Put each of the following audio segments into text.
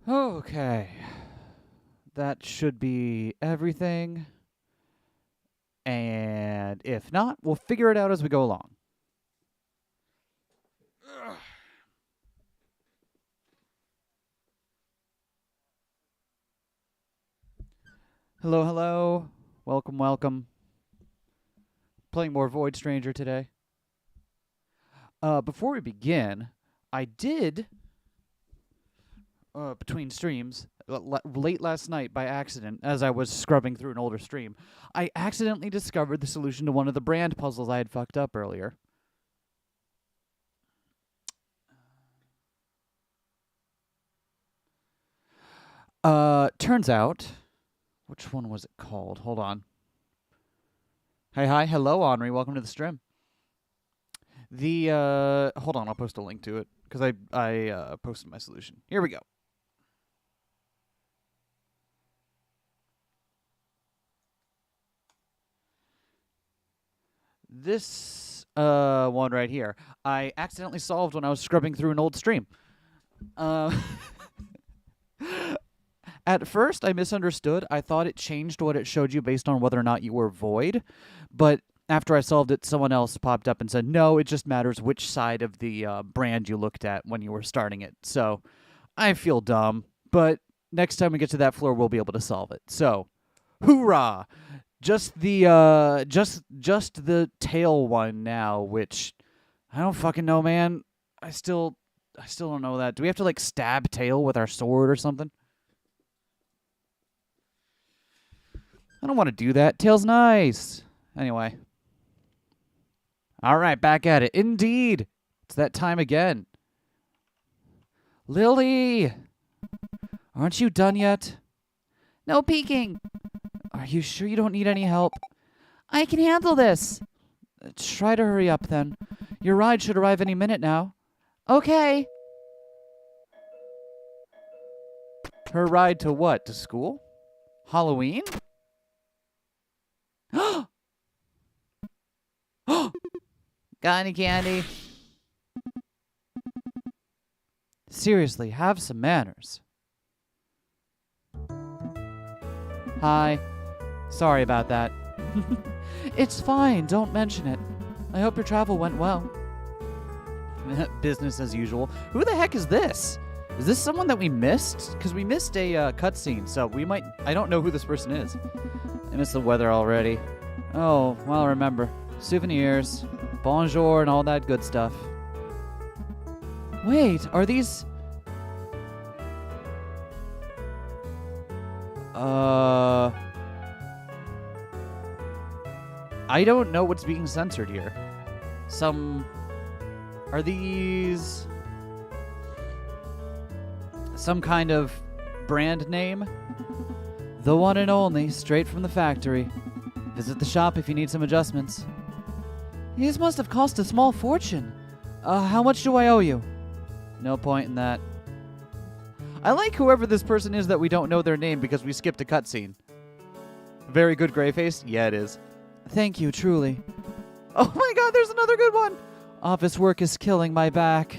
Okay. That should be everything. And if not, we'll figure it out as we go along. Hello, hello. Welcome, welcome. Playing more Void Stranger today. Before we begin, I did, between streams, late last night by accident, as I was scrubbing through an older stream, I accidentally discovered the solution to one of the brand puzzles I had fucked up earlier. Turns out, which one was it called? Hold on. Hi, hello, Henri. Welcome to the stream. Hold on, I'll post a link to it because I posted my solution. Here we go. This one right here, I accidentally solved when I was scrubbing through an old stream. At first, I misunderstood. I thought it changed what it showed you based on whether or not you were void, but after I solved it, someone else popped up and said, no, it just matters which side of the brand you looked at when you were starting it. So I feel dumb, but next time we get to that floor, we'll be able to solve it. So, hoorah! Just the just the tail one now, which I don't fucking know, man. I still don't know that. Do we have to like stab tail with our sword or something? I don't want to do that. Tail's nice. Anyway. All right, back at it. Indeed. It's that time again. Lily! Aren't you done yet? No peeking. Are you sure you don't need any help? I can handle this. Try to hurry up, then. Your ride should arrive any minute now. Okay. Her ride to what? To school? Halloween? Got any candy? Seriously, have some manners. Hi. Sorry about that. It's fine, don't mention it. I hope your travel went well. Business as usual. Who the heck is this? Is this someone that we missed? Because we missed a cutscene, so we might... I don't know who this person is. I missed the weather already. Oh, well, remember. Souvenirs, bonjour, and all that good stuff. Wait, are these... I don't know what's being censored here. Are these... some kind of brand name? The one and only, straight from the factory. Visit the shop if you need some adjustments. These must have cost a small fortune. How much do I owe you? No point in that. I like whoever this person is that we don't know their name because we skipped a cutscene. Very good gray face? Yeah, it is. Thank you, truly. Oh my god, there's another good one! Office work is killing my back.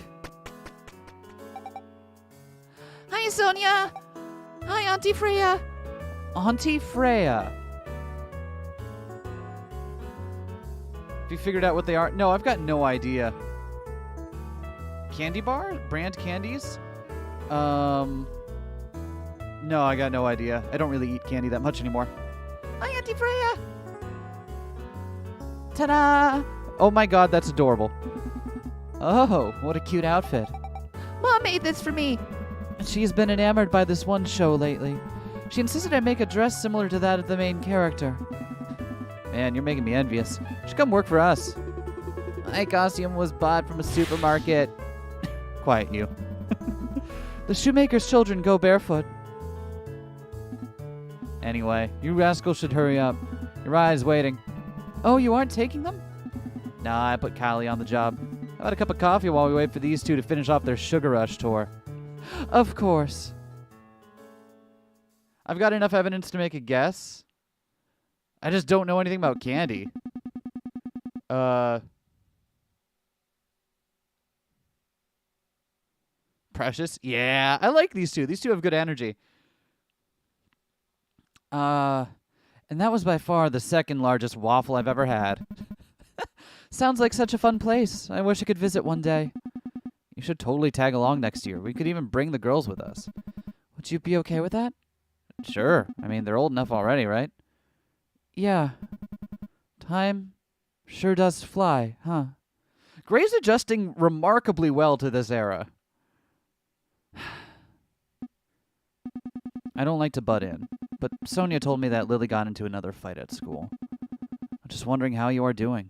Hi, Sonia! Hi, Auntie Freya! Auntie Freya. Have you figured out what they are? No, I've got no idea. Candy bar? Brand candies? No, I got no idea. I don't really eat candy that much anymore. Hi, Auntie Freya! Ta-da! Oh my god, that's adorable. Oh, what a cute outfit. Mom made this for me. She's been enamored by this one show lately. She insisted I make a dress similar to that of the main character. Man, you're making me envious. You should come work for us. My costume was bought from a supermarket. Quiet, you. The shoemaker's children go barefoot. Anyway, you rascals should hurry up. Your ride is waiting. Oh, you aren't taking them? Nah, I put Kylie on the job. How about a cup of coffee while we wait for these two to finish off their Sugar Rush tour? Of course. I've got enough evidence to make a guess. I just don't know anything about candy. Precious? Yeah, I like these two. These two have good energy. And that was by far the second largest waffle I've ever had. Sounds like such a fun place. I wish I could visit one day. You should totally tag along next year. We could even bring the girls with us. Would you be okay with that? Sure. I mean, they're old enough already, right? Yeah. Time sure does fly, huh? Gray's adjusting remarkably well to this era. I don't like to butt in, but Sonia told me that Lily got into another fight at school. I'm just wondering how you are doing.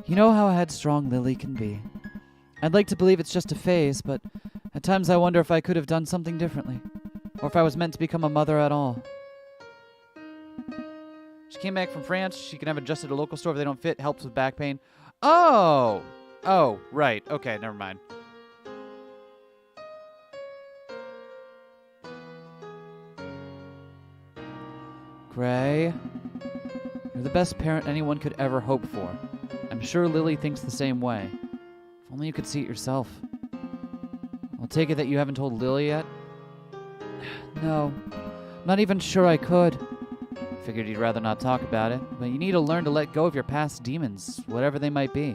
You know how headstrong Lily can be. I'd like to believe it's just a phase, but at times I wonder if I could have done something differently, or if I was meant to become a mother at all. She came back from France. She can have adjusted at a local store if they don't fit. Helps with back pain. Oh! Oh, right. Okay, never mind. Gray, you're the best parent anyone could ever hope for. I'm sure Lily thinks the same way. If only you could see it yourself. I'll take it that you haven't told Lily yet? No, not even sure I could. Figured you'd rather not talk about it, but you need to learn to let go of your past demons, whatever they might be.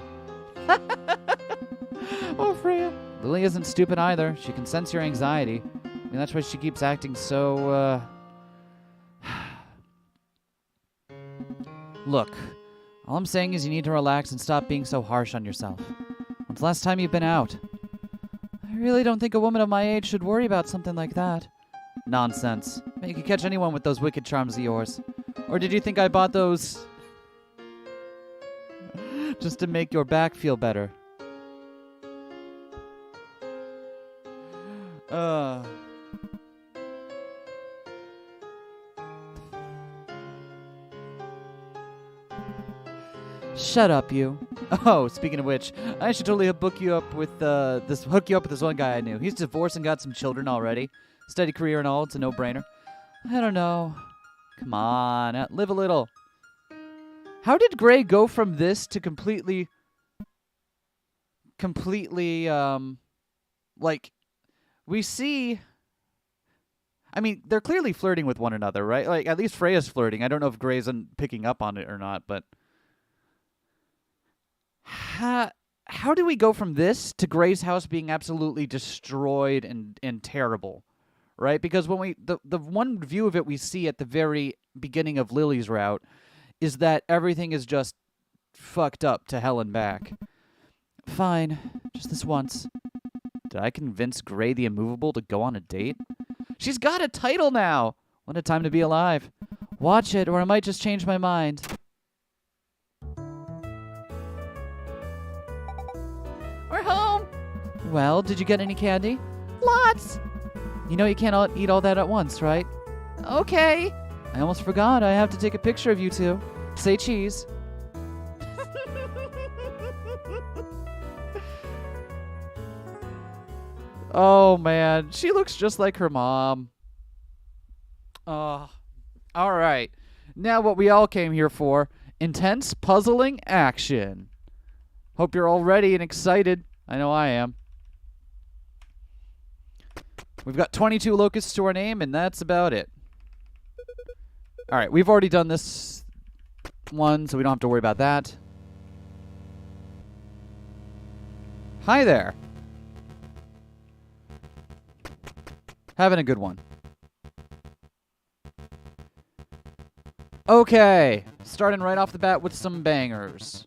Oh, Freya. Lily isn't stupid either. She can sense your anxiety. I mean, that's why she keeps acting so, Look, all I'm saying is you need to relax and stop being so harsh on yourself. When's the last time you've been out? I really don't think a woman of my age should worry about something like that. Nonsense. You could catch anyone with those wicked charms of yours. Or did you think I bought those just to make your back feel better? Shut up, you. Oh, speaking of which, I should totally hook you up with this one guy I knew. He's divorced and got some children already. Steady career and all. It's a no-brainer. I don't know. Come on, live a little. How did Gray go from this to completely, like, we see... I mean, they're clearly flirting with one another, right? Like, at least Freya's flirting. I don't know if Gray's picking up on it or not, but... How do we go from this to Gray's house being absolutely destroyed and terrible, right? Because when the one view of it we see at the very beginning of Lily's route is that everything is just fucked up to hell and back. Fine, just this once. Did I convince Gray the Immovable to go on a date? She's got a title now! What a time to be alive. Watch it, or I might just change my mind. We're home! Well, did you get any candy? Lots! You know you can't eat all that at once, right? Okay. I almost forgot. I have to take a picture of you two. Say cheese. Oh, man. She looks just like her mom. All right. Now what we all came here for. Intense, puzzling action. Hope you're all ready and excited. I know I am. We've got 22 locusts to our name, and that's about it. All right, we've already done this one, so we don't have to worry about that. Hi there. Having a good one. Okay, starting right off the bat with some bangers.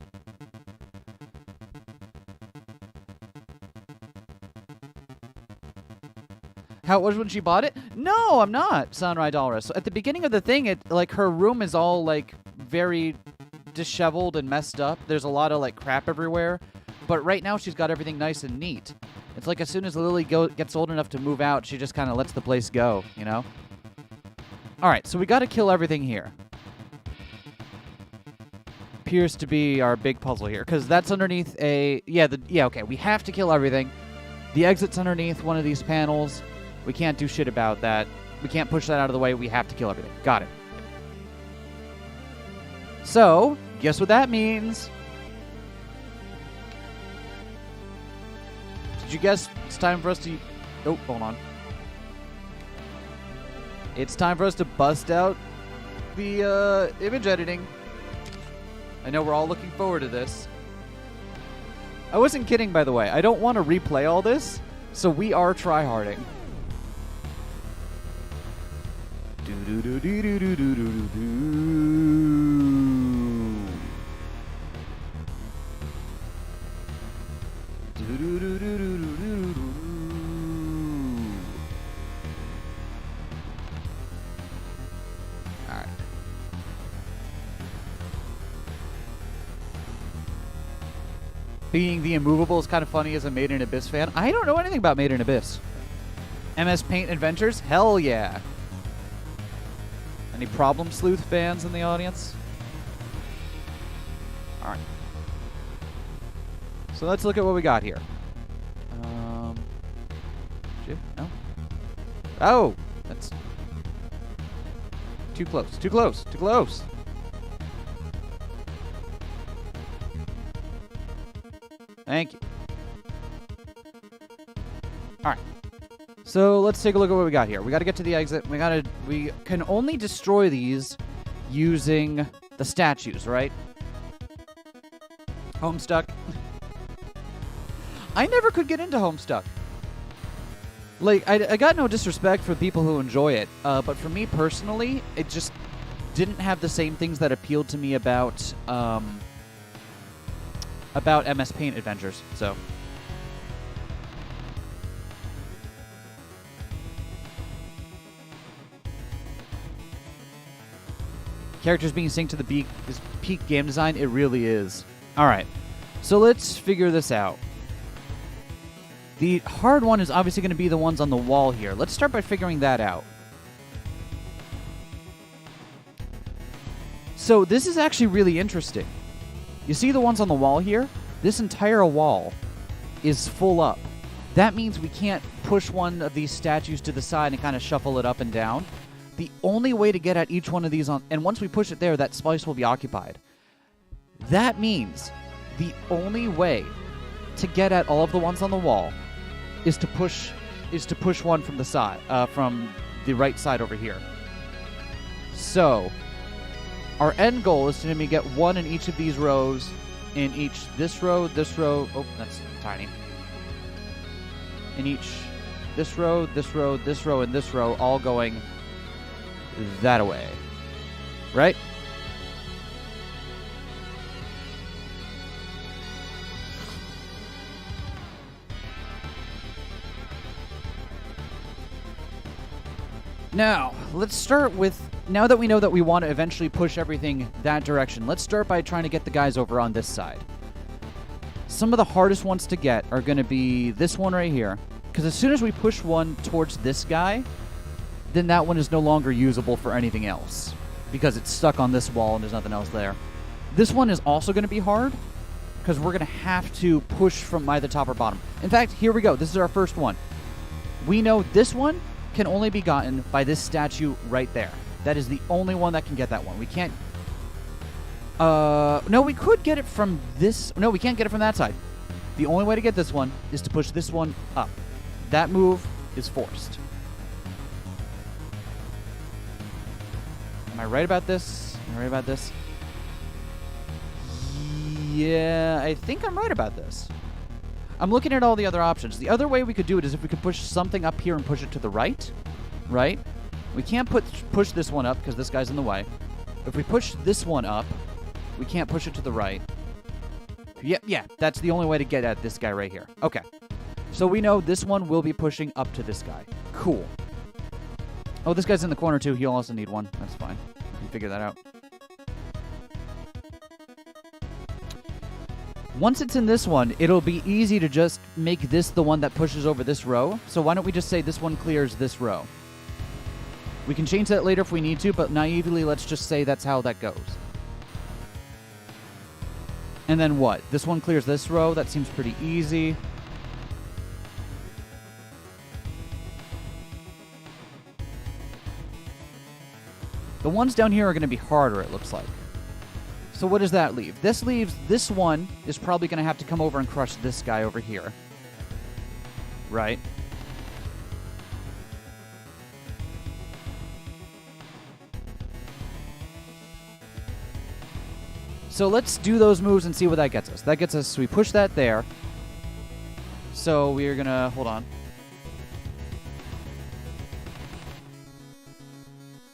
How it was when she bought it? No, I'm not, Sunrise Dolores. So at the beginning of the thing, her room is all very disheveled and messed up. There's a lot of crap everywhere. But right now she's got everything nice and neat. It's like as soon as Lily gets old enough to move out, she just kind of lets the place go, you know? All right, so we got to kill everything here. Appears to be our big puzzle here, because that's underneath okay, we have to kill everything. The exit's underneath one of these panels. We can't do shit about that. We can't push that out of the way. We have to kill everything. Got it. So, guess what that means? Did you guess it's time for us to... Oh, hold on. It's time for us to bust out the image editing. I know we're all looking forward to this. I wasn't kidding, by the way. I don't want to replay all this, so we are tryharding. Alright. Being the immovable is kind of funny as a Made in Abyss fan. I don't know anything about Made in Abyss. MS Paint Adventures? Hell yeah. Any Problem Sleuth fans in the audience? Alright. So let's look at what we got here. Shift? No? Oh! That's... too close. Too close. Too close. Thank you. Alright. So let's take a look at what we got here. We got to get to the exit. We can only destroy these using the statues, right? Homestuck. I never could get into Homestuck. Like, I got no disrespect for people who enjoy it, but for me personally, it just didn't have the same things that appealed to me about MS Paint Adventures. So. Characters being synced to the beak is peak game design. It really is. All right. So let's figure this out. The hard one is obviously going to be the ones on the wall here. Let's start by figuring that out. So this is actually really interesting. You see the ones on the wall here? This entire wall is full up. That means we can't push one of these statues to the side and kind of shuffle it up and down. The only way to get at each one of these on... and once we push it there, that slice will be occupied. That means the only way to get at all of the ones on the wall is to push one from the side, from the right side over here. So, our end goal is to get one in each of these rows, in each this row, oh, that's tiny. In each this row, this row, this row, and this row, all going that away. Right? Now, let's start with, now that we know that we want to eventually push everything that direction, let's start by trying to get the guys over on this side. Some of the hardest ones to get are going to be this one right here, because as soon as we push one towards this guy, then that one is no longer usable for anything else, because it's stuck on this wall and there's nothing else there. This one is also going to be hard, because we're going to have to push from either top or bottom. In fact, here we go. This is our first one. We know this one can only be gotten by this statue right there. That is the only one that can get that one. We can't... no, we could get it from this... no, we can't get it from that side. The only way to get this one is to push this one up. That move is forced. Am I right about this? Am I right about this? Yeah, I think I'm right about this. I'm looking at all the other options. The other way we could do it is if we could push something up here and push it to the right. Right? We can't push this one up because this guy's in the way. If we push this one up, we can't push it to the right. Yeah, that's the only way to get at this guy right here. Okay. So we know this one will be pushing up to this guy. Cool. Oh, this guy's in the corner too. He'll also need one. That's fine. We can figure that out. Once it's in this one, it'll be easy to just make this the one that pushes over this row. So why don't we just say this one clears this row? We can change that later if we need to, but naively, let's just say that's how that goes. And then what? This one clears this row. That seems pretty easy. The ones down here are going to be harder, it looks like. So what does that leave? This leaves this one is probably going to have to come over and crush this guy over here. right? So let's do those moves and see what that gets us. That gets us, we push that there. So we're gonna, hold on.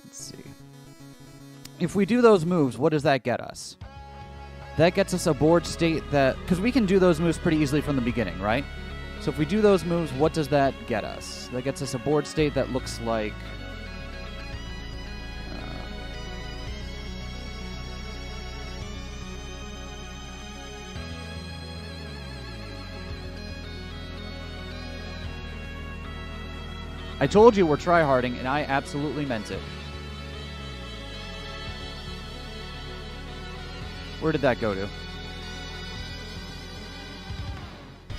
Let's see. If we do those moves, what does that get us? That gets us a board state that, because we can do those moves pretty easily from the beginning, right? So if we do those moves, what does that get us? That gets us a board state that looks like... I told you we're tryharding, and I absolutely meant it. Where did that go to?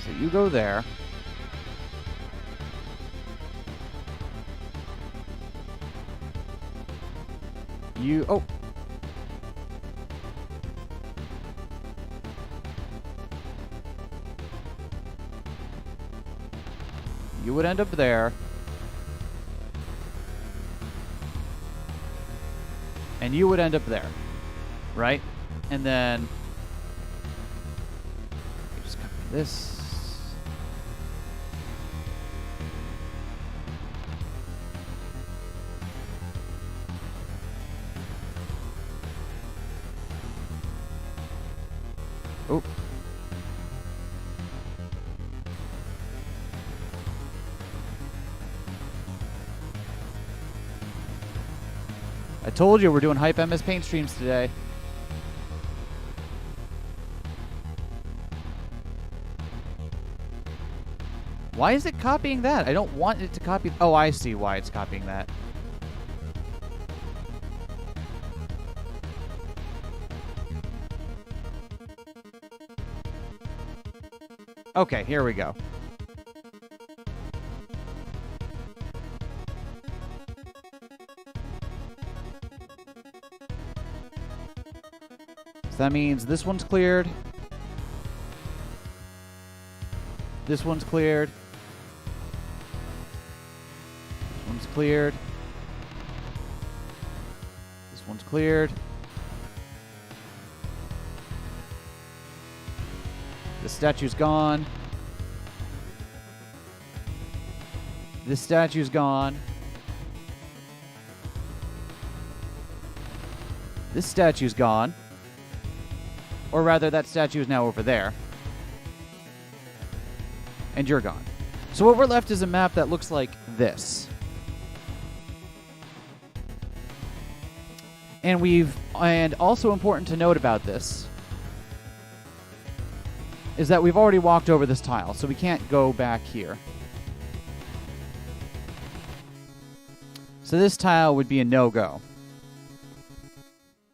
So you go there. You... Oh! You would end up there. And you would end up there, right? And then you just copy this. Oh. I told you we're doing Hype MS paint streams today. Why is it copying that? I don't want it to copy... Oh, I see why it's copying that. Okay, here we go. So that means this one's cleared. This one's cleared. This one's cleared. This one's cleared. This statue's gone. This statue's gone. This statue's gone. Or rather, that statue is now over there. And you're gone. So what we're left is a map that looks like this. And also important to note about this is that we've already walked over this tile, so we can't go back here. So this tile would be a no-go.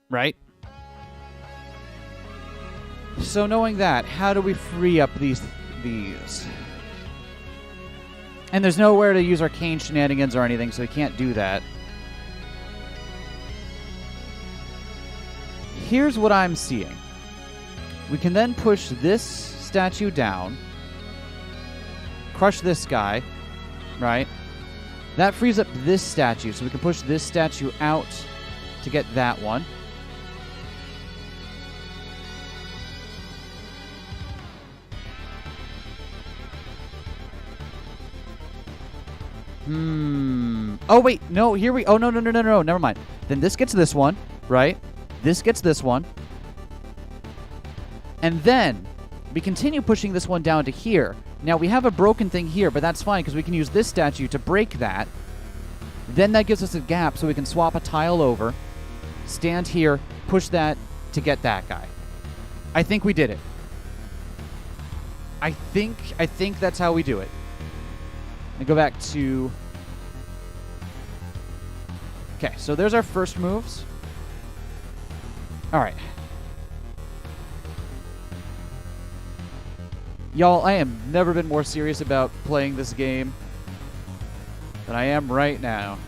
Right? So knowing that, how do we free up these? And there's nowhere to use arcane shenanigans or anything, so we can't do that. Here's what I'm seeing. We can then push this statue down, crush this guy, right? That frees up this statue, so we can push this statue out to get that one. Oh, wait. No, here we... Oh, no. Never mind. Then this gets this one, right? This gets this one. And then we continue pushing this one down to here. Now, we have a broken thing here, but that's fine because we can use this statue to break that. Then that gives us a gap so we can swap a tile over, stand here, push that to get that guy. I think we did it. I think that's how we do it. And go back to... Okay, so there's our first moves. All right. Y'all, I have never been more serious about playing this game than I am right now.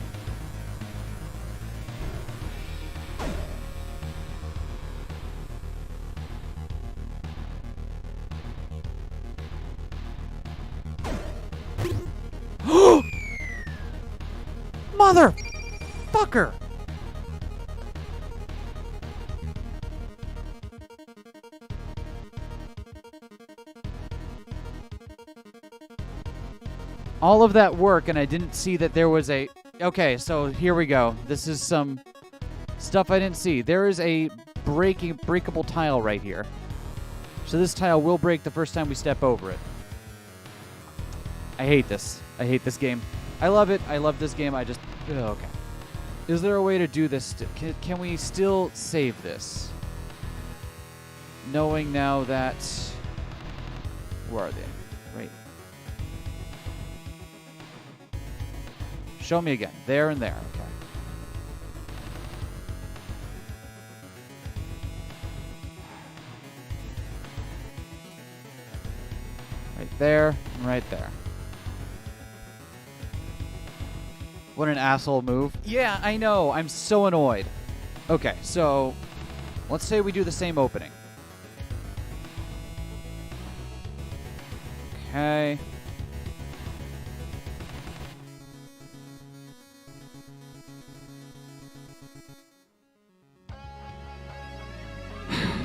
Motherfucker! All of that work, and I didn't see that there was a... Okay, so here we go. This is some stuff I didn't see. There is a breakable tile right here. So this tile will break the first time we step over it. I hate this. I hate this game. I love it. I love this game. I just... okay. Is there a way to do this? Can we still save this? Knowing now that... Where are they? Right. Show me again. There and there. Okay. Right there and right there. What an asshole move. Yeah, I know. I'm so annoyed. Okay, so let's say we do the same opening. Okay.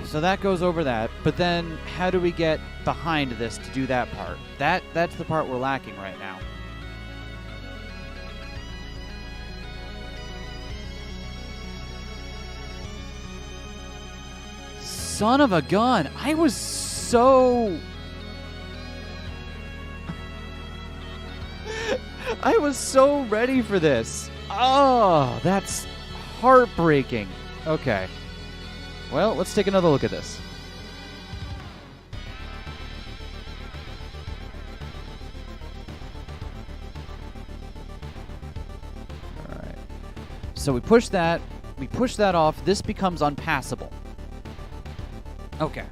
So that goes over that, but then how do we get behind this to do that part? That's the part we're lacking right now. Son of a gun. I was so... I was so ready for this. Oh, that's heartbreaking. Okay. Well, let's take another look at this. All right. So we push that off. This becomes unpassable. Okay.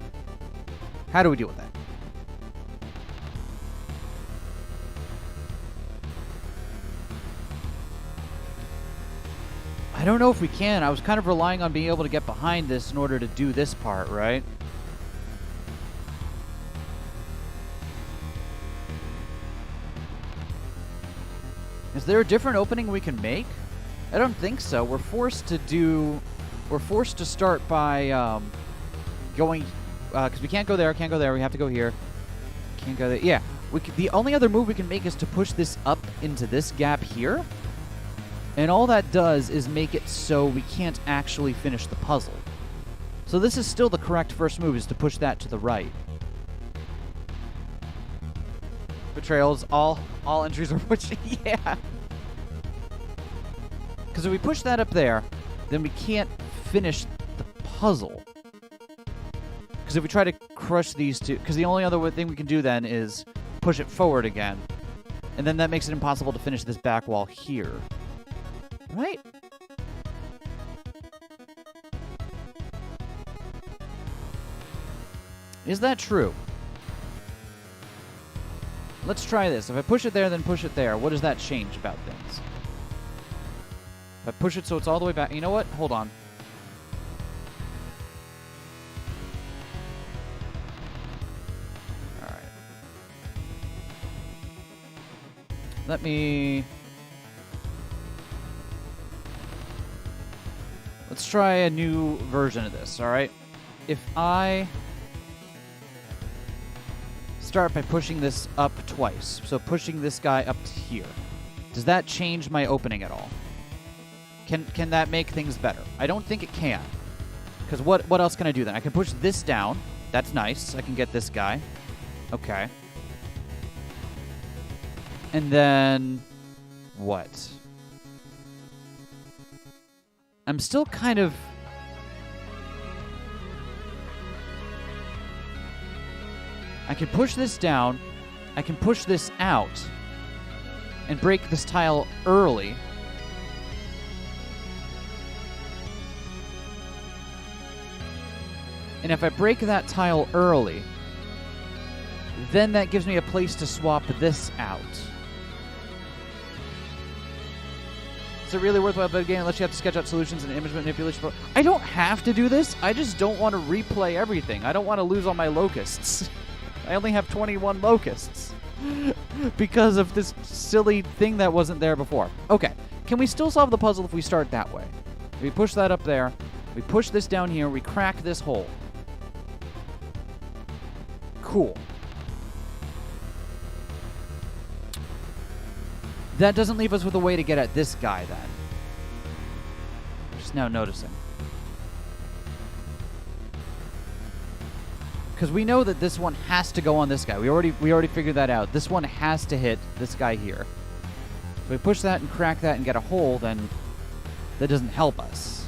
How do we deal with that? I don't know if we can. I was kind of relying on being able to get behind this in order to do this part, right? Is there a different opening we can make? I don't think so. We're forced to start by going, because we can't go there, we have to go here. Can't go there. Yeah. The only other move we can make is to push this up into this gap here. And all that does is make it so we can't actually finish the puzzle. So this is still the correct first move, is to push that to the right. Betrayals, all entries are pushed. Yeah. Because if we push that up there, then we can't finish the puzzle. Because if we try to crush these two... Because the only other thing we can do then is push it forward again. And then that makes it impossible to finish this back wall here. Right? Is that true? Let's try this. If I push it there, then push it there, what does that change about things? If I push it so it's all the way back... You know what? Hold on. Alright. Let me... Let's try a new version of this, alright? If I start by pushing this up twice, so pushing this guy up to here, does that change my opening at all? Can that make things better? I don't think it can. Because what else can I do then? I can push this down. That's nice. I can get this guy. Okay. And then... what? I'm still kind of... I can push this down. I can push this out. And break this tile early. And if I break that tile early, then that gives me a place to swap this out. Is it really worthwhile build a game unless you have to sketch out solutions and image manipulation? I don't have to do this. I just don't want to replay everything. I don't want to lose all my locusts. I only have 21 locusts because of this silly thing that wasn't there before. Okay. Can we still solve the puzzle if we start that way? We push that up there. We push this down here. We crack this hole. Cool. That doesn't leave us with a way to get at this guy, then. Just now noticing. Because we know that this one has to go on this guy. We already figured that out. This one has to hit this guy here. If we push that and crack that and get a hole, then that doesn't help us.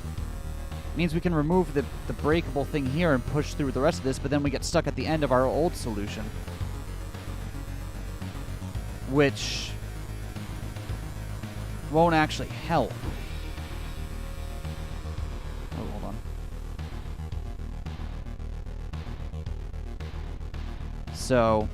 It means we can remove the breakable thing here and push through the rest of this, but then we get stuck at the end of our old solution. Which won't actually help. Oh, hold on. So,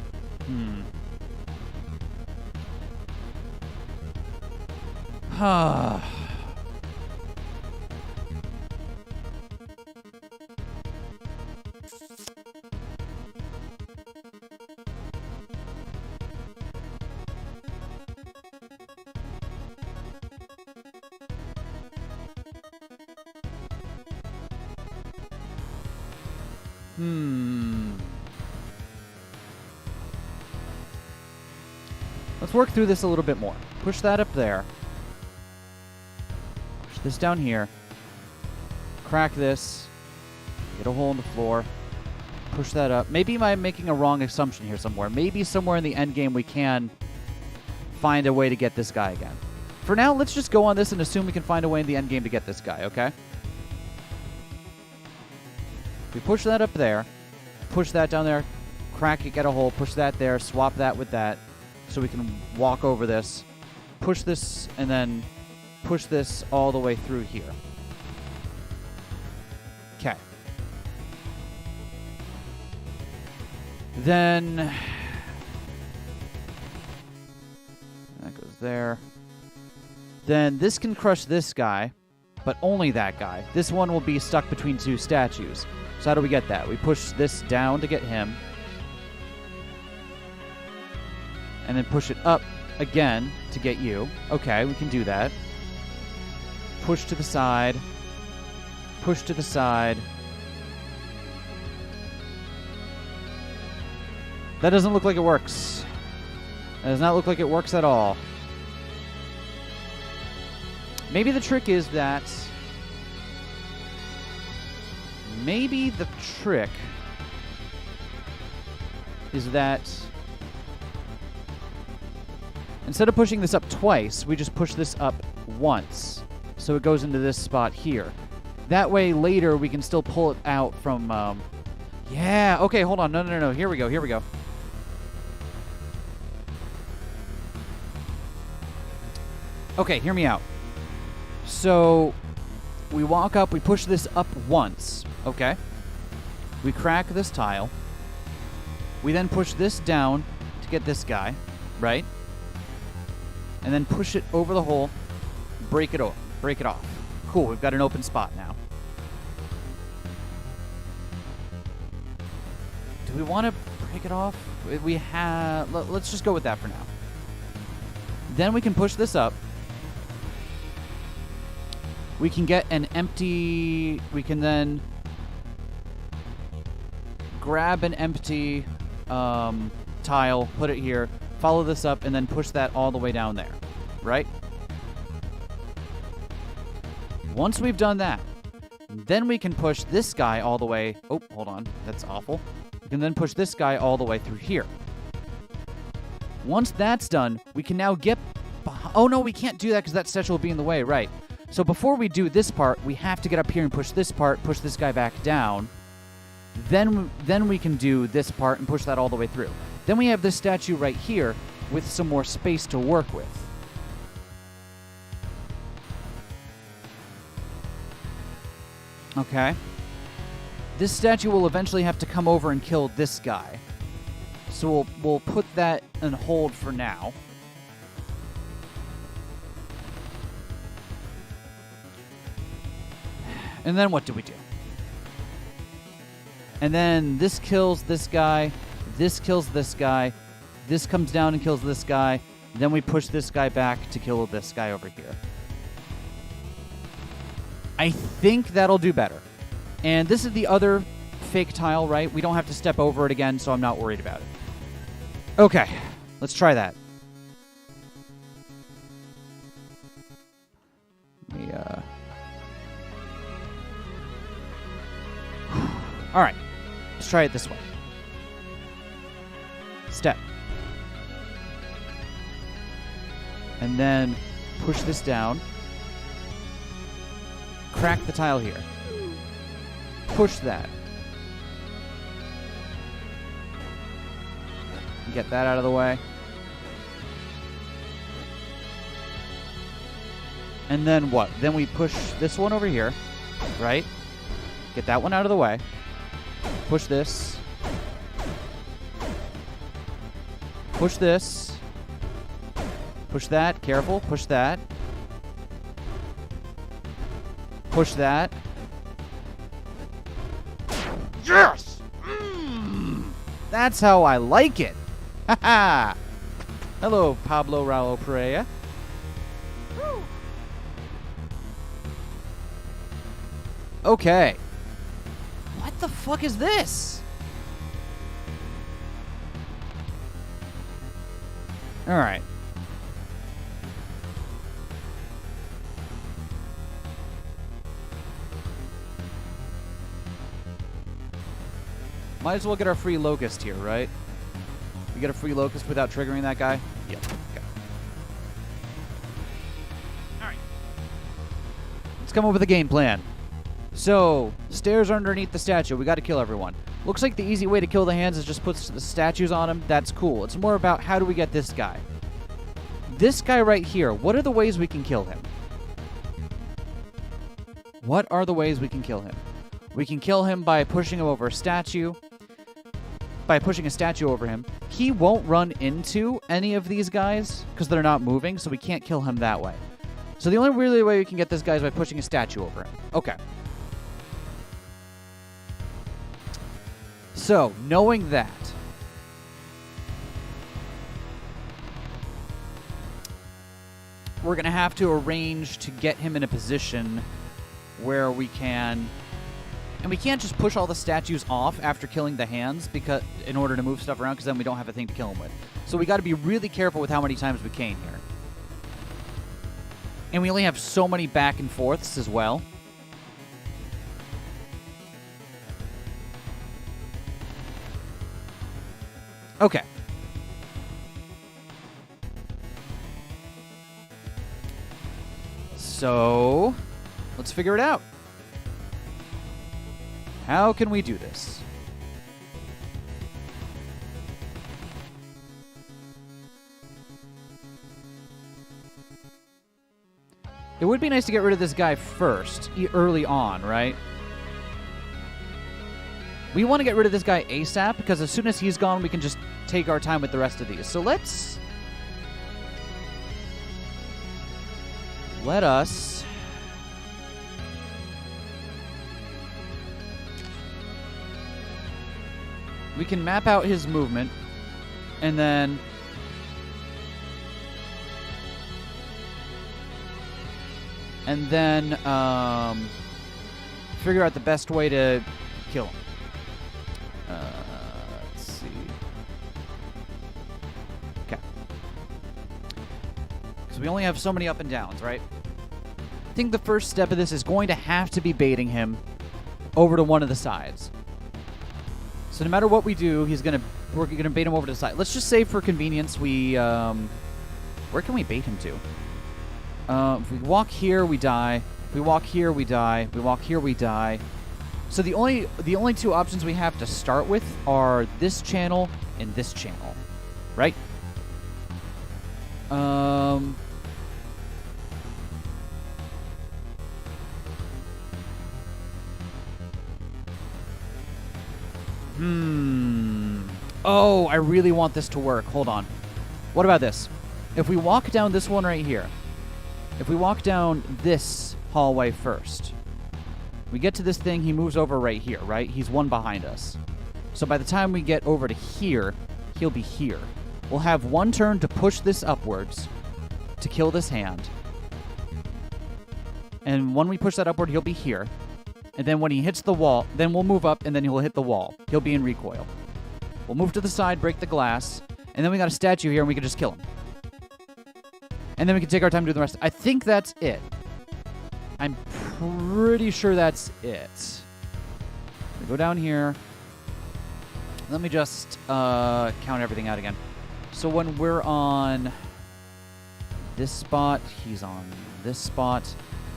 Let's work through this a little bit more. Push that up there. Push this down here. Crack this. Get a hole in the floor. Push that up. Maybe I'm making a wrong assumption here somewhere. Maybe somewhere in the end game we can find a way to get this guy again. For now, let's just go on this and assume we can find a way in the end game to get this guy, okay? We push that up there. Push that down there. Crack it, get a hole. Push that there. Swap that with that. So we can walk over this, push this, and then push this all the way through here. Okay. Then that goes there. Then this can crush this guy, but only that guy. This one will be stuck between two statues. So how do we get that? We push this down to get him. And then push it up again to get you. Okay, we can do that. Push to the side. Push to the side. That doesn't look like it works. That does not look like it works at all. Maybe the trick is that... Maybe the trick is that... Instead of pushing this up twice, we just push this up once. So it goes into this spot here. That way, later, we can still pull it out from... Yeah, okay, hold on. No. Here we go. Okay, hear me out. So, we walk up, we push this up once, okay? We crack this tile. We then push this down to get this guy, right? And then push it over the hole, break it off. Cool, we've got an open spot now. Do we want to break it off? We have... Let's just go with that for now. Then we can push this up. We can get an empty... We can then grab an empty tile, put it here, follow this up, and then push that all the way down there, right? Once we've done that, then we can push this guy all the way... Oh, hold on. That's awful. We can then push this guy all the way through here. Once that's done, we can now get... Oh, no, we can't do that because that statue will be in the way, right? So before we do this part, we have to get up here and push this part, push this guy back down. Then we can do this part and push that all the way through. Then we have this statue right here with some more space to work with. Okay. This statue will eventually have to come over and kill this guy. So we'll put that on hold for now. And then what do we do? And then this kills this guy. This kills this guy. This comes down and kills this guy. Then we push this guy back to kill this guy over here. I think that'll do better. And this is the other fake tile, right? We don't have to step over it again, so I'm not worried about it. Okay, let's try that. Let me, all right, let's try it this way. Step. And then push this down. Crack the tile here. Push that. Get that out of the way. And then what? Then we push this one over here, right? Get that one out of the way. Push this. Push this. Push that. Careful. Push that. Push that. Yes! That's how I like it. Haha. Hello, Pablo Raul Pereira. Okay. What the fuck is this? All right. Might as well get our free locust here, right? We get a free locust without triggering that guy? Yep. Okay. Alright. Let's come up with a game plan. So, stairs are underneath the statue. We gotta kill everyone. Looks like the easy way to kill the hands is just put the statues on him. That's cool. It's more about how do we get this guy. This guy right here, what are the ways we can kill him? What are the ways we can kill him? We can kill him by pushing him over a statue. By pushing a statue over him. He won't run into any of these guys because they're not moving, so we can't kill him that way. So the only really way we can get this guy is by pushing a statue over him. Okay. So, knowing that, we're going to have to arrange to get him in a position where we can... And we can't just push all the statues off after killing the hands because in order to move stuff around, because then we don't have a thing to kill them with. So we got to be really careful with how many times we cane here. And we only have so many back and forths as well. Okay. So, let's figure it out. How can we do this? It would be nice to get rid of this guy first, early on, right? We want to get rid of this guy ASAP, because as soon as he's gone, we can just take our time with the rest of these. So let us... We can map out his movement, and then... figure out the best way to kill him. Let's see. Okay. Because we only have so many up and downs, right? I think the first step of this is going to have to be baiting him over to one of the sides. So no matter what we do, we're gonna bait him over to the side. Let's just say for convenience, where can we bait him to? If we walk here, we die. If we walk here, we die. If we walk here, we die. So the only two options we have to start with are this channel and this channel, right? Oh, I really want this to work. Hold on. What about this? If we walk down this one right here, if we walk down this hallway first, we get to this thing, he moves over right here, right? He's one behind us. So by the time we get over to here, he'll be here. We'll have one turn to push this upwards to kill this hand. And when we push that upward, he'll be here. And then when he hits the wall, then we'll move up, and then he'll hit the wall. He'll be in recoil. We'll move to the side, break the glass, and then we got a statue here, and we can just kill him. And then we can take our time to do the rest. I think that's it. I'm pretty sure that's it. We go down here. Let me just count everything out again. So when we're on this spot, he's on this spot.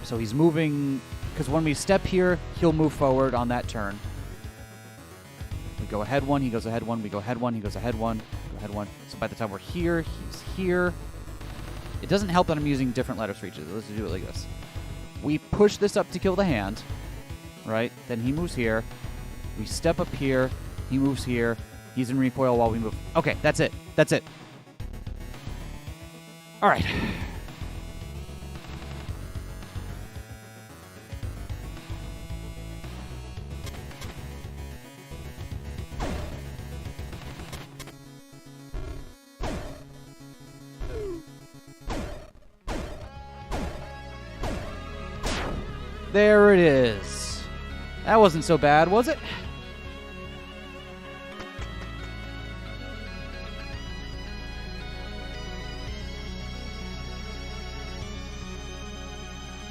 So he's moving, because when we step here, he'll move forward on that turn. We go ahead one, he goes ahead one, we go ahead one, he goes ahead one, go ahead one. So by the time we're here, he's here. It doesn't help that I'm using different letters for each of these. Let's do it like this. We push this up to kill the hand, right? Then he moves here. We step up here. He moves here. He's in recoil while we move. Okay, that's it. That's it. All right. There it is. That wasn't so bad, was it?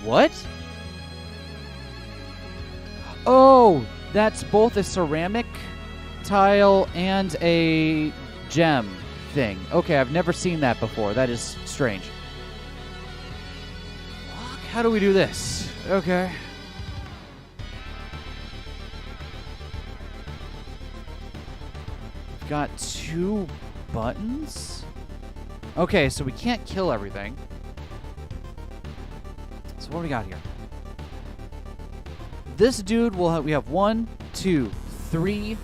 What? Oh, that's both a ceramic tile and a gem thing. Okay, I've never seen that before. That is strange. How do we do this? Okay. Got 2 buttons? Okay, so we can't kill everything. So what do we got here? This dude will have, we have 1, 2, 3,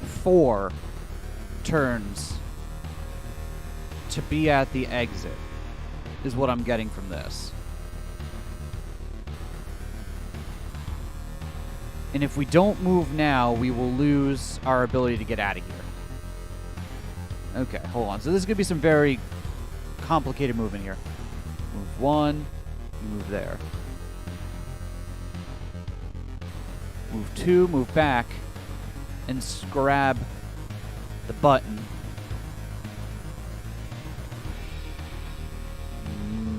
4 turns to be at the exit, is what I'm getting from this. And if we don't move now, we will lose our ability to get out of here. Okay, hold on. So this is going to be some very complicated movement here. Move 1, move there. Move 2, move back, and grab the button.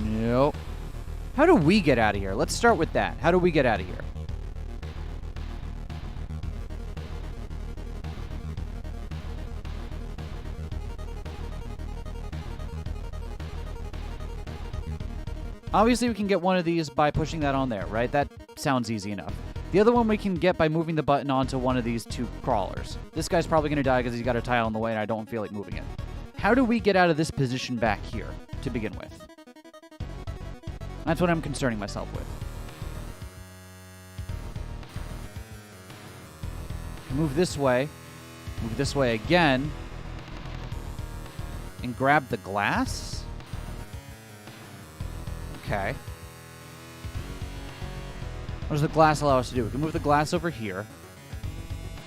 Nope. How do we get out of here? Let's start with that. How do we get out of here? Obviously, we can get one of these by pushing that on there, right? That sounds easy enough. The other one we can get by moving the button onto one of these 2 crawlers. This guy's probably going to die because he's got a tile in the way and I don't feel like moving it. How do we get out of this position back here to begin with? That's what I'm concerning myself with. Move this way again, and grab the glass? Okay. What does the glass allow us to do? We can move the glass over here.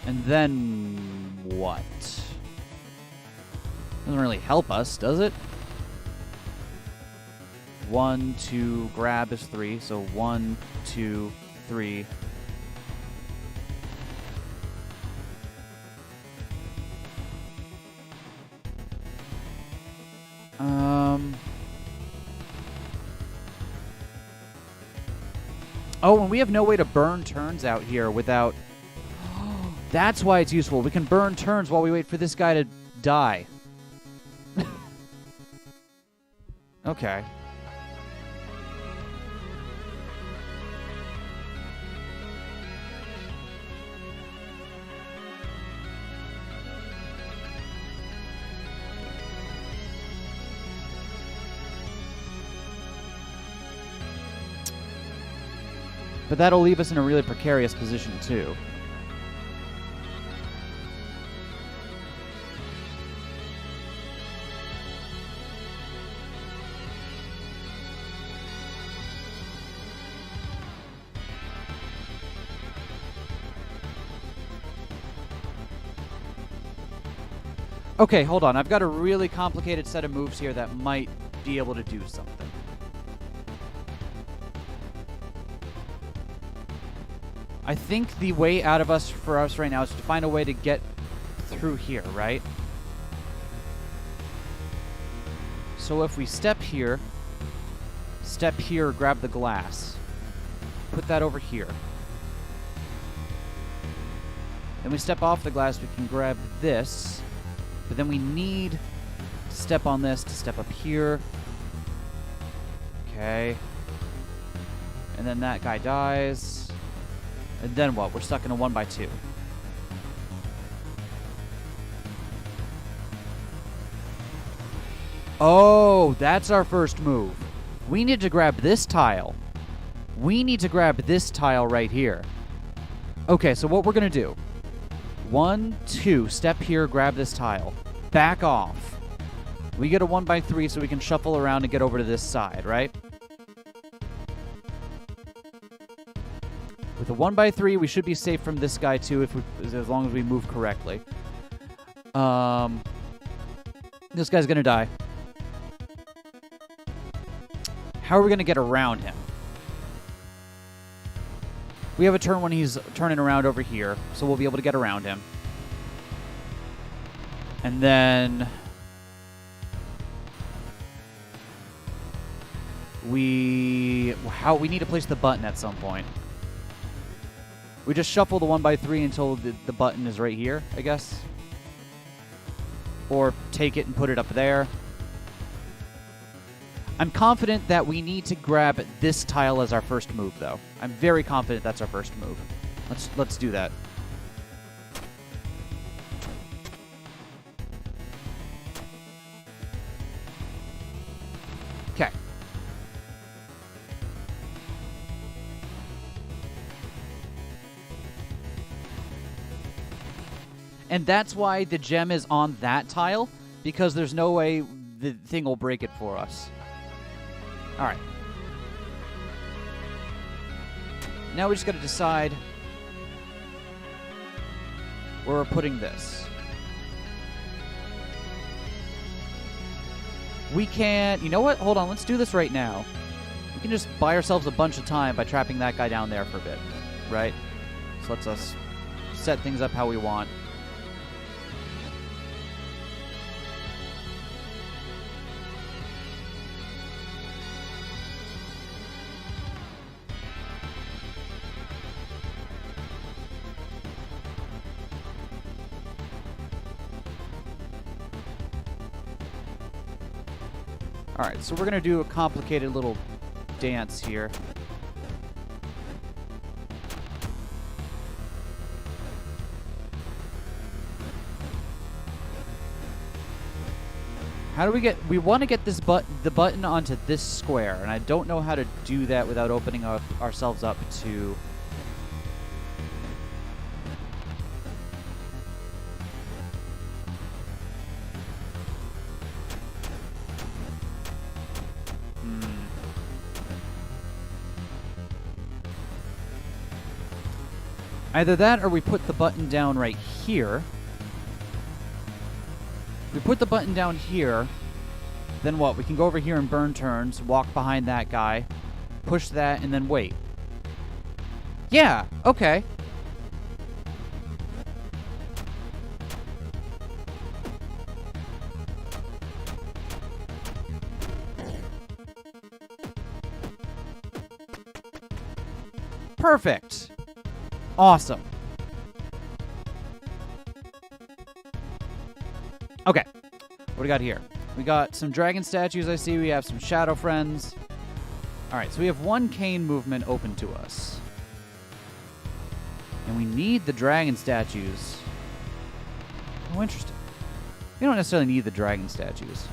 And then what? Doesn't really help us, does it? 1, 2, grab is 3. So 1, 2, 3. Oh, and we have no way to burn turns out here without... That's why it's useful. We can burn turns while we wait for this guy to die. Okay. But that'll leave us in a really precarious position, too. Okay, hold on. I've got a really complicated set of moves here that might be able to do something. I think the way out of us for us right now is to find a way to get through here, right? So if we step here, grab the glass, put that over here. Then we step off the glass, we can grab this, but then we need to step on this to step up here. Okay. And then that guy dies. And then what? We're stuck in a 1x2. Oh, that's our first move. We need to grab this tile. We need to grab this tile right here. Okay, so what we're going to do. 1, 2, step here, grab this tile. Back off. We get a 1x3 so we can shuffle around and get over to this side, right? With a 1x3, we should be safe from this guy too, as long as we move correctly. This guy's gonna die. How are we gonna get around him? We have a turn when he's turning around over here, so we'll be able to get around him. And then we need to place the button at some point. We just shuffle the 1x3 until the button is right here, I guess. Or take it and put it up there. I'm confident that we need to grab this tile as our first move, though. I'm very confident that's our first move. Let's do that. Okay. And that's why the gem is on that tile, because there's no way the thing will break it for us. All right. Now we just got to decide where we're putting this. We can... You know what? Hold on. Let's do this right now. We can just buy ourselves a bunch of time by trapping that guy down there for a bit. Right? So lets us set things up how we want. Alright, so we're going to do a complicated little dance here. How do we get... We want to get this the button onto this square, and I don't know how to do that without opening ourselves up to... Either that or we put the button down right here. We put the button down here. Then what? We can go over here and burn turns, walk behind that guy, push that, and then wait. Yeah, okay. Perfect. Awesome. Okay. What do we got here? We got some dragon statues, I see. We have some shadow friends. Alright, so we have one cane movement open to us. And we need the dragon statues. Oh, interesting. We don't necessarily need the dragon statues.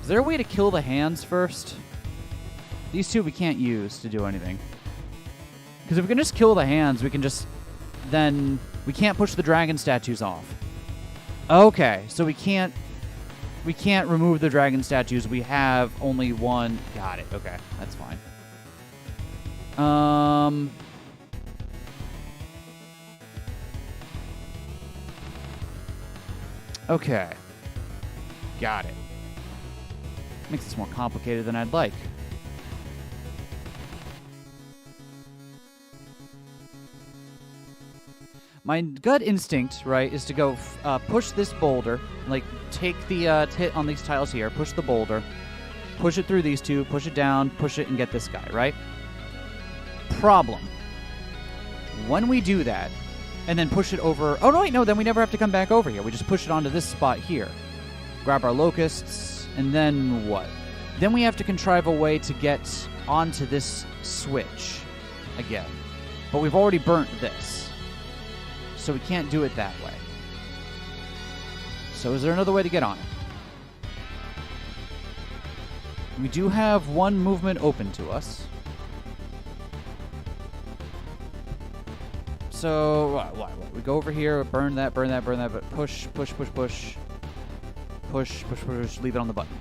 Is there a way to kill the hands first? These two we can't use to do anything. Because if we can just kill the hands, we can just... Then we can't push the dragon statues off. Okay, so we can't remove the dragon statues. We have only one. Got it. Okay, that's fine. Okay. Got it. Makes this more complicated than I'd like. My gut instinct, right, is to go push this boulder, like take the hit on these tiles here, push the boulder, push it through these two, push it down, push it, and get this guy, right? Problem. When we do that, and then push it over... Oh, no, wait, no, then we never have to come back over here. We just push it onto this spot here. Grab our locusts, and then what? Then we have to contrive a way to get onto this switch again. But we've already burnt this. So we can't do it that way. So is there another way to get on it? We do have one movement open to us. So, what? We go over here, burn that, but push, leave it on the button.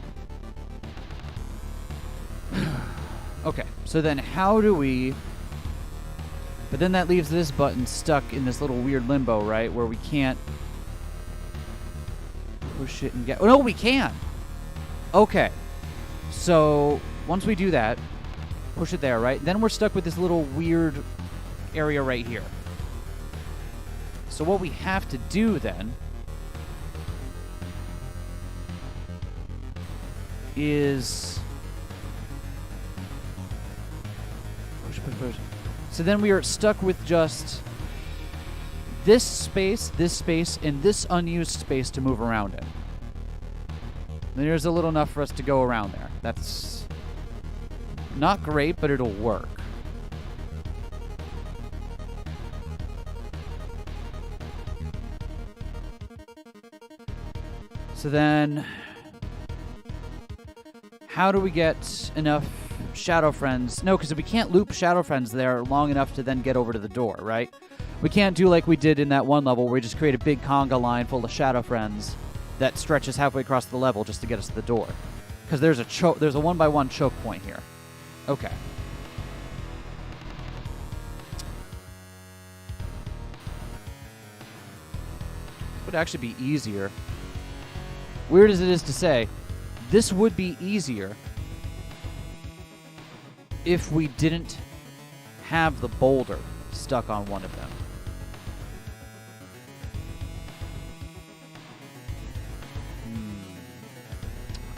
Okay, so then how do we... But then that leaves this button stuck in this little weird limbo, right? Where we can't push it and get... Oh, no, we can! Okay. So, once we do that, push it there, right? Then we're stuck with this little weird area right here. So what we have to do then is push. So then we are stuck with just this space, and this unused space to move around in. And there's a little enough for us to go around there. That's not great, but it'll work. So then, how do we get enough Shadow Friends? No, because we can't loop Shadow Friends there long enough to then get over to the door, right? We can't do like we did in that one level where we just create a big conga line full of Shadow Friends that stretches halfway across the level just to get us to the door. Because there's a 1x1 choke point here. Okay. Would actually be easier. Weird as it is to say, this would be easier if we didn't have the boulder stuck on one of them.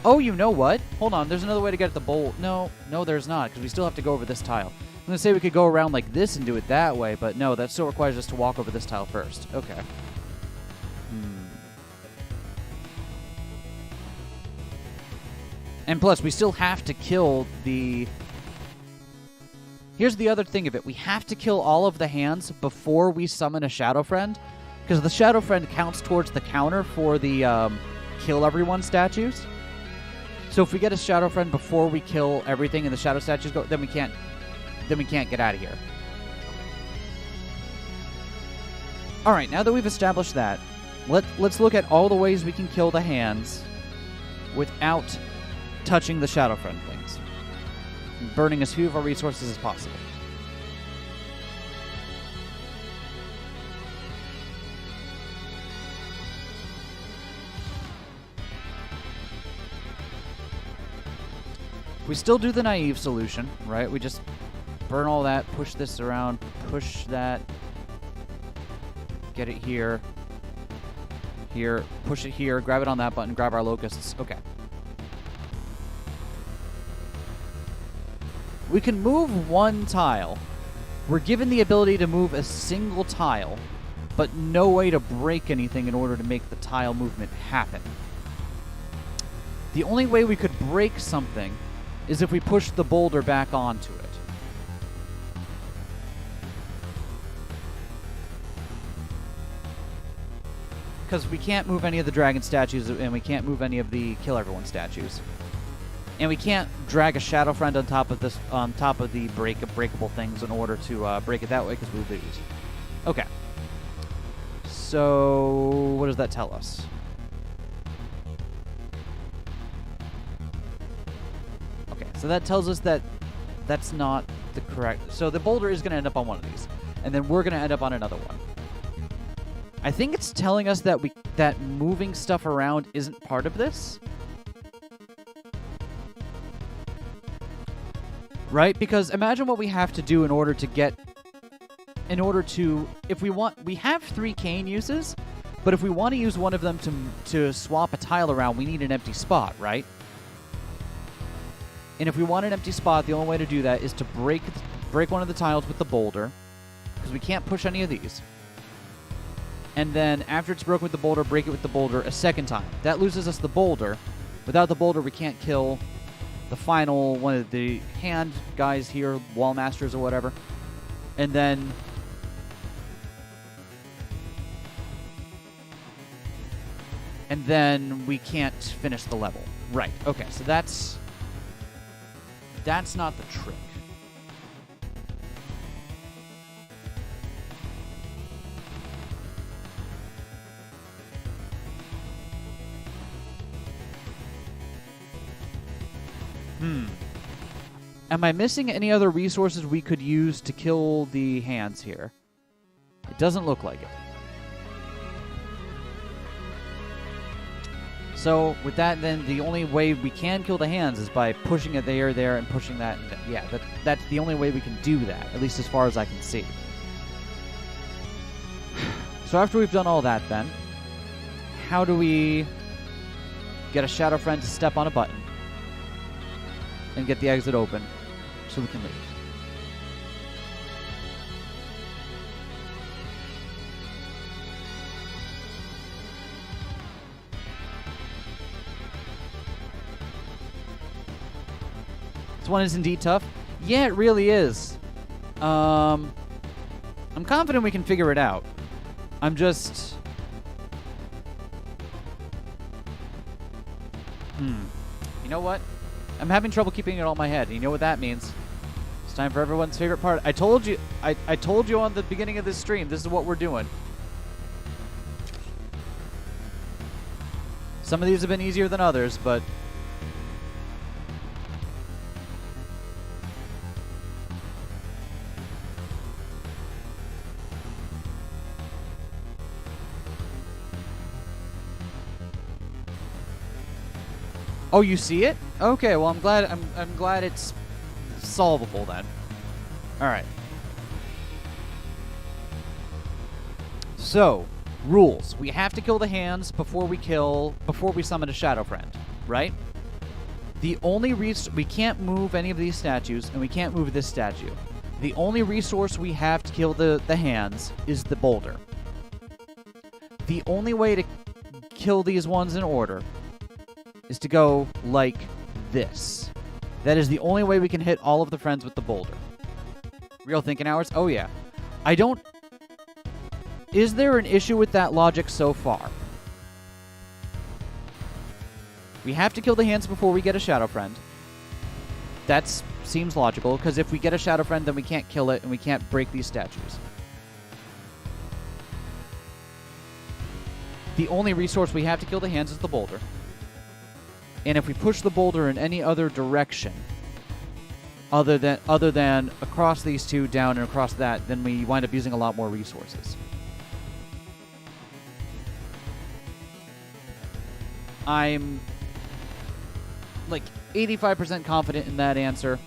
Oh, you know what? Hold on, there's another way to get at the bowl. No, there's not, because we still have to go over this tile. I'm going to say we could go around like this and do it that way, but no, that still requires us to walk over this tile first. Okay. And plus, we still have to kill the... Here's the other thing of it. We have to kill all of the hands before we summon a Shadow Friend, because the Shadow Friend counts towards the counter for the kill everyone statues. So if we get a Shadow Friend before we kill everything and the Shadow statues go, then we can't get out of here. All right, now that we've established that, let's look at all the ways we can kill the hands without touching the Shadow Friend things, burning as few of our resources as possible. We still do the naive solution, right? We just burn all that, push this around, push that, get it here, push it here, grab it on that button, grab our locusts. Okay. We can move one tile. We're given the ability to move a single tile, but no way to break anything in order to make the tile movement happen. The only way we could break something is if we push the boulder back onto it. Because we can't move any of the dragon statues, and we can't move any of the kill everyone statues. And we can't drag a Shadow Friend on top of this, on top of the breakable things in order to break it that way, because we lose. Okay. So what does that tell us? Okay, so that tells us that that's not the correct... So the boulder is going to end up on one of these, and then we're going to end up on another one. I think it's telling us that that moving stuff around isn't part of this. Right? Because imagine what we have to do in order to get in order to, if we want, we have 3 cane uses, but if we want to use one of them to swap a tile around, we need an empty spot, right? And if we want an empty spot, the only way to do that is to break one of the tiles with the boulder, because we can't push any of these. And then after it's broken with the boulder, break it with the boulder a second time. That loses us the boulder. Without the boulder, we can't kill the final one of the hand guys here, wall masters or whatever. And then we can't finish the level. Right. Okay, so that's not the trick. Am I missing any other resources we could use to kill the hands here? It doesn't look like it. So, with that, then, the only way we can kill the hands is by pushing it there, and pushing that. Yeah, that's the only way we can do that, at least as far as I can see. So after we've done all that, then, how do we get a shadow friend to step on a button and get the exit open so we can leave? This one is indeed tough. Yeah, it really is. I'm confident we can figure it out. I'm just... You know what? I'm having trouble keeping it all in my head. You know what that means? It's time for everyone's favorite part. I told you on the beginning of this stream, this is what we're doing. Some of these have been easier than others, but... Oh, you see it? Okay, well I'm glad it's solvable then. All right. So, rules. We have to kill the hands before we summon a shadow friend, right? The only we can't move any of these statues, and we can't move this statue. The only resource we have to kill the hands is the boulder. The only way to kill these ones in order is to go like this. That is the only way we can hit all of the friends with the boulder. Real thinking hours? Oh yeah. Is there an issue with that logic so far? We have to kill the hands before we get a shadow friend. That seems logical, because if we get a shadow friend, then we can't kill it, and we can't break these statues. The only resource we have to kill the hands is the boulder. And if we push the boulder in any other direction, other than across these two, down and across that, then we wind up using a lot more resources. I'm like 85% confident in that answer.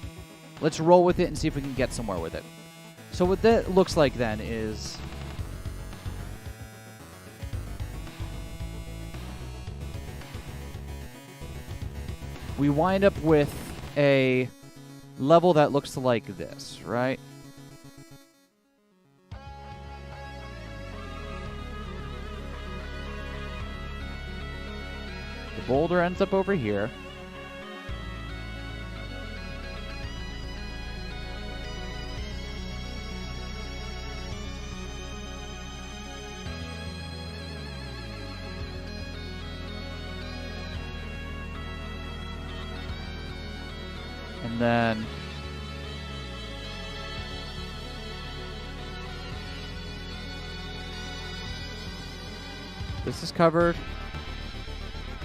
Let's roll with it and see if we can get somewhere with it. So what that looks like then is... we wind up with a level that looks like this, right? The boulder ends up over here. And then this is covered,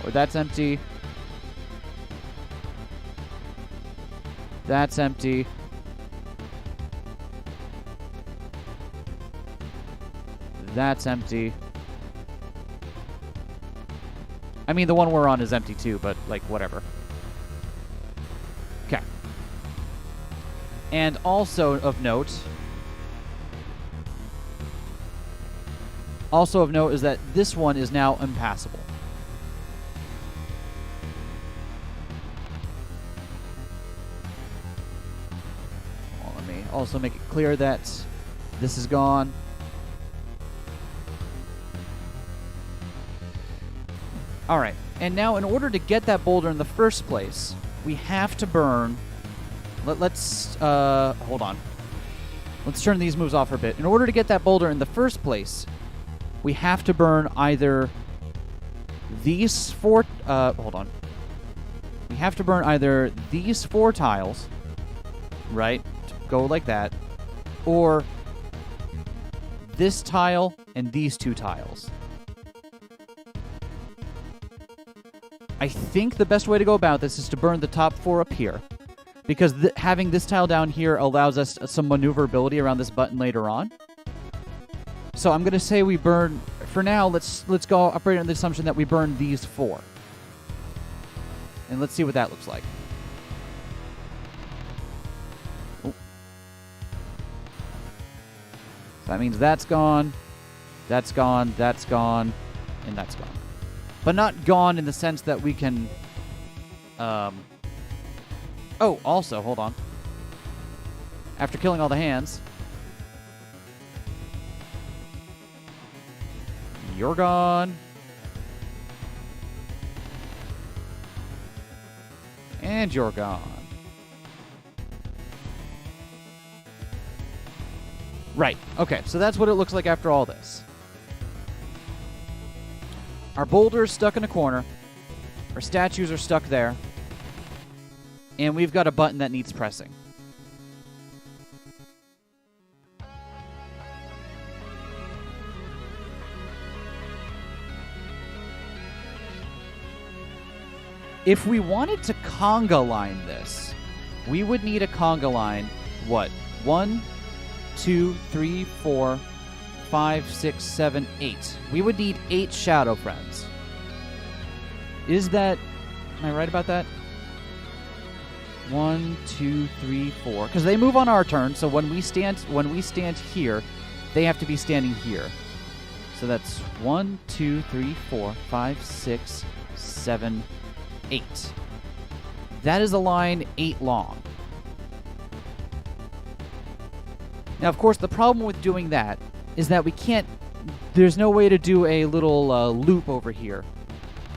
or that's empty. That's empty. That's empty. I mean, the one we're on is empty too, but like whatever. Okay. And also of note, Also of note is that this one is now impassable. Well, let me also make it clear that this is gone. Alright, and now in order to get that boulder in the first place, we have to burn... Let's hold on. Let's turn these moves off for a bit. In order to get that boulder in the first place, we have to burn either these four... hold on. We have to burn either these 4 tiles, right? Go like that. Or this tile and these 2 tiles. I think the best way to go about this is to burn the top 4 up here, because having this tile down here allows us some maneuverability around this button later on. So I'm going to say we burn, for now, let's go operate on the assumption that we burn these 4. And let's see what that looks like. Oh. So that means that's gone, that's gone, that's gone, and that's gone. But not gone in the sense that we can... Oh, also, hold on. After killing all the hands... You're gone. And you're gone. Right. Okay, so that's what it looks like after all this. Our boulder's stuck in a corner. Our statues are stuck there. And we've got a button that needs pressing. If we wanted to conga line this, we would need a conga line, what? 1, 2, 3, 4, 5, 6, 7, 8. We would need 8 shadow friends. Is that... Am I right about that? 1, 2, 3, 4. Because they move on our turn, so when we stand here, they have to be standing here. So that's 1, 2, 3, 4, 5, 6, 7, 8. That is a line 8 long. Now, of course, the problem with doing that is that we can't... There's no way to do a little loop over here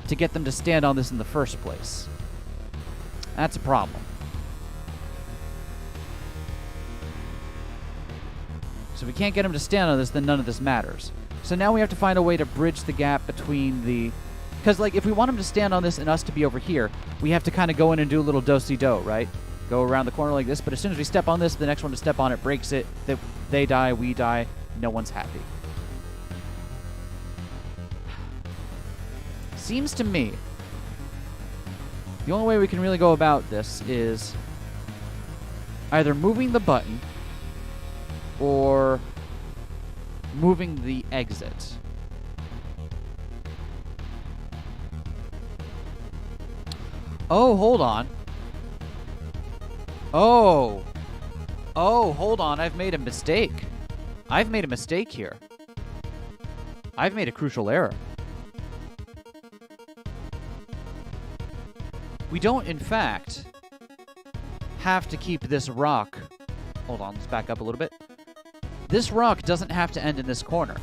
to get them to stand on this in the first place. That's a problem. So if we can't get them to stand on this, then none of this matters. So now we have to find a way to bridge the gap between the... Because, like, if we want them to stand on this and us to be over here, we have to kind of go in and do a little do-si-do, right? Go around the corner like this, but as soon as we step on this, the next one to step on it breaks it. They die, we die, no one's happy. Seems to me the only way we can really go about this is either moving the button or moving the exit. Oh, hold on. Oh, hold on. I've made a mistake. I've made a mistake here. I've made a crucial error. We don't, in fact, have to keep this rock. Hold on, let's back up a little bit. This rock doesn't have to end in this corner.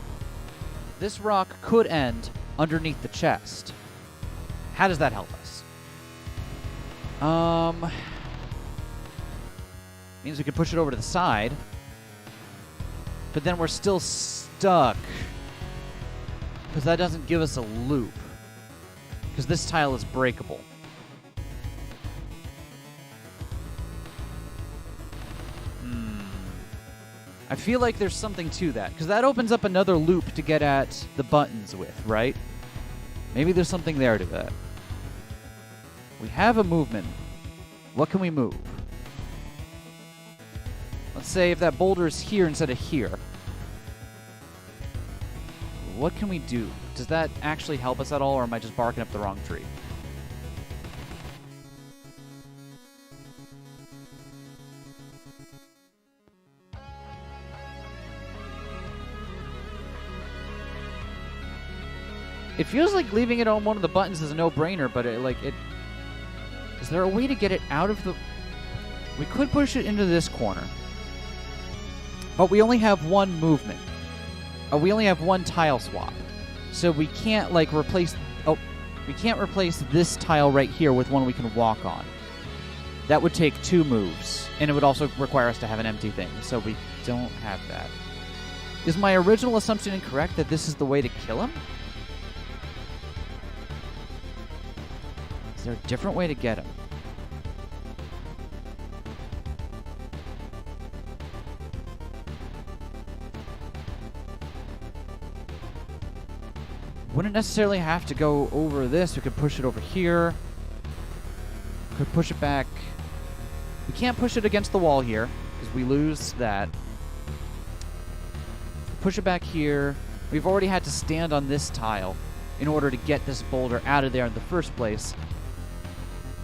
This rock could end underneath the chest. How does that help us? Means we could push it over to the side. But then we're still stuck. Because that doesn't give us a loop. Because this tile is breakable. I feel like there's something to that. Because that opens up another loop to get at the buttons with, right? Maybe there's something there to that. We have a movement. What can we move? Let's say if that boulder is here instead of here. What can we do? Does that actually help us at all, or am I just barking up the wrong tree? It feels like leaving it on one of the buttons is a no-brainer, but is there a way to get it out of the... We could push it into this corner. But we only have one movement. We only have one tile swap. So we can't, like, replace... Oh, we can't replace this tile right here with one we can walk on. That would take 2 moves. And it would also require us to have an empty thing. So we don't have that. Is my original assumption incorrect that this is the way to kill him? Is there a different way to get him? Wouldn't necessarily have to go over this. We could push it over here. Could push it back. We can't push it against the wall here because we lose that. Push it back here. We've already had to stand on this tile in order to get this boulder out of there in the first place.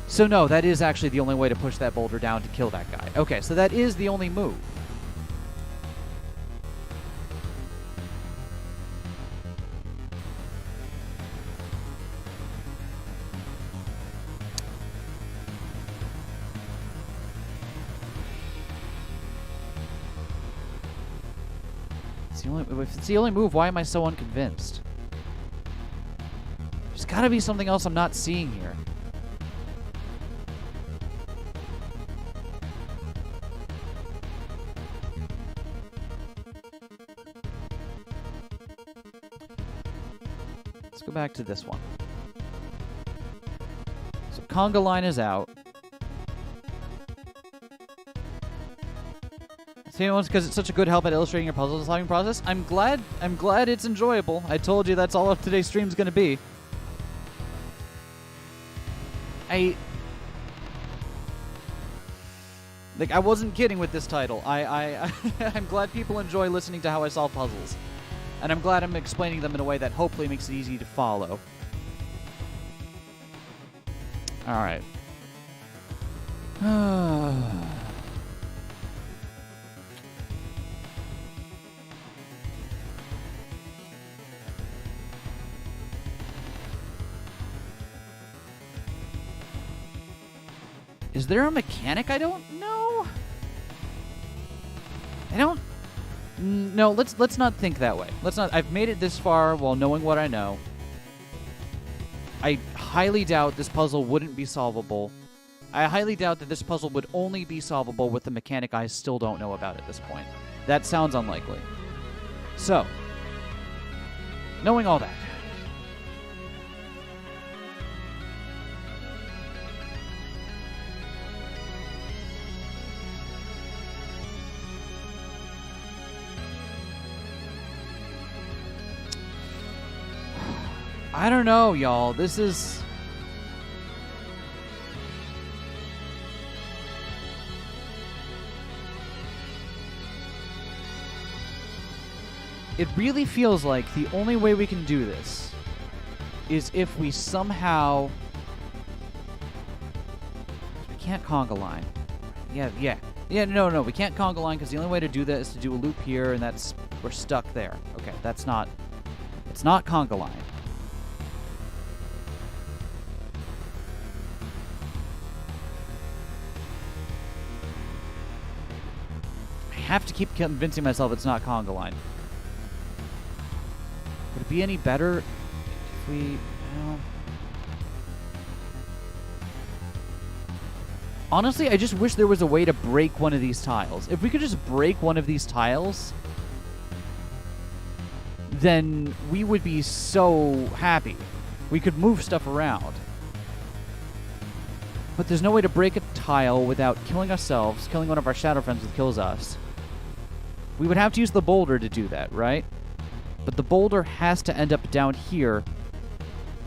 So no, that is actually the only way to push that boulder down to kill that guy. Okay, so that is the only move. If it's the only move, why am I so unconvinced? There's gotta be something else I'm not seeing here. Let's go back to this one. So conga line is out. Because it's such a good help at illustrating your puzzle solving process. I'm glad it's enjoyable. I told you that's all of today's stream's gonna be. I wasn't kidding with this title. I'm glad people enjoy listening to how I solve puzzles. And I'm glad I'm explaining them in a way that hopefully makes it easy to follow. Alright. Is there a mechanic I don't know? No, let's not think that way. I've made it this far while knowing what I know. I highly doubt this puzzle wouldn't be solvable. I highly doubt that this puzzle would only be solvable with the mechanic I still don't know about at this point. That sounds unlikely. So, knowing all that, I don't know, y'all. This is... It really feels like the only way we can do this is if we somehow... We can't conga line. Yeah, no, we can't conga line because the only way to do that is to do a loop here, and that's... We're stuck there. Okay, that's not... It's not conga line. I have to keep convincing myself it's not conga line. Would it be any better if we... Honestly, I just wish there was a way to break one of these tiles. If we could just break one of these tiles, then we would be so happy. We could move stuff around. But there's no way to break a tile without killing ourselves, killing one of our shadow friends that kills us. We would have to use the boulder to do that, right? But the boulder has to end up down here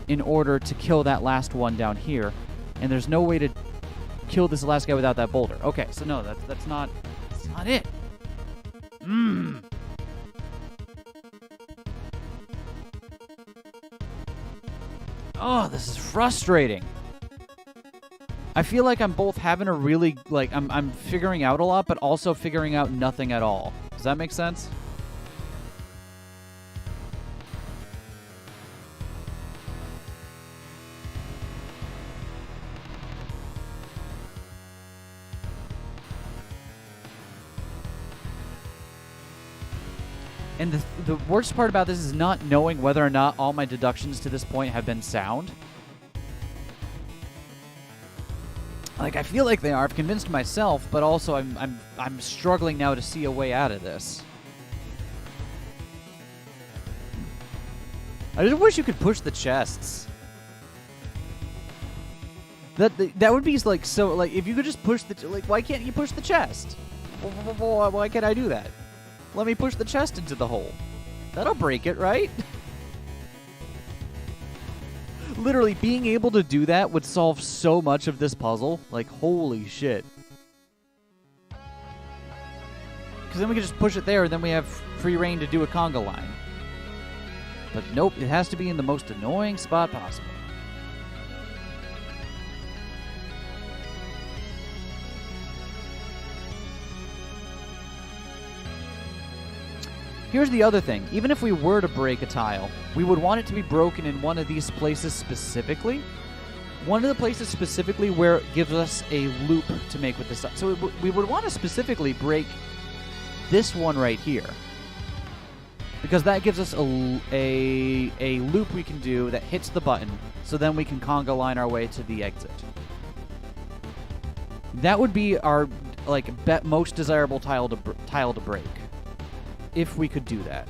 in order to kill that last one down here. And there's no way to kill this last guy without that boulder. Okay, so no, that's not it. Oh, this is frustrating. I feel like I'm both having a really, I'm figuring out a lot, but also figuring out nothing at all. Does that make sense? And the worst part about this is not knowing whether or not all my deductions to this point have been sound. Like, I feel like they are. I've convinced myself, but also I'm struggling now to see a way out of this. I just wish you could push the chests. That would be like so. Like, if you could just push the why can't you push the chest? Why can't I do that? Let me push the chest into the hole. That'll break it, right? Literally, being able to do that would solve so much of this puzzle. Like, holy shit. Because then we can just push it there, and then we have free reign to do a conga line. But nope, it has to be in the most annoying spot possible. Here's the other thing. Even if we were to break a tile, we would want it to be broken in one of these places specifically. One of the places specifically where it gives us a loop to make with this. So we would want to specifically break this one right here. Because that gives us a loop we can do that hits the button, so then we can conga line our way to the exit. That would be our most desirable tile to break. If we could do that.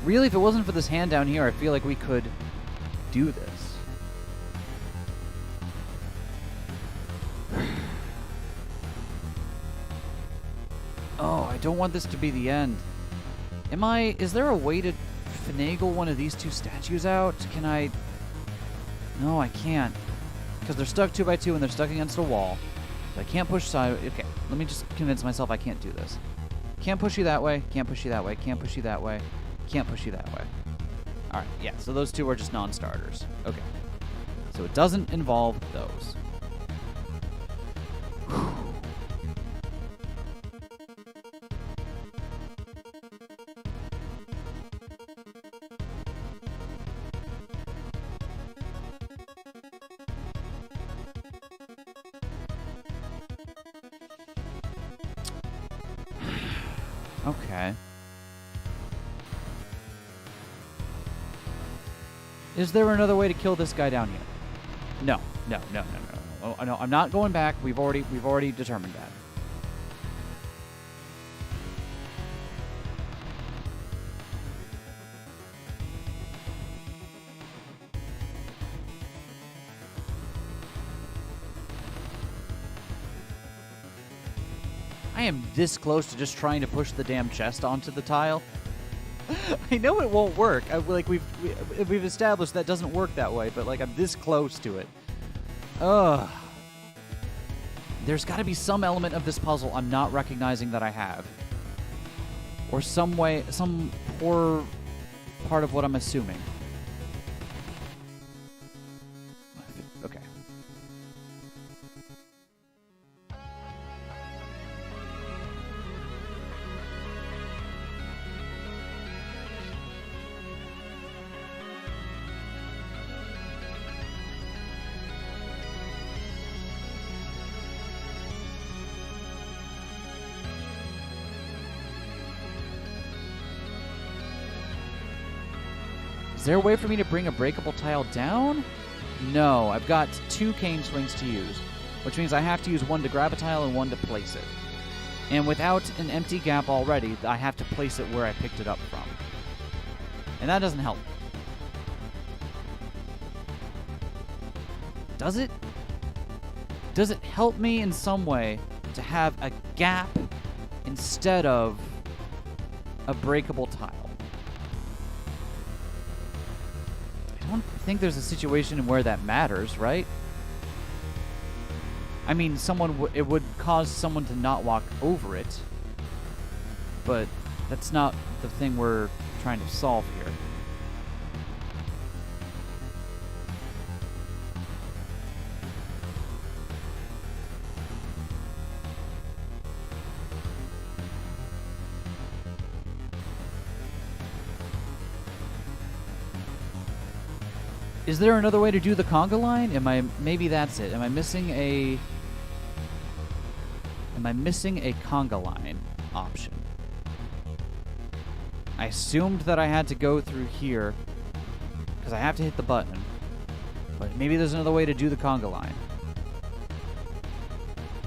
Really, if it wasn't for this hand down here, I feel like we could do this. Oh, I don't want this to be the end. Is there a way to finagle one of these two statues out? Can I? No, I can't. Because they're stuck 2x2 and they're stuck against a wall. So I can't push side. Okay, let me just convince myself I can't do this. Can't push you that way, can't push you that way, can't push you that way, can't push you that way. Alright, yeah, so those two are just non-starters. Okay. So it doesn't involve those. Okay. Is there another way to kill this guy down here? No. Oh, no, I'm not going back. We've already determined that. I am this close to just trying to push the damn chest onto the tile. I know it won't work. We've established that doesn't work that way, but I'm this close to it. Ugh. There's got to be some element of this puzzle I'm not recognizing that I have, or some poor part of what I'm assuming. Okay. Is there a way for me to bring a breakable tile down? No, I've got 2 cane swings to use, which means I have to use one to grab a tile and one to place it. And without an empty gap already, I have to place it where I picked it up from. And that doesn't help. Does it? Does it help me in some way to have a gap instead of a breakable tile? I don't think there's a situation where that matters, right? I mean, it would cause someone to not walk over it, but that's not the thing we're trying to solve here. Is there another way to do the conga line? Maybe that's it. Am I missing a conga line option? I assumed that I had to go through here because I have to hit the button. But maybe there's another way to do the conga line.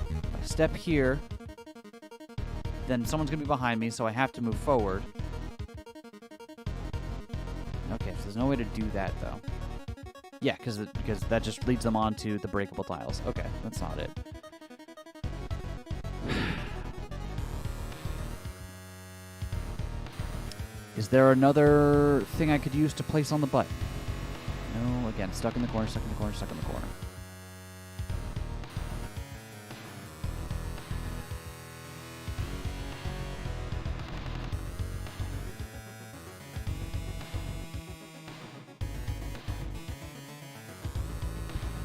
If I step here, then someone's going to be behind me, so I have to move forward. Okay, so there's no way to do that, though. Yeah, because that just leads them on to the breakable tiles. Okay, that's not it. Is there another thing I could use to place on the button? No, again, stuck in the corner, stuck in the corner, stuck in the corner.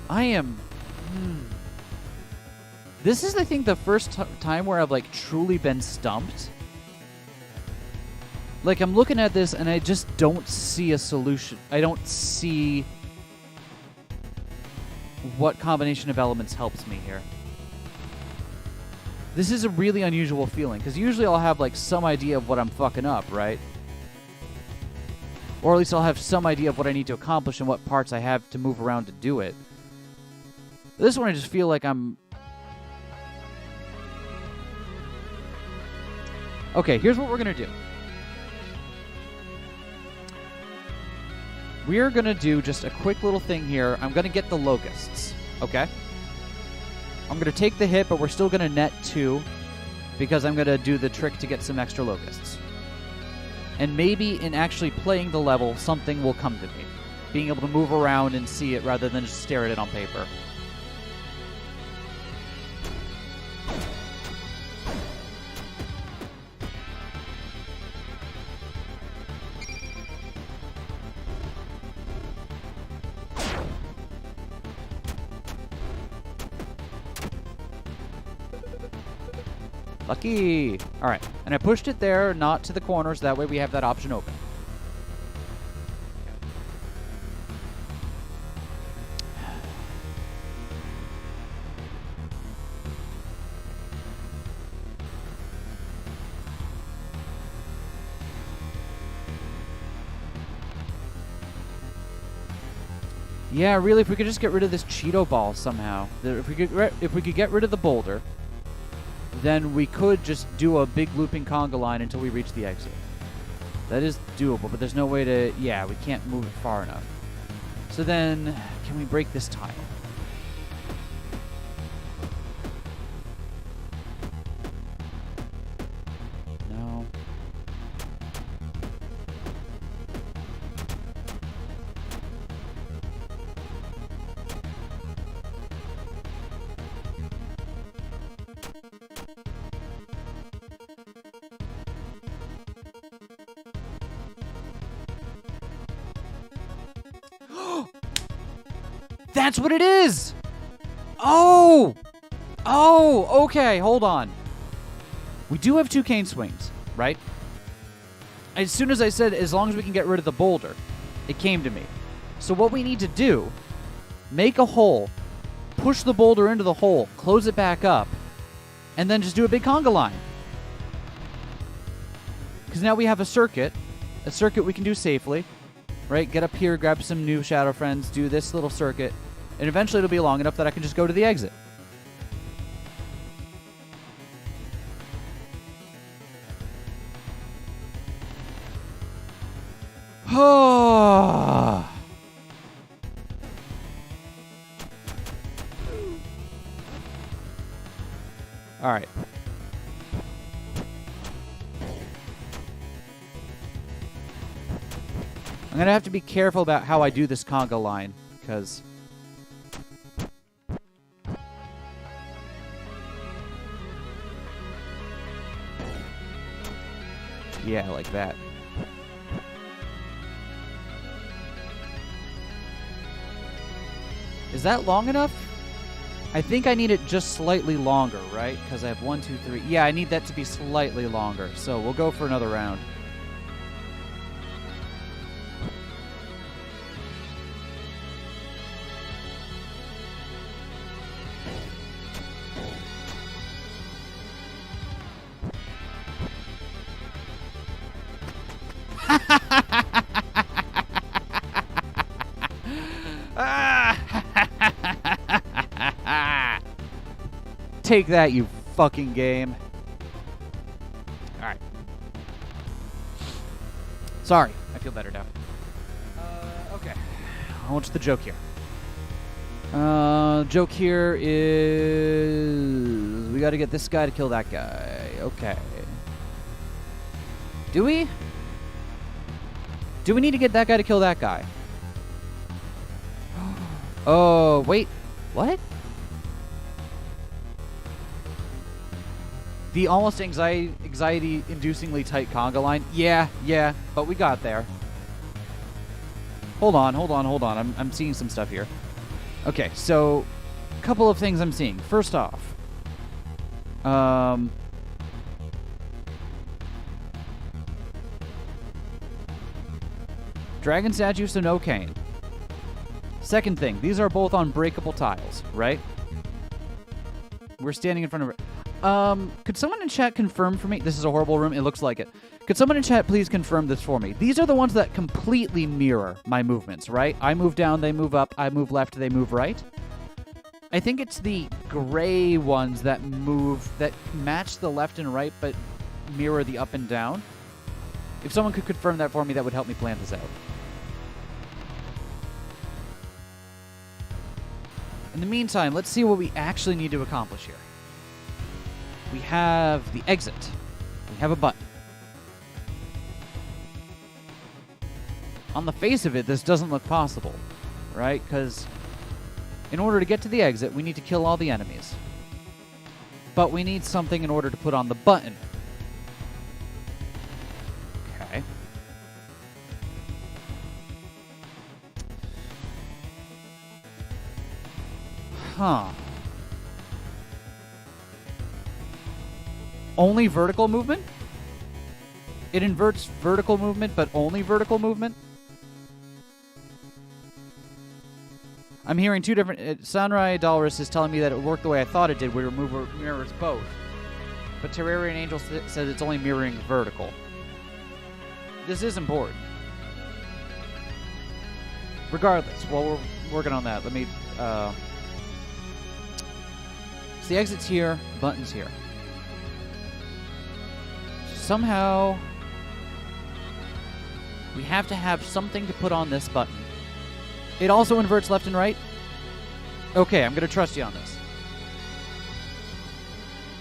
I am... This is, I think, the first time where I've, like, truly been stumped. Like, I'm looking at this, and I just don't see a solution. I don't see what combination of elements helps me here. This is a really unusual feeling, because usually I'll have, like, some idea of what I'm fucking up, right? Or at least I'll have some idea of what I need to accomplish and what parts I have to move around to do it. This one I just feel like I'm... Okay, here's what we're going to do. We're going to do just a quick little thing here. I'm going to get the locusts, okay? I'm going to take the hit, but we're still going to net 2 because I'm going to do the trick to get some extra locusts. And maybe in actually playing the level, something will come to me. Being able to move around and see it rather than just stare at it on paper. Lucky! Alright, and I pushed it there, not to the corners, that way we have that option open. Yeah, really, if we could just get rid of this Cheeto ball somehow. If we could get rid of the boulder, then we could just do a big looping conga line until we reach the exit. That is doable, but there's no way to... Yeah, we can't move it far enough. So then, can we break this tile? No. That's what it is! Oh! Oh, okay, hold on. We do have 2 cane swings, right? As soon as I said, as long as we can get rid of the boulder, it came to me. So what we need to do, make a hole, push the boulder into the hole, close it back up, and then just do a big conga line. Because now we have a circuit we can do safely, right? Get up here, grab some new Shadow Friends, do this little circuit, and eventually it'll be long enough that I can just go to the exit. Oh. All right. I'm going to have to be careful about how I do this conga line, because... Yeah, like that. Is that long enough? I think I need it just slightly longer, right? Because I have 1, 2, 3. Yeah, I need that to be slightly longer. So we'll go for another round. Take that, you fucking game. Alright. Sorry. I feel better now. Okay. What's the joke here? Joke here is... we gotta get this guy to kill that guy. Okay. Do we? Do we need to get that guy to kill that guy? Oh, wait. What? The almost anxiety-inducingly tight conga line? Yeah, but we got there. Hold on. I'm seeing some stuff here. Okay, so a couple of things I'm seeing. First off, dragon statue, so no cane. Second thing, these are both unbreakable tiles, right? We're standing in front of it. Could someone in chat confirm for me? This is a horrible room. It looks like it. Could someone in chat please confirm this for me? These are the ones that completely mirror my movements, right? I move down, they move up. I move left, they move right. I think it's the gray ones that move, that match the left and right, but mirror the up and down. If someone could confirm that for me, that would help me plan this out. In the meantime, let's see what we actually need to accomplish here. We have the exit. We have a button. On the face of it, this doesn't look possible, right? Because in order to get to the exit, we need to kill all the enemies. But we need something in order to put on the button. Okay. Huh. Only vertical movement? It inverts vertical movement, but only vertical movement? I'm hearing two different... Sunrise Dolorous is telling me that it worked the way I thought it did, where it mirrors both. But Terrarian Angel says it's only mirroring vertical. This is important. Regardless, while we're working on that, let me... So the exit's here, button's here. Somehow, we have to have something to put on this button. It also inverts left and right? Okay, I'm going to trust you on this.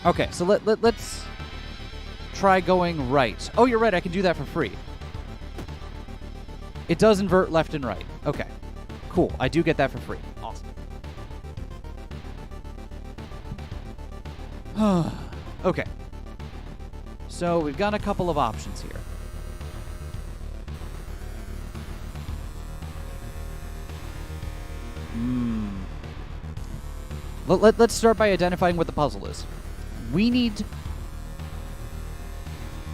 Okay, so let's try going right. Oh, you're right, I can do that for free. It does invert left and right. Okay, cool. I do get that for free. Awesome. Okay. So we've got a couple of options here. Let's start by identifying what the puzzle is. We need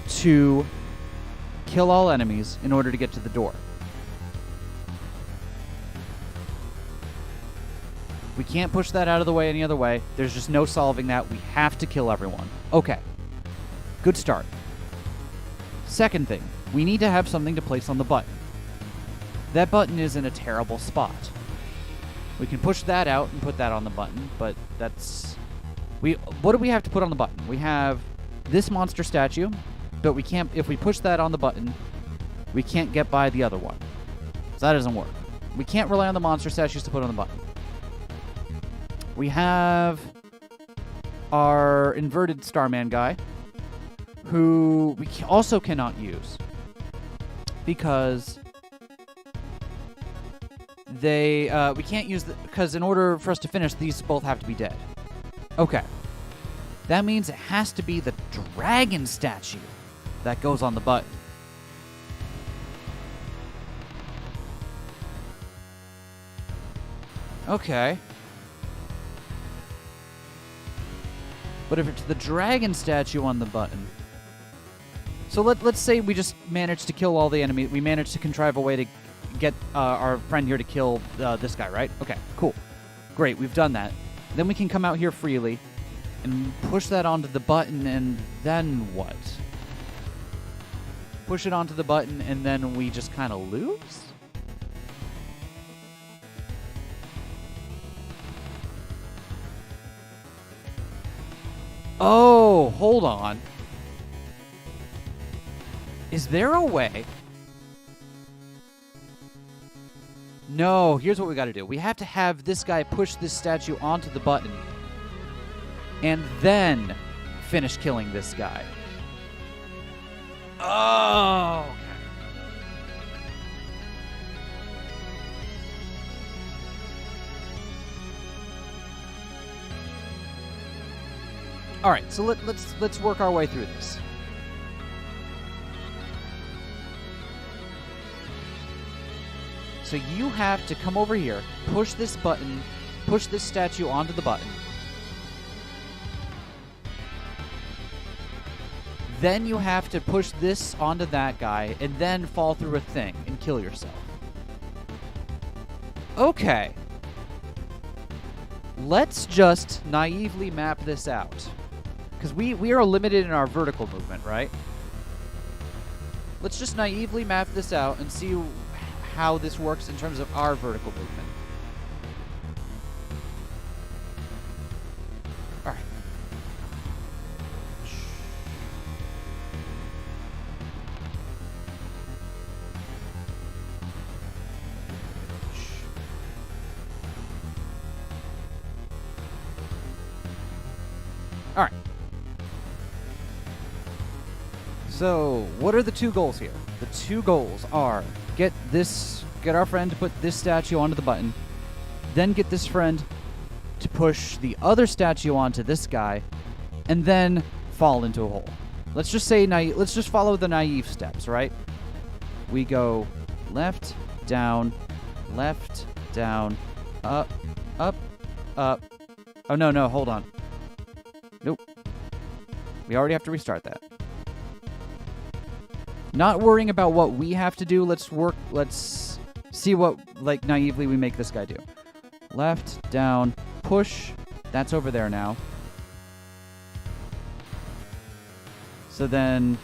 to kill all enemies in order to get to the door. We can't push that out of the way any other way. There's just no solving that. We have to kill everyone. Okay. Good start. Second thing, we need to have something to place on the button. That button is in a terrible spot. We can push that out and put that on the button, but that's... What do we have to put on the button? We have this monster statue, but we can't... If we push that on the button, we can't get by the other one. So that doesn't work. We can't rely on the monster statues to put on the button. We have our inverted Starman guy, who we also cannot use because we can't use because in order for us to finish, these both have to be dead. Okay. That means it has to be the dragon statue that goes on the button. Okay. But if it's the dragon statue on the button... So let's say we just managed to kill all the enemies. We managed to contrive a way to get our friend here to kill this guy, right? Okay, cool. Great, we've done that. Then we can come out here freely and push that onto the button, and then what? push it onto the button, and then we just kind of lose? Oh, hold on. Is there a way? No, here's what we got to do. We have to have this guy push this statue onto the button and then finish killing this guy. Oh, okay. All right, so let's work our way through this. So you have to come over here, push this button, push this statue onto the button. Then you have to push this onto that guy and then fall through a thing and kill yourself. Okay. Let's just naively map this out. Because we are limited in our vertical movement, right? Let's just naively map this out and see how this works in terms of our vertical movement. All right. All right. So, what are the two goals here? The two goals are get our friend to put this statue onto the button, then get this friend to push the other statue onto this guy, and then fall into a hole. Let's just say let's just follow the naive steps, right? We go left, down, up, up, up. Oh, no, hold on. Nope. We already have to restart that. Not worrying about what we have to do. Let's see what, naively we make this guy do. Left, down, push. That's over there now. So then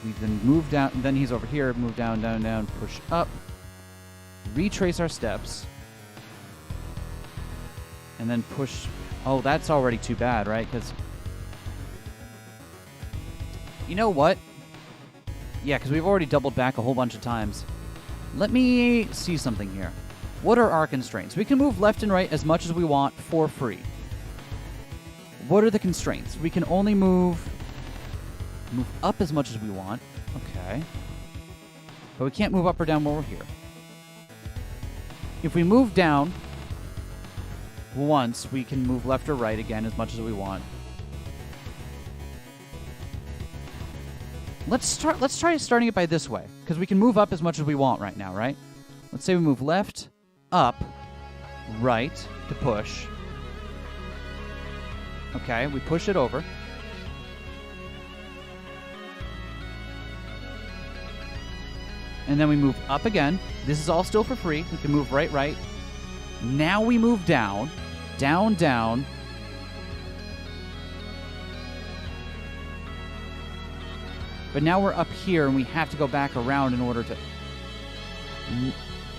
we then move down, and then he's over here. Move down, down, down, push up. Retrace our steps. And then push. Oh, that's already too bad, right? Because, you know what? Yeah, because we've already doubled back a whole bunch of times. Let me see something here. What are our constraints? We can move left and right as much as we want for free. What are the constraints? We can only move up as much as we want. Okay. But we can't move up or down while we're here. If we move down once, we can move left or right again as much as we want. Let's try starting it by this way, because we can move up as much as we want right now, right? Let's say we move left, up, right to push. Okay, we push it over. And then we move up again. This is all still for free. We can move right, right. Now we move down, down, down. But now we're up here, and we have to go back around in order to...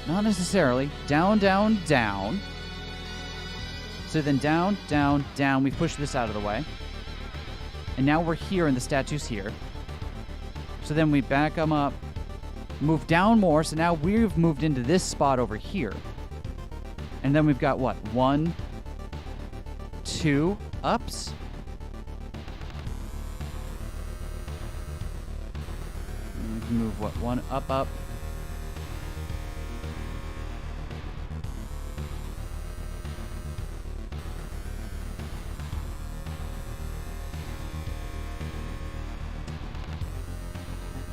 Not necessarily. Down, down, down. So then down, down, down. We push this out of the way. And now we're here, and the statue's here. So then we back them up. Move down more, so now we've moved into this spot over here. And then we've got, what? 1, 2 ups. And we can move, what? 1 up, up.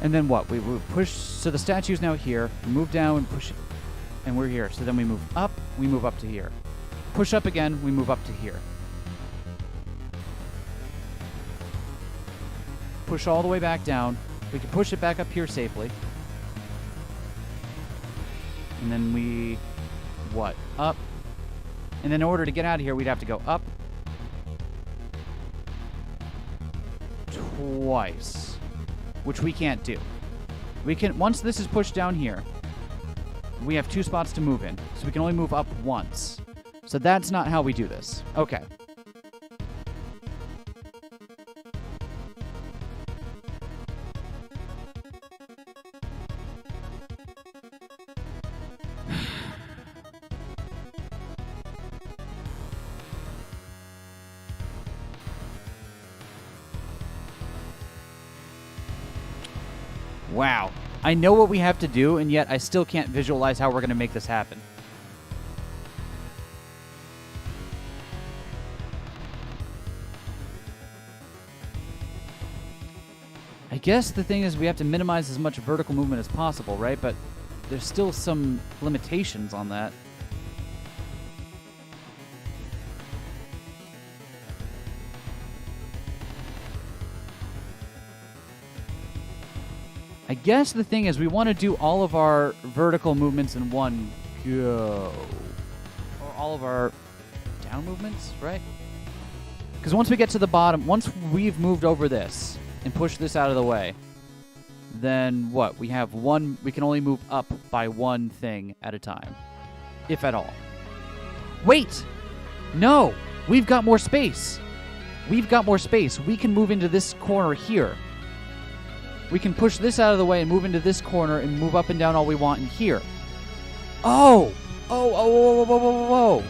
And then what? We push, so the statue's now here. We move down and push it, and we're here. So then we move up to here. Push up again, we move up to here. Push all the way back down. We can push it back up here safely. And then we, what? Up. And then in order to get out of here, we'd have to go up twice. which we can't do. We can, once this is pushed down here, we have 2 spots to move in, so we can only move up once. So that's not how we do this. Okay. Wow. I know what we have to do, and yet I still can't visualize how we're going to make this happen. I guess the thing is we have to minimize as much vertical movement as possible, right? But there's still some limitations on that. I guess the thing is we want to do all of our vertical movements in one go. Or all of our down movements, right? Because once we get to the bottom, once we've moved over this and pushed this out of the way, then what? We have one, we can only move up by one thing at a time. If at all. Wait! No! We've got more space. We've got more space. We can move into this corner here. We can push this out of the way and move into this corner and move up and down all we want in here. Oh! Whoa.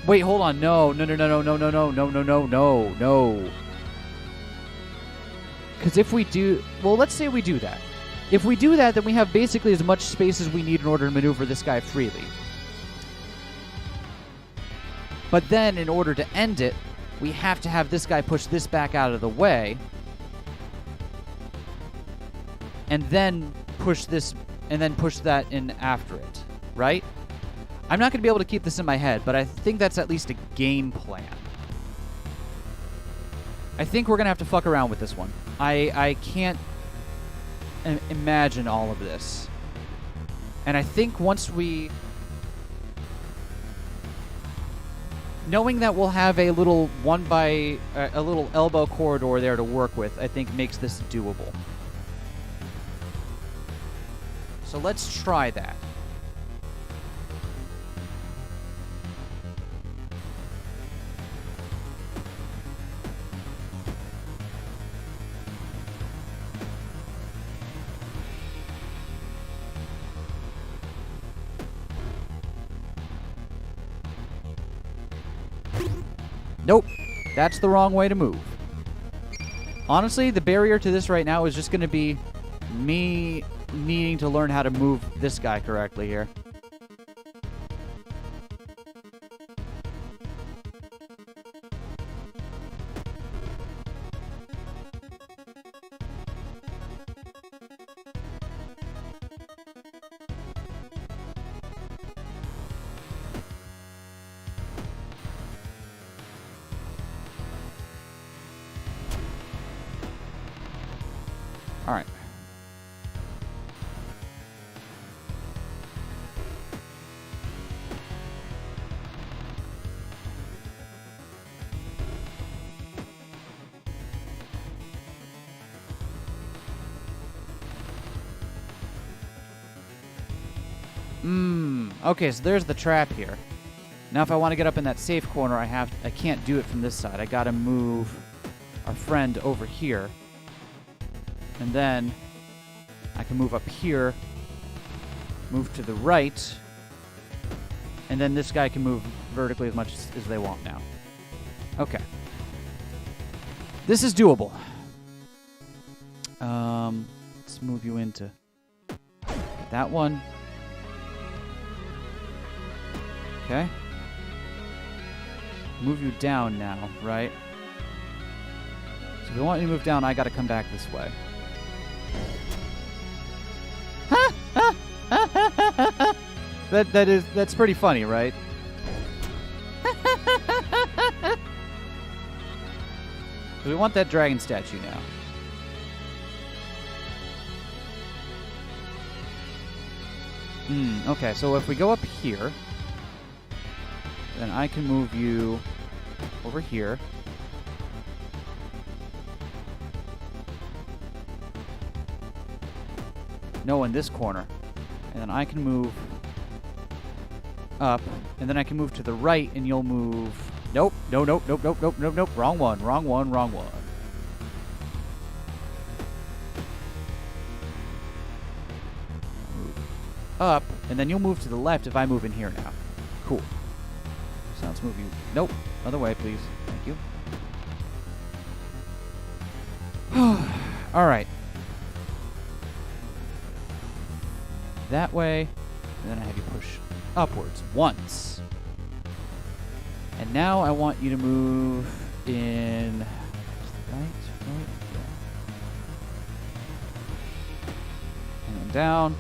Wait, hold on. No. Because if we do... Well, let's say we do that. If we do that, then we have basically as much space as we need in order to maneuver this guy freely. But then, in order to end it, we have to have this guy push this back out of the way. And then push this, and then push that in after it, right? I'm not going to be able to keep this in my head, but I think that's at least a game plan. I think we're going to have to fuck around with this one. I can't imagine all of this. And I think once we... Knowing that we'll have a little a little elbow corridor there to work with, I think makes this doable. So let's try that. Nope. That's the wrong way to move. Honestly, the barrier to this right now is just going to be me needing to learn how to move this guy correctly here. All right. Okay, so there's the trap here. Now if I want to get up in that safe corner, I can't do it from this side. I gotta move our friend over here. And then I can move up here, move to the right, and then this guy can move vertically as much as they want now. Okay. This is doable. Let's move you into that one. Okay. Move you down now, right? So if we want you to move down, I gotta come back this way. That's pretty funny, right? So we want that dragon statue now. Okay, so if we go up here, then I can move you over here. No, in this corner. And then I can move up. And then I can move to the right, and you'll move... Nope. Nope. Wrong one. Move up, and then you'll move to the left if I move in here now. Cool. So let's move you... Nope. Other way, please. Thank you. All right. That way, and then I have you push upwards once. And now I want you to move in right, yeah. And then down,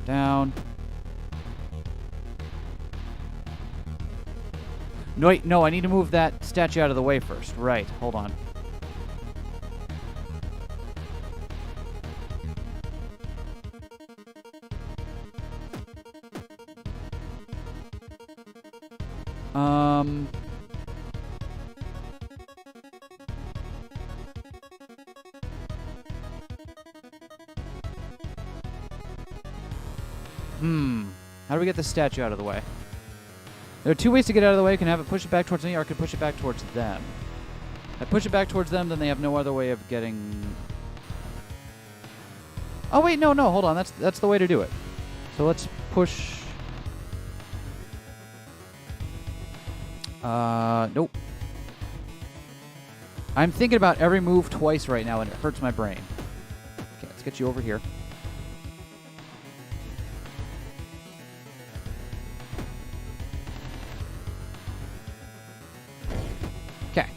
down. No, wait, no, I need to move that statue out of the way first. Right, hold on. How do we get the statue out of the way? There are two ways to get out of the way. I can have it push it back towards me, or I can push it back towards them. If I push it back towards them, then they have no other way of getting... Oh, wait, no, hold on. That's the way to do it. So let's push... Nope. I'm thinking about every move twice right now, and it hurts my brain. Okay, let's get you over here. Okay.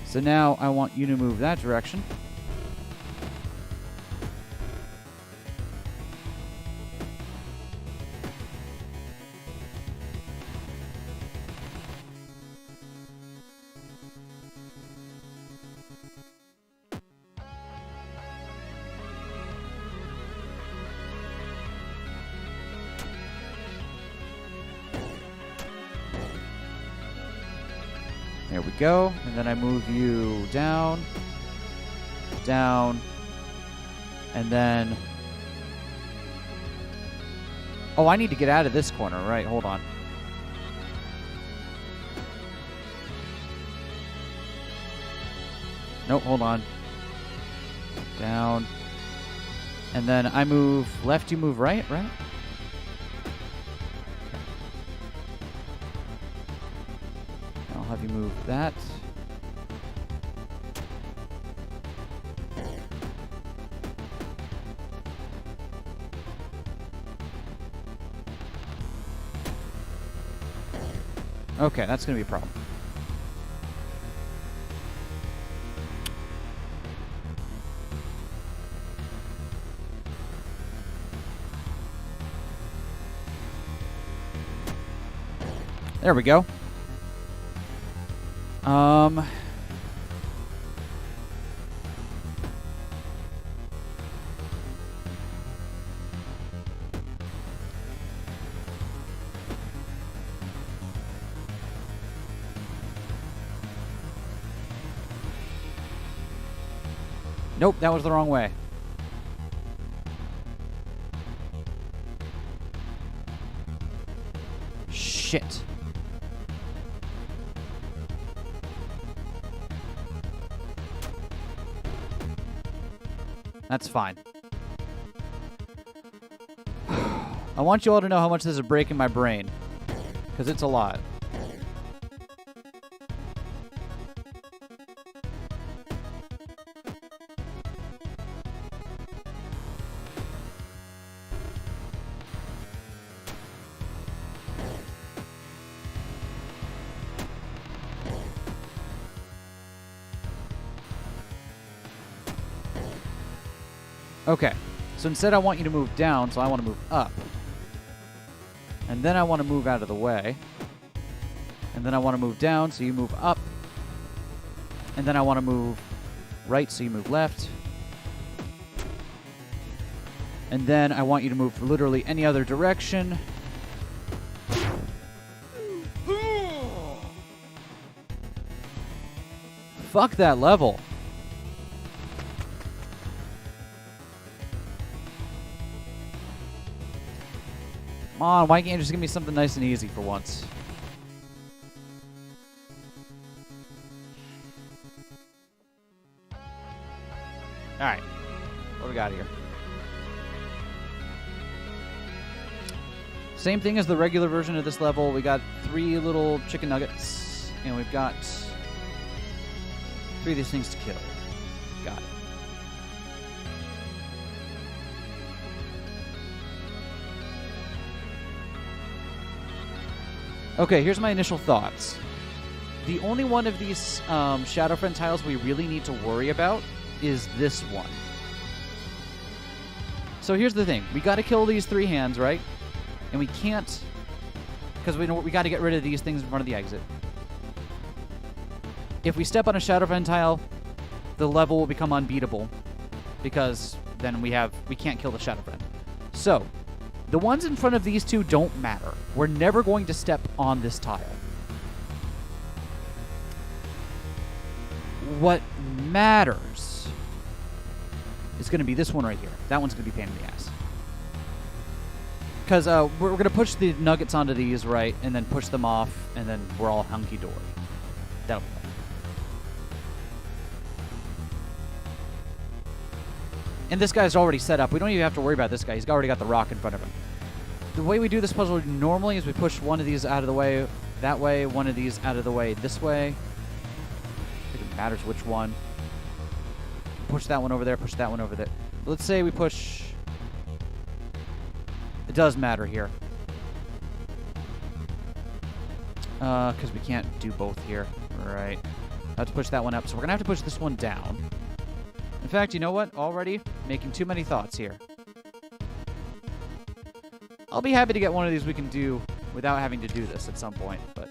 So now I want you to move that direction. There we go. And then I move you down, down, and then... Oh, I need to get out of this corner, right? Hold on. Nope, hold on. Down. And then I move left, you move right, right? I'll have you move that. Okay, that's going to be a problem. There we go. Nope, that was the wrong way. Shit. That's fine. I want you all to know how much this is breaking my brain, because it's a lot. Okay, so instead I want you to move down, so I want to move up. And then I want to move out of the way. And then I want to move down, so you move up. And then I want to move right, so you move left. And then I want you to move literally any other direction. Fuck that level. on, why can't you just give me something nice and easy for once? Alright. What do we got here? Same thing as the regular version of this level. We got 3 little chicken nuggets. And we've got 3 of these things to kill. Got it. Okay, here's my initial thoughts. The only one of these Shadow Friend tiles we really need to worry about is this one. So here's the thing. We got to kill these 3 hands, right? And we can't, because we got to get rid of these things in front of the exit. If we step on a Shadow Friend tile, the level will become unbeatable, because then we can't kill the Shadow Friend. So, the ones in front of these 2 don't matter. We're never going to step on this tile. What matters is going to be this one right here. That one's going to be a pain in the ass. Because we're going to push the nuggets onto these, right, and then push them off, and then we're all hunky-dory. That'll be fun. And this guy's already set up. We don't even have to worry about this guy. He's already got the rock in front of him. The way we do this puzzle normally is we push one of these out of the way that way, one of these out of the way this way. I think it matters which one. Push that one over there, push that one over there. Let's say we push... It does matter here. Because we can't do both here. Right. I have to push that one up, so we're going to have to push this one down. In fact, you know what? Already making too many thoughts here. I'll be happy to get one of these we can do without having to do this at some point, but...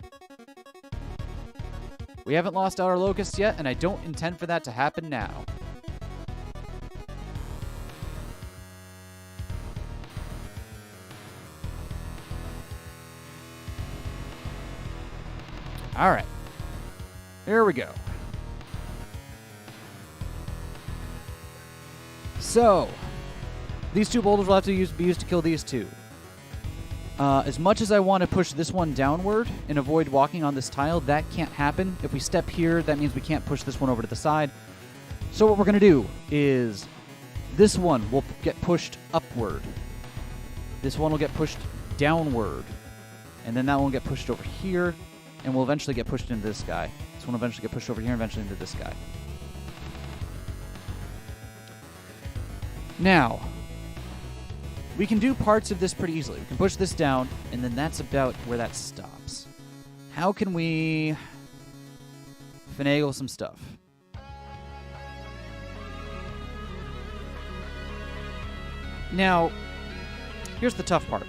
We haven't lost our locusts yet, and I don't intend for that to happen now. Alright. Here we go. So, these 2 boulders will have to be used to kill these 2. As much as I want to push this one downward and avoid walking on this tile, that can't happen. If we step here, that means we can't push this one over to the side. So what we're going to do is this one will get pushed upward. This one will get pushed downward. And then that one will get pushed over here, and we'll eventually get pushed into this guy. This one will eventually get pushed over here and eventually into this guy. Now, we can do parts of this pretty easily. We can push this down, and then that's about where that stops. How can we finagle some stuff? Now, here's the tough part.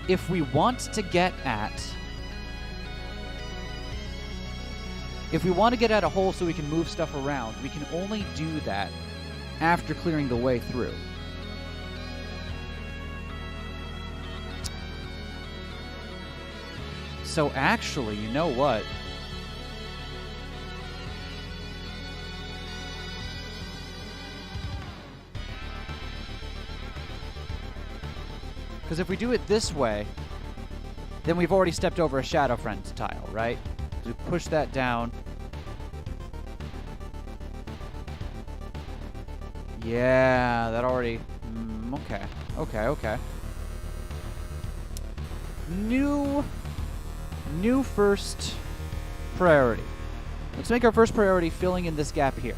If we want to get at... If we want to get at a hole so we can move stuff around, we can only do that after clearing the way through. So actually, you know what? Because if we do it this way, then we've already stepped over a Shadow Friend tile, right? So we push that down. Yeah, that already... Okay. New first priority. Let's make our first priority filling in this gap here.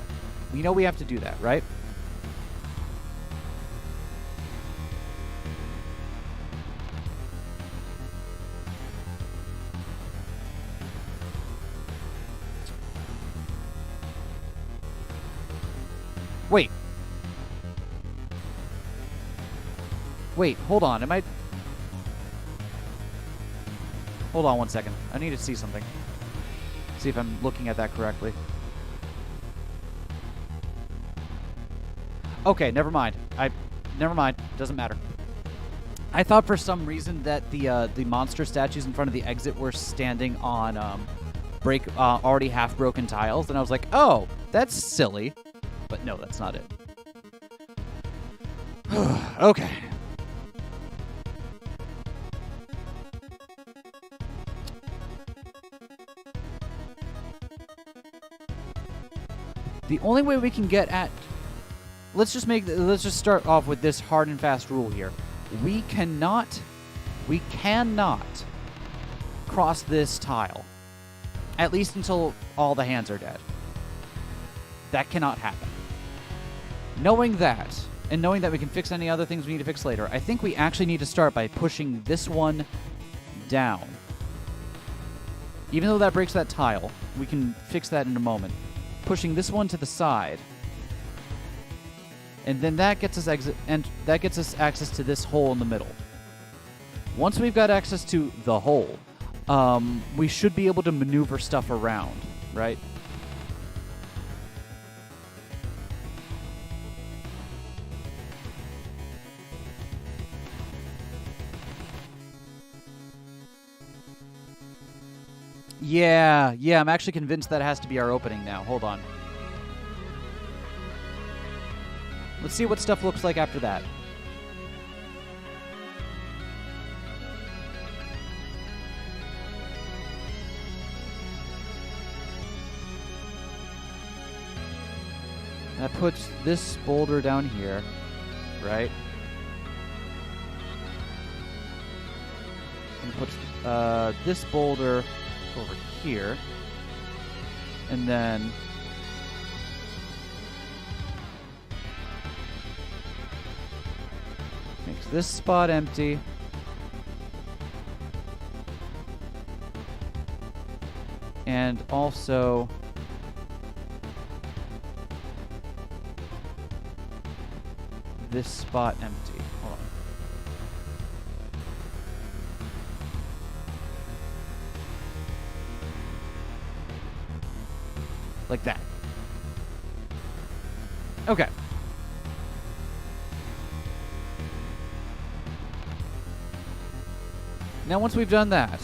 We know we have to do that, right? Wait, hold on. Hold on 1 second. I need to see something. See if I'm looking at that correctly. Okay, never mind. Never mind. Doesn't matter. I thought for some reason that the monster statues in front of the exit were standing on already half broken tiles, and I was like, oh, that's silly. But no, that's not it. Okay. The only way we can get at... Let's just start off with this hard and fast rule here. We cannot cross this tile. At least until all the hands are dead. That cannot happen. Knowing that, and knowing that we can fix any other things we need to fix later, I think we actually need to start by pushing this one down. Even though that breaks that tile, we can fix that in a moment. Pushing this one to the side. And then that gets us access to this hole in the middle. Once we've got access to the hole, we should be able to maneuver stuff around, right? Yeah, I'm actually convinced that has to be our opening now. Hold on. Let's see what stuff looks like after that. That puts this boulder down here, right? And puts this boulder over here. And then makes this spot empty. And also this spot empty. Hold on. Like that. Okay. Now once we've done that,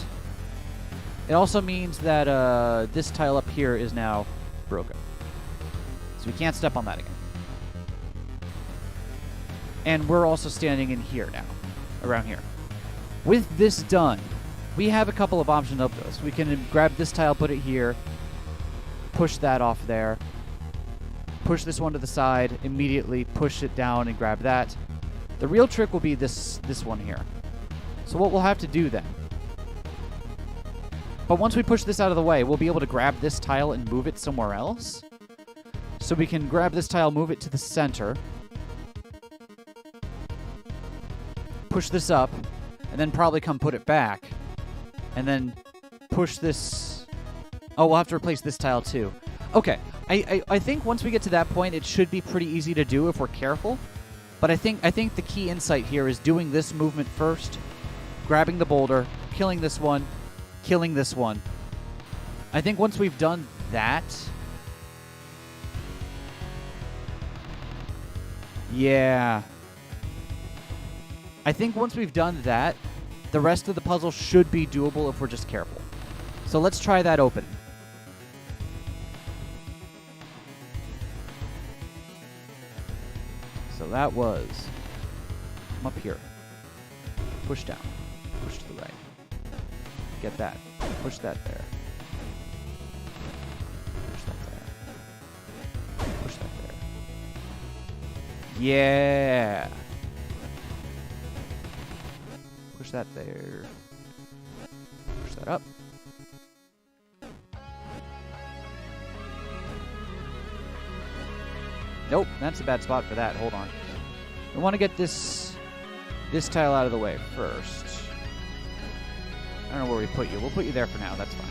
it also means that this tile up here is now broken. So we can't step on that again. And we're also standing in here now, around here. With this done, we have a couple of options up to us. We can grab this tile, put it here, push that off there, push this one to the side, immediately push it down and grab that. The real trick will be this one here. So what we'll have to do then, but once we push this out of the way, we'll be able to grab this tile and move it somewhere else. So we can grab this tile, move it to the center, push this up, and then probably come put it back, and then push this... Oh, we'll have to replace this tile too. Okay, I think once we get to that point, it should be pretty easy to do if we're careful. But I think the key insight here is doing this movement first, grabbing the boulder, killing this one, killing this one. I think once we've done that... Yeah. I think once we've done that, the rest of the puzzle should be doable if we're just careful. So let's try that open. So that was... Come up here. Push down. Push to the right. Get that. Push that there. Push that there. Push that there. Yeah! Push that there. Push that up. Nope, that's a bad spot for that. Hold on. We want to get this tile out of the way first. I don't know where we put you. We'll put you there for now. That's fine.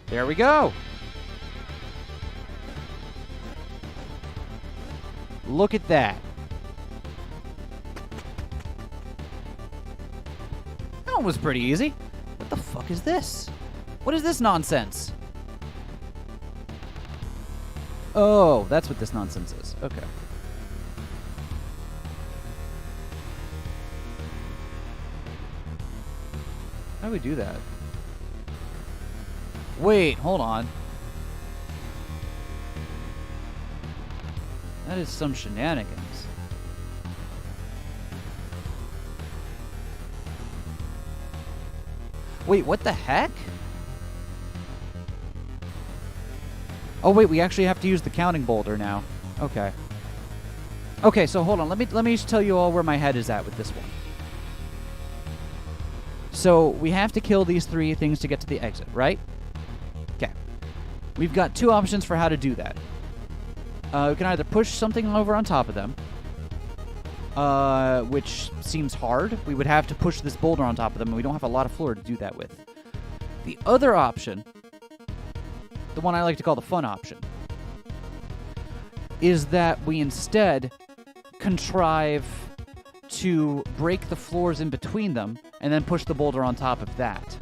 There we go. Look at that. That one was pretty easy. What the fuck is this? What is this nonsense? Oh, that's what this nonsense is. Okay. How do we do that? Wait, hold on. That is some shenanigans. Wait, what the heck? Oh wait, we actually have to use the counting boulder now. Okay. Okay, so hold on. Let me just tell you all where my head is at with this one. So we have to kill these 3 things to get to the exit, right? Okay. We've got 2 options for how to do that. We can either push something over on top of them, which seems hard. We would have to push this boulder on top of them, and we don't have a lot of floor to do that with. The other option, the one I like to call the fun option, is that we instead contrive to break the floors in between them and then push the boulder on top of that.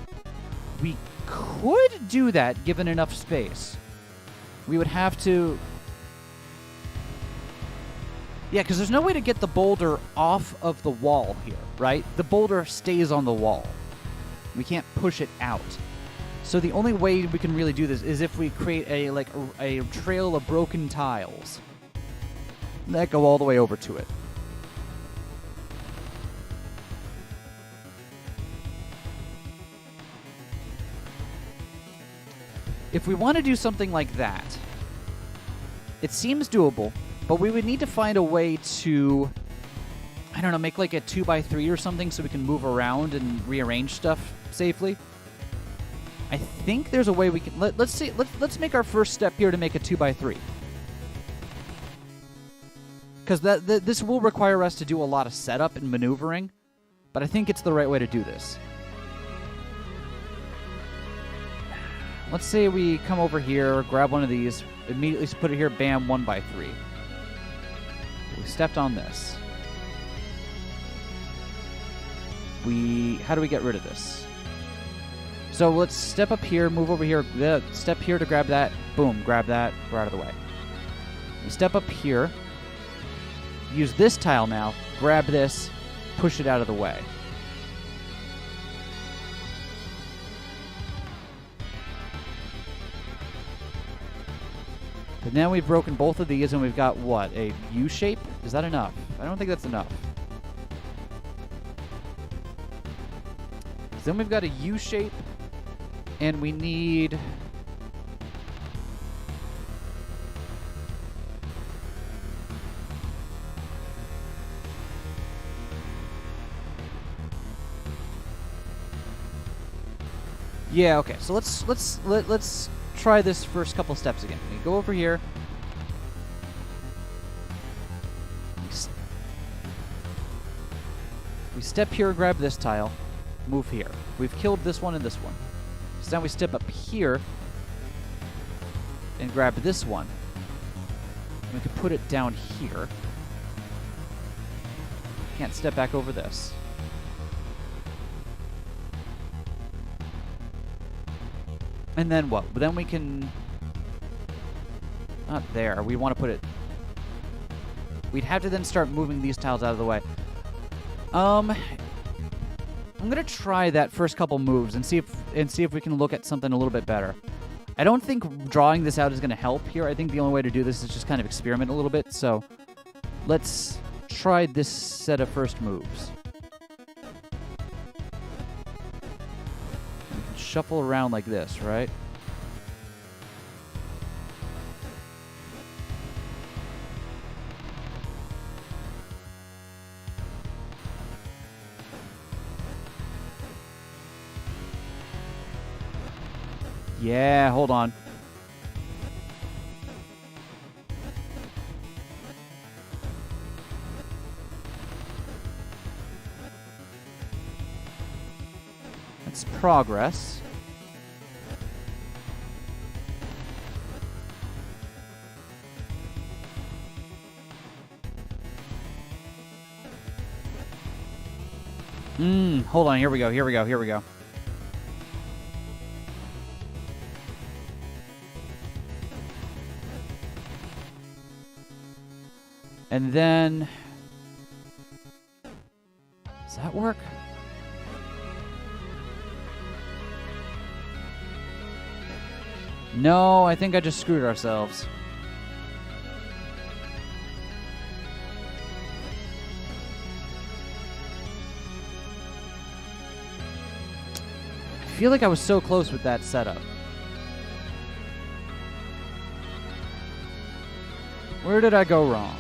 We could do that given enough space. We would have to... Yeah, because there's no way to get the boulder off of the wall here, right? The boulder stays on the wall. We can't push it out. So the only way we can really do this is if we create a trail of broken tiles that go all the way over to it. If we want to do something like that, it seems doable, but we would need to find a way to, I don't know, make like a 2x3 or something so we can move around and rearrange stuff safely. I think there's a way we can... Let's make our first step here to make a 2x3. Because this will require us to do a lot of setup and maneuvering, but I think it's the right way to do this. Let's say we come over here, grab one of these, immediately put it here, bam, 1x3. We stepped on this. How do we get rid of this? So let's step up here, move over here, step here to grab that, boom, grab that, we're out of the way. We step up here, use this tile now, grab this, push it out of the way. But now we've broken both of these and we've got what? A U shape? Is that enough? I don't think that's enough. So then we've got a U shape and we need... Yeah, okay. So let's try this first couple steps again. We go over here. We step here, grab this tile, move here. We've killed this one and this one. So now we step up here and grab this one. And we can put it down here. Can't step back over this. And then what? Then we can... Not there. We want to put it... We'd have to then start moving these tiles out of the way. I'm gonna try that first couple moves and see if we can look at something a little bit better. I don't think drawing this out is gonna help here. I think the only way to do this is just kind of experiment a little bit. So let's try this set of first moves. We can shuffle around like this, right? Yeah, hold on. That's progress. Hold on, here we go, here we go, here we go. And then... Does that work? No, I think I just screwed ourselves. I feel like I was so close with that setup. Where did I go wrong?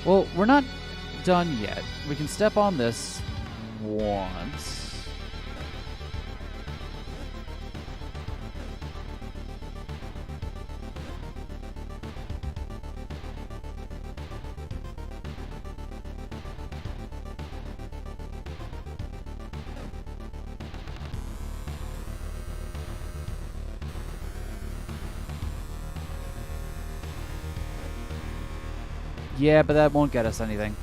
Well, we're not done yet. We can step on this once. Yeah, but that won't get us anything.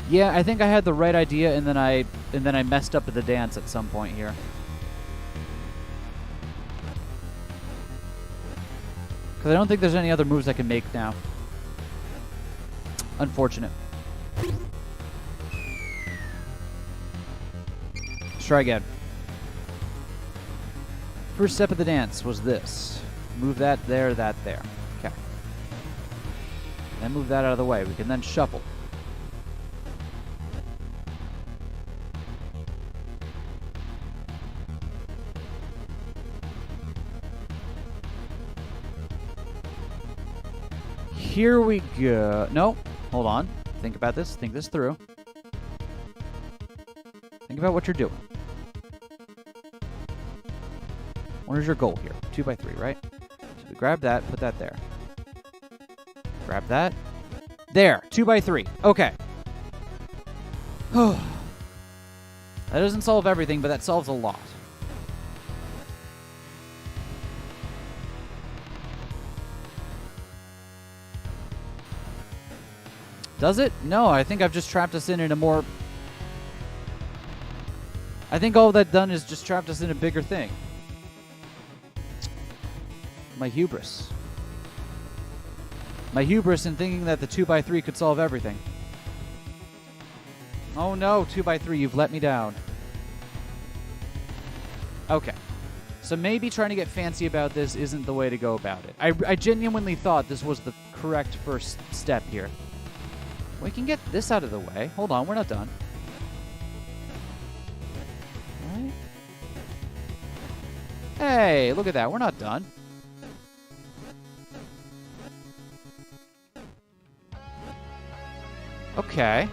Yeah, I think I had the right idea, and then I messed up at the dance at some point here. Because I don't think there's any other moves I can make now. Unfortunate. Let's try again. First step of the dance was this. Move that there, that there. Okay. Then move that out of the way. We can then shuffle. Here we go. No, hold on. Think about this. Think this through. Think about what you're doing. What is your goal here? 2 by 3, right? So we grab that, put that there. Grab that. There, 2 by 3. Okay. That doesn't solve everything, but that solves a lot. Does it? No, I think I've just trapped us in a more... I think all that done is just trapped us in a bigger thing. My hubris. My hubris in thinking that the 2 by 3 could solve everything. Oh no, 2 by 3, you've let me down. Okay. So maybe trying to get fancy about this isn't the way to go about it. I genuinely thought this was the correct first step here. We can get this out of the way. Hold on, we're not done. Right? Hey, look at that. We're not done. Okay.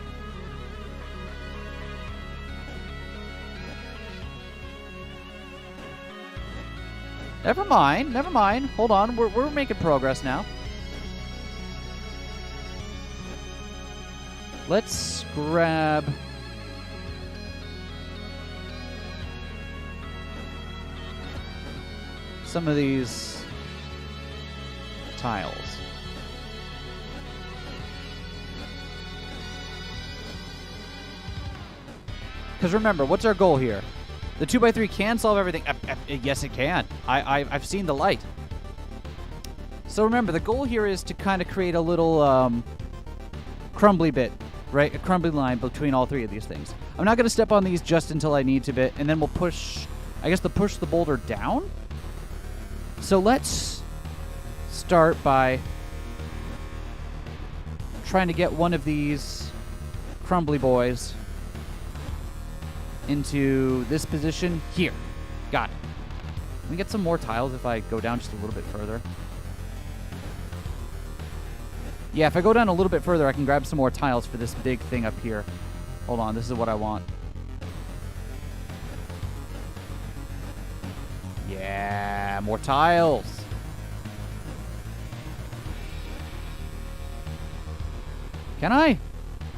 Never mind. Never mind. Hold on. We're making progress now. Let's grab... some of these tiles. Because remember, what's our goal here? The 2 by 3 can solve everything. Yes, it can. I've seen the light. So remember, the goal here is to kind of create a little crumbly bit, right? A crumbly line between all three of these things. I'm not going to step on these just until I need to bit, and then we'll push, I guess, push the boulder down. So let's start by trying to get one of these crumbly boys into this position here. Got it. Can we get some more tiles if I go down just a little bit further? Yeah, if I go down a little bit further, I can grab some more tiles for this big thing up here. Hold on, this is what I want. Yeah, more tiles. Can I?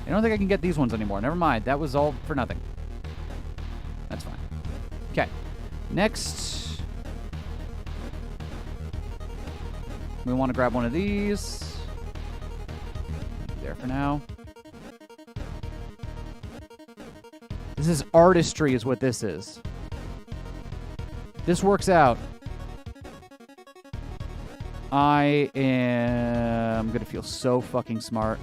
I don't think I can get these ones anymore. Never mind. That was all for nothing. That's fine. Okay. Next, we want to grab one of these. There for now. This is artistry is what this is. This works out. I am going to feel so fucking smart.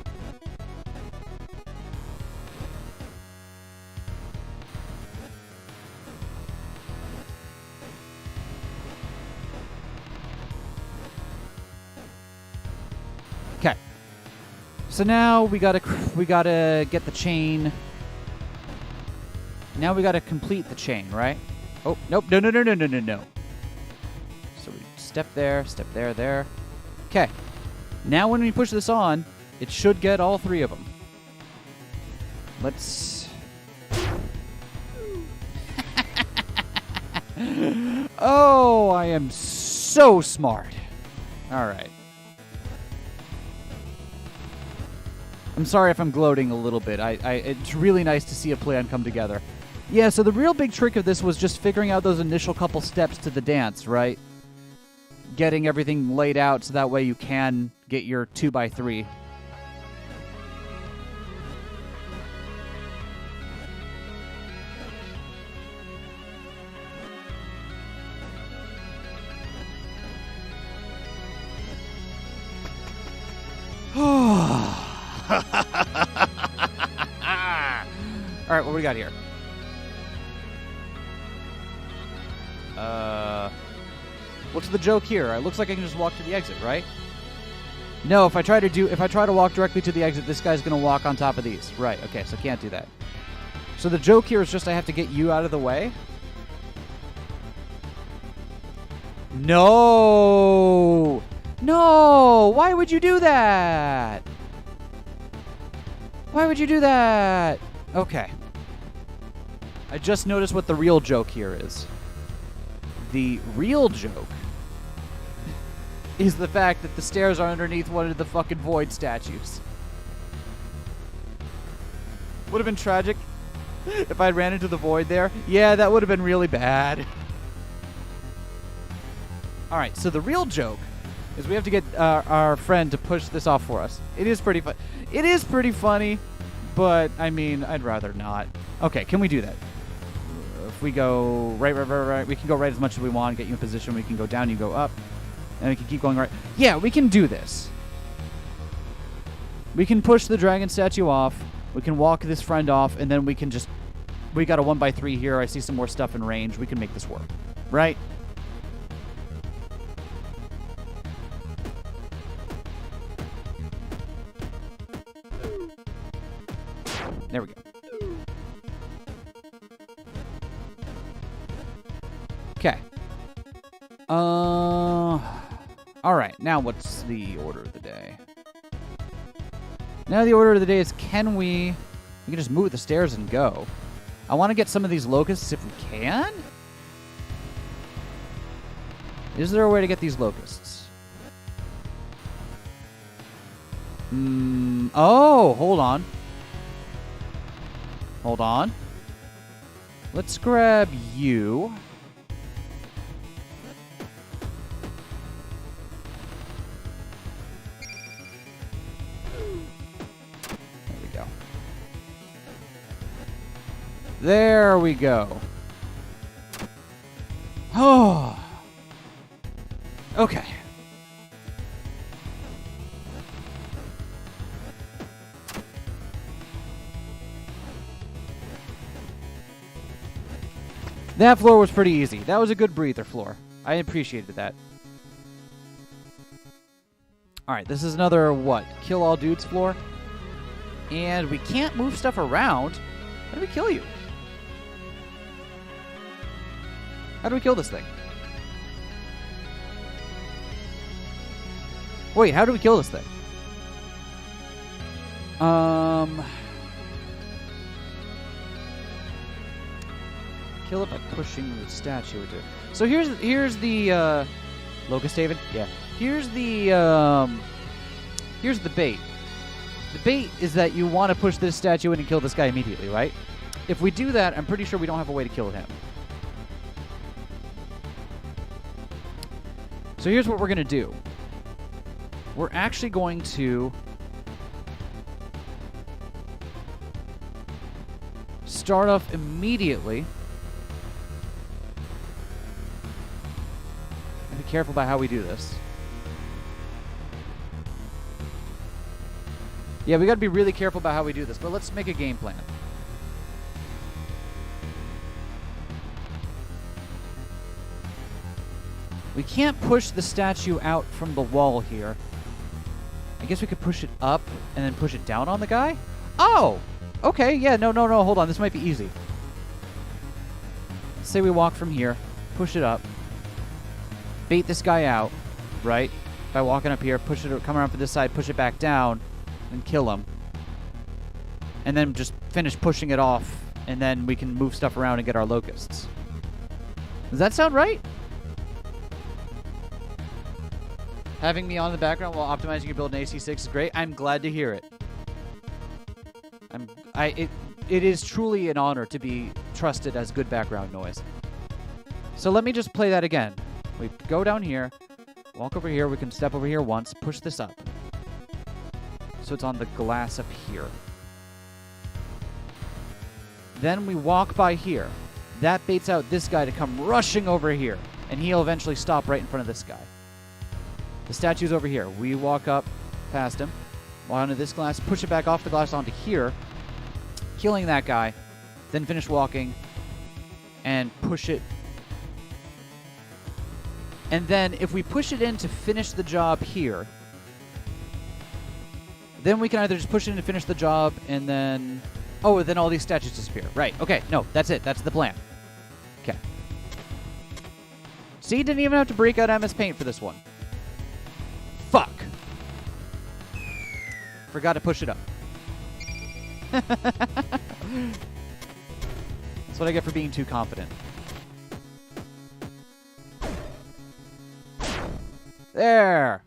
so now we gotta get the chain. Now we gotta complete the chain, right? Oh, nope, no. So we step there, there. Okay. Now when we push this on, it should get all 3 of them. Let's... Oh, I am so smart. All right. I'm sorry if I'm gloating a little bit. It's really nice to see a plan come together. Yeah, so the real big trick of this was just figuring out those initial couple steps to the dance, right? Getting everything laid out so that way you can get your 2x3. All right, what do we got here? What's the joke here? It looks like I can just walk to the exit, right? No, if I try to walk directly to the exit, this guy's gonna walk on top of these. Right, okay, so can't do that. So the joke here is just I have to get you out of the way. No! No! Why would you do that? Why would you do that? Okay. I just noticed what the real joke here is. The real joke is the fact that the stairs are underneath one of the fucking void statues. Would have been tragic if I ran into the void there. Yeah, that would have been really bad. Alright, so the real joke is we have to get our friend to push this off for us. It is pretty fun. It is pretty funny, but, I mean, I'd rather not. Okay, can we do that? If we go right, we can go right as much as we want, get you in position, we can go down, you go up, and we can keep going right. Yeah, we can do this. We can push the dragon statue off, we can walk this friend off, and then we can just... We got a 1x3 here, I see some more stuff in range, we can make this work. Right? There we go. Okay. All right. Now what's the order of the day? Now the order of the day is we can just move the stairs and go. I want to get some of these locusts if we can. Is there a way to get these locusts? Oh, hold on. Hold on. Let's grab you. There we go. There we go. Oh. Okay. That floor was pretty easy. That was a good breather floor. I appreciated that. Alright, this is another, what? Kill all dudes floor? And we can't move stuff around. How do we kill you? How do we kill this thing? Wait, how do we kill this thing? Kill it by pushing the statue into it. So here's the Locust Haven? Yeah. Here's the bait. The bait is that you want to push this statue in and kill this guy immediately, right? If we do that, I'm pretty sure we don't have a way to kill him. So here's what we're going to do. We're actually going to start off immediately. Be careful about how we do this. Yeah, we got to be really careful about how we do this, but let's make a game plan. We can't push the statue out from the wall here. I guess we could push it up and then push it down on the guy? Oh! Okay, yeah, no, hold on. This might be easy. Say we walk from here, push it up, bait this guy out, right? By walking up here, push it, come around from this side, push it back down, and kill him. And then just finish pushing it off, and then we can move stuff around and get our locusts. Does that sound right? Having me on in the background while optimizing your build in AC6 is great. I'm glad to hear it. It is truly an honor to be trusted as good background noise. So let me just play that again. We go down here, walk over here, we can step over here once, push this up. So it's on the glass up here. Then we walk by here. That baits out this guy to come rushing over here, and he'll eventually stop right in front of this guy. The statue's over here. We walk up past him, onto this glass, push it back off the glass onto here, killing that guy, then finish walking, and push it. And then if we push it in to finish the job here, then we can either just push it in to finish the job, and then... Oh, then all these statues disappear. Right, okay, no, that's it. That's the plan. Okay. See, didn't even have to break out MS Paint for this one. Fuck. Forgot to push it up. That's what I get for being too confident. There.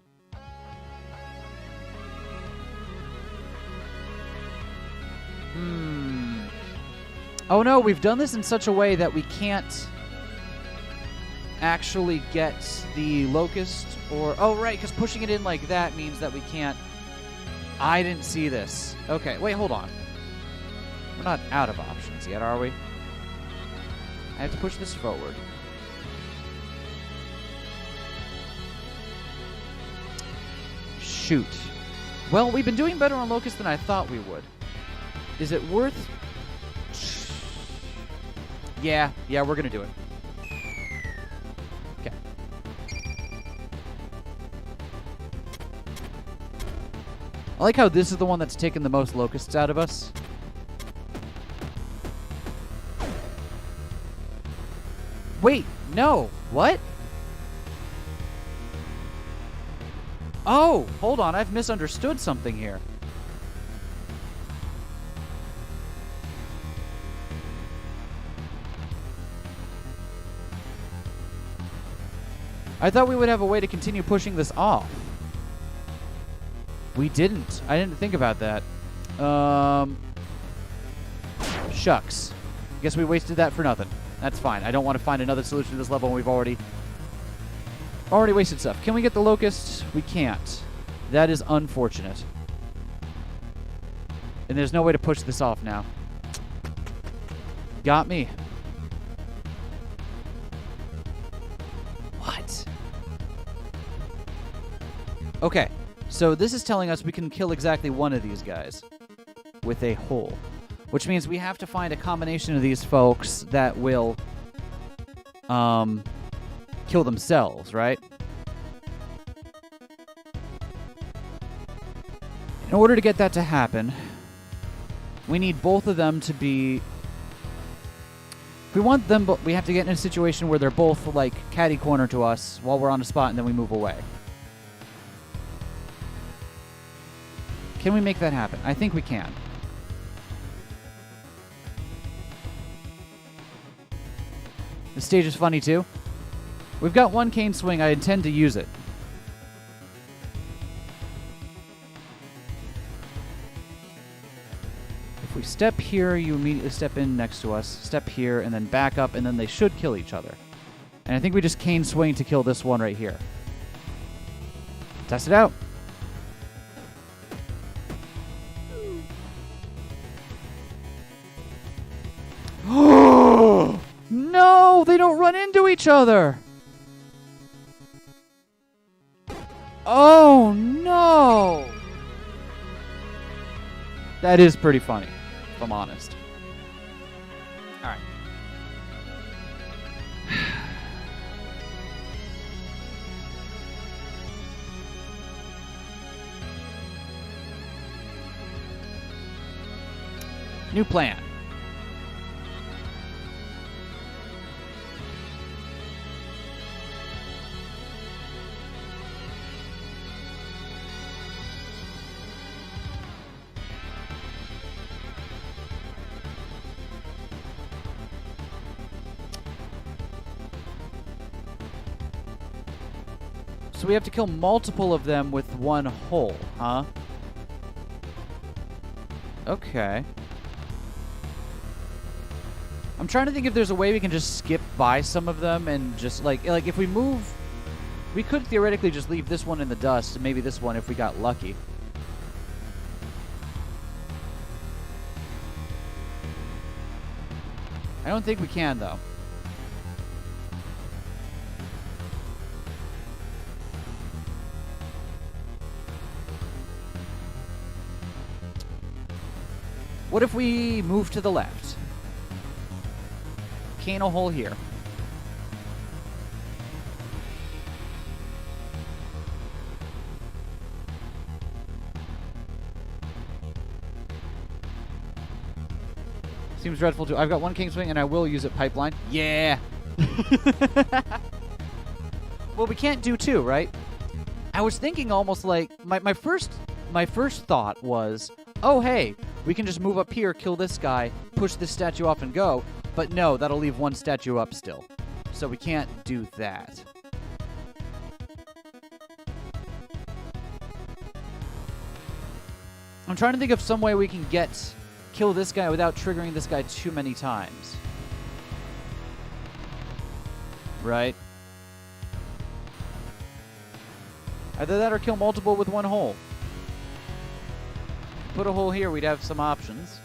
Oh no, we've done this in such a way that we can't actually get the locust or... Oh, right, because pushing it in like that means that we can't... I didn't see this. Okay, wait, hold on. We're not out of options yet, are we? I have to push this forward. Shoot. Well, we've been doing better on locust than I thought we would. Is it worth... Yeah, we're going to do it. Okay. I like how this is the one that's taken the most locusts out of us. Wait, no. What? Oh, hold on. I've misunderstood something here. I thought we would have a way to continue pushing this off. We didn't. I didn't think about that. Shucks. Guess we wasted that for nothing. That's fine. I don't want to find another solution to this level when we've already wasted stuff. Can we get the locusts? We can't. That is unfortunate. And there's no way to push this off now. Got me. What? Okay, so this is telling us we can kill exactly one of these guys with a hole, which means we have to find a combination of these folks that will kill themselves, right? In order to get that to happen, we need both of them to be... If we want them, but we have to get in a situation where they're both, like, catty corner to us while we're on a spot, and then we move away. Can we make that happen? I think we can. This stage is funny, too. We've got one cane swing. I intend to use it. If we step here, you immediately step in next to us. Step here, and then back up, and then they should kill each other. And I think we just cane swing to kill this one right here. Test it out. No, they don't run into each other. Oh, no. That is pretty funny, if I'm honest. All right. New plan. So we have to kill multiple of them with one hole, huh? Okay. I'm trying to think if there's a way we can just skip by some of them and just, like if we move... We could theoretically just leave this one in the dust and maybe this one if we got lucky. I don't think we can, though. What if we move to the left? Cane a hole here. Seems dreadful too. I've got one Kingswing and I will use it pipeline. Yeah! Well, we can't do two, right? I was thinking almost like... My first thought was, oh, hey, we can just move up here, kill this guy, push this statue off and go. But no, that'll leave one statue up still. So we can't do that. I'm trying to think of some way we can kill this guy without triggering this guy too many times. Right? Either that or kill multiple with one hole. Put a hole here, we'd have some options.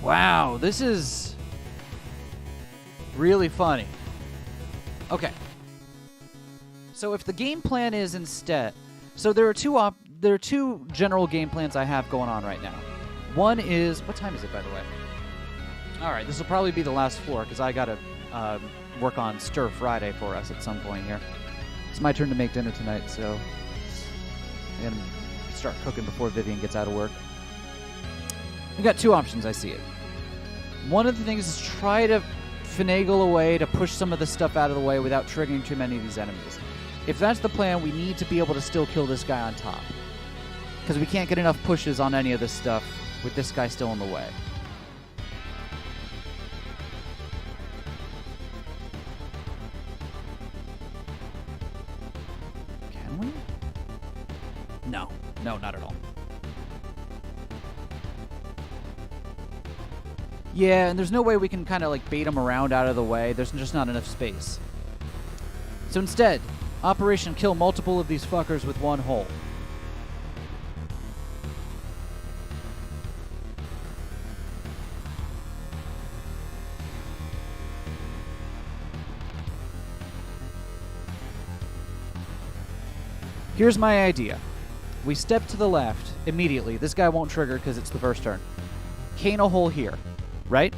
Wow, this is really funny. Okay. So if the game plan is instead... So there are two general game plans I have going on right now. One is... What time is it, by the way? Alright, this will probably be the last floor, because I got to work on Stir Friday for us at some point here. It's my turn to make dinner tonight, so... I'm going to start cooking before Vivian gets out of work. We've got two options, I see it. One of the things is try to finagle a way to push some of the stuff out of the way without triggering too many of these enemies. If that's the plan, we need to be able to still kill this guy on top. Because we can't get enough pushes on any of this stuff with this guy still in the way. Can we? No. No, not at all. Yeah, and there's no way we can kind of like bait him around out of the way. There's just not enough space. So instead, Operation kill multiple of these fuckers with one hole. Here's my idea. We step to the left immediately. This guy won't trigger because it's the first turn. Cane a hole here. Right?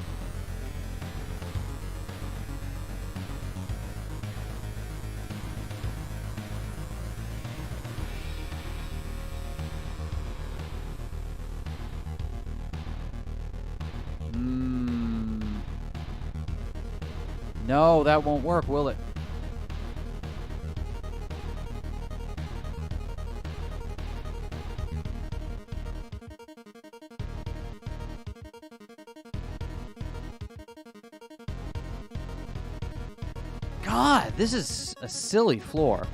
No, that won't work, will it? God, this is a silly floor.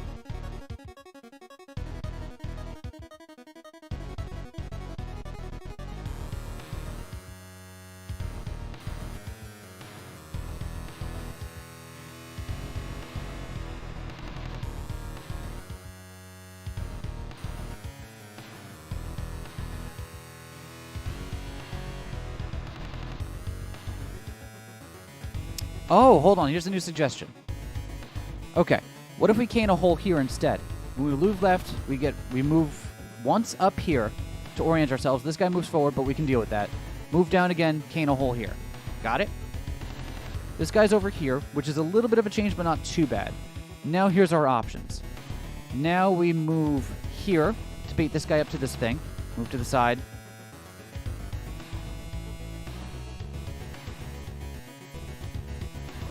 Oh, hold on. Here's a new suggestion. Okay. What if we cane a hole here instead? When we move left, we move once up here to orient ourselves. This guy moves forward, but we can deal with that. Move down again, cane a hole here. Got it? This guy's over here, which is a little bit of a change, but not too bad. Now here's our options. Now we move here to bait this guy up to this thing. Move to the side.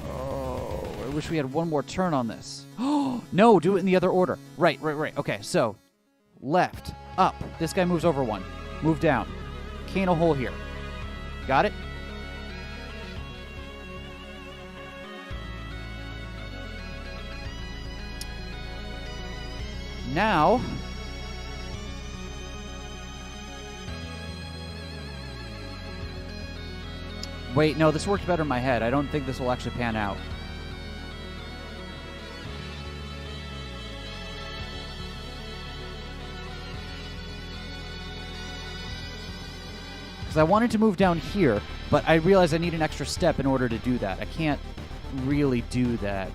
Oh, I wish we had one more turn on this. Oh, no, do it in the other order. Right. Okay, so left, up. This guy moves over one. Move down. Cane a hole here. Got it? Now, wait, no, this worked better in my head. I don't think this will actually pan out. Because I wanted to move down here, but I realized I need an extra step in order to do that. I can't really do that.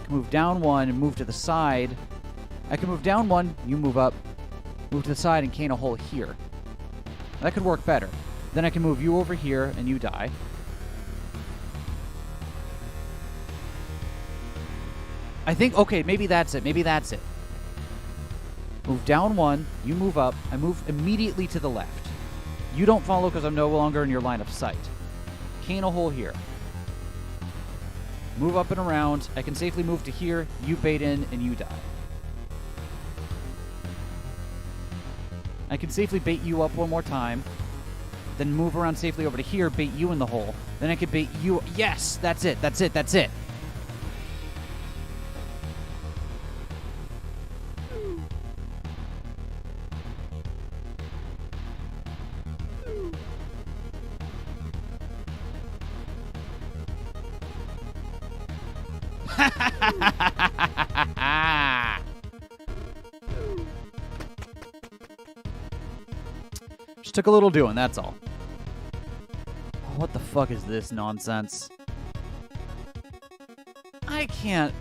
Move down one and move to the side. I can move down one, you move up, move to the side and cane a hole here. That could work better. Then I can move you over here and you die. I think, okay, maybe that's it. Maybe that's it. Move down one, you move up, I move immediately to the left. You don't follow because I'm no longer in your line of sight. Cane a hole here. Move up and around. I can safely move to here. You bait in and you die. I can safely bait you up one more time. Then move around safely over to here, bait you in the hole. Then I can bait you. Yes! That's it. That's it. That's it. Just took a little doing, that's all. What the fuck is this nonsense? I can't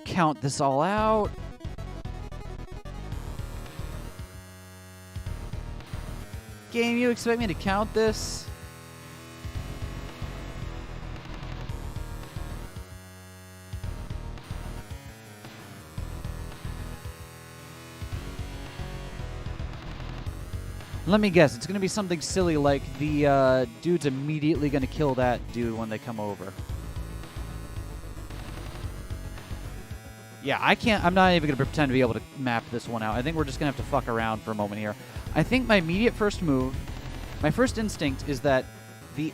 count this all out. Game, you expect me to count this? Let me guess, it's going to be something silly like the dude's immediately going to kill that dude when they come over. Yeah, I'm not even going to pretend to be able to map this one out. I think we're just going to have to fuck around for a moment here. I think my immediate first move, my first instinct is that the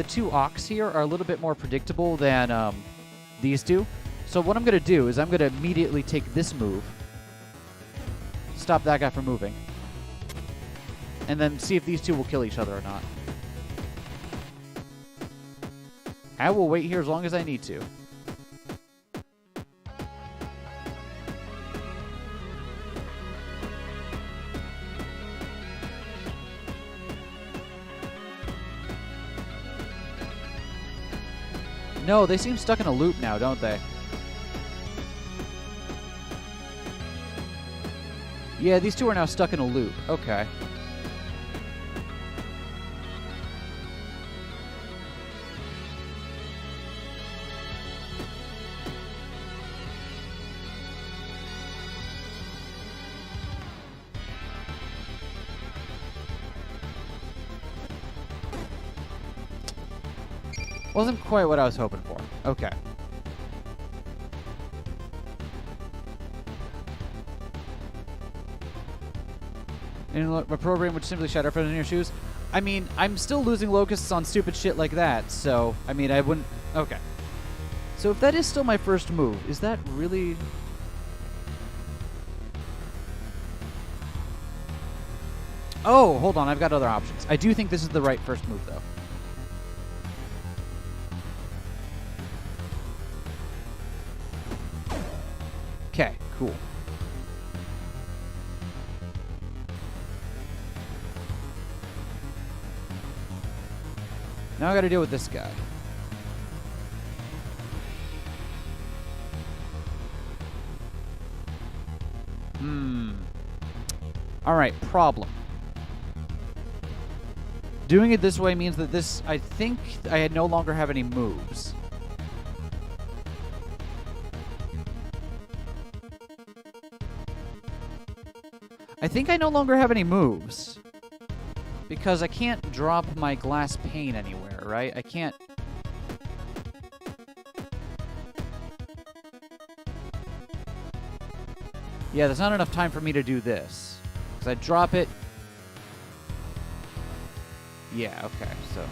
two ox here are a little bit more predictable than these two. So what I'm going to do is I'm going to immediately take this move, stop that guy from moving, and then see if these two will kill each other or not. I will wait here as long as I need to. No, they seem stuck in a loop now, don't they? Yeah, these two are now stuck in a loop. Okay. Wasn't quite what I was hoping for. Okay. And a program which simply shatter friends in your shoes. I mean, I'm still losing locusts on stupid shit like that, so, I mean, I wouldn't... Okay. So if that is still my first move, is that really... Oh, hold on, I've got other options. I do think this is the right first move, though. Okay, cool. Now I gotta deal with this guy. Alright, problem. Doing it this way means that this, I think I no longer have any moves. I think I no longer have any moves. Because I can't drop my glass pane anywhere, right? I can't... Yeah, there's not enough time for me to do this. Because I drop it... Yeah, okay, so...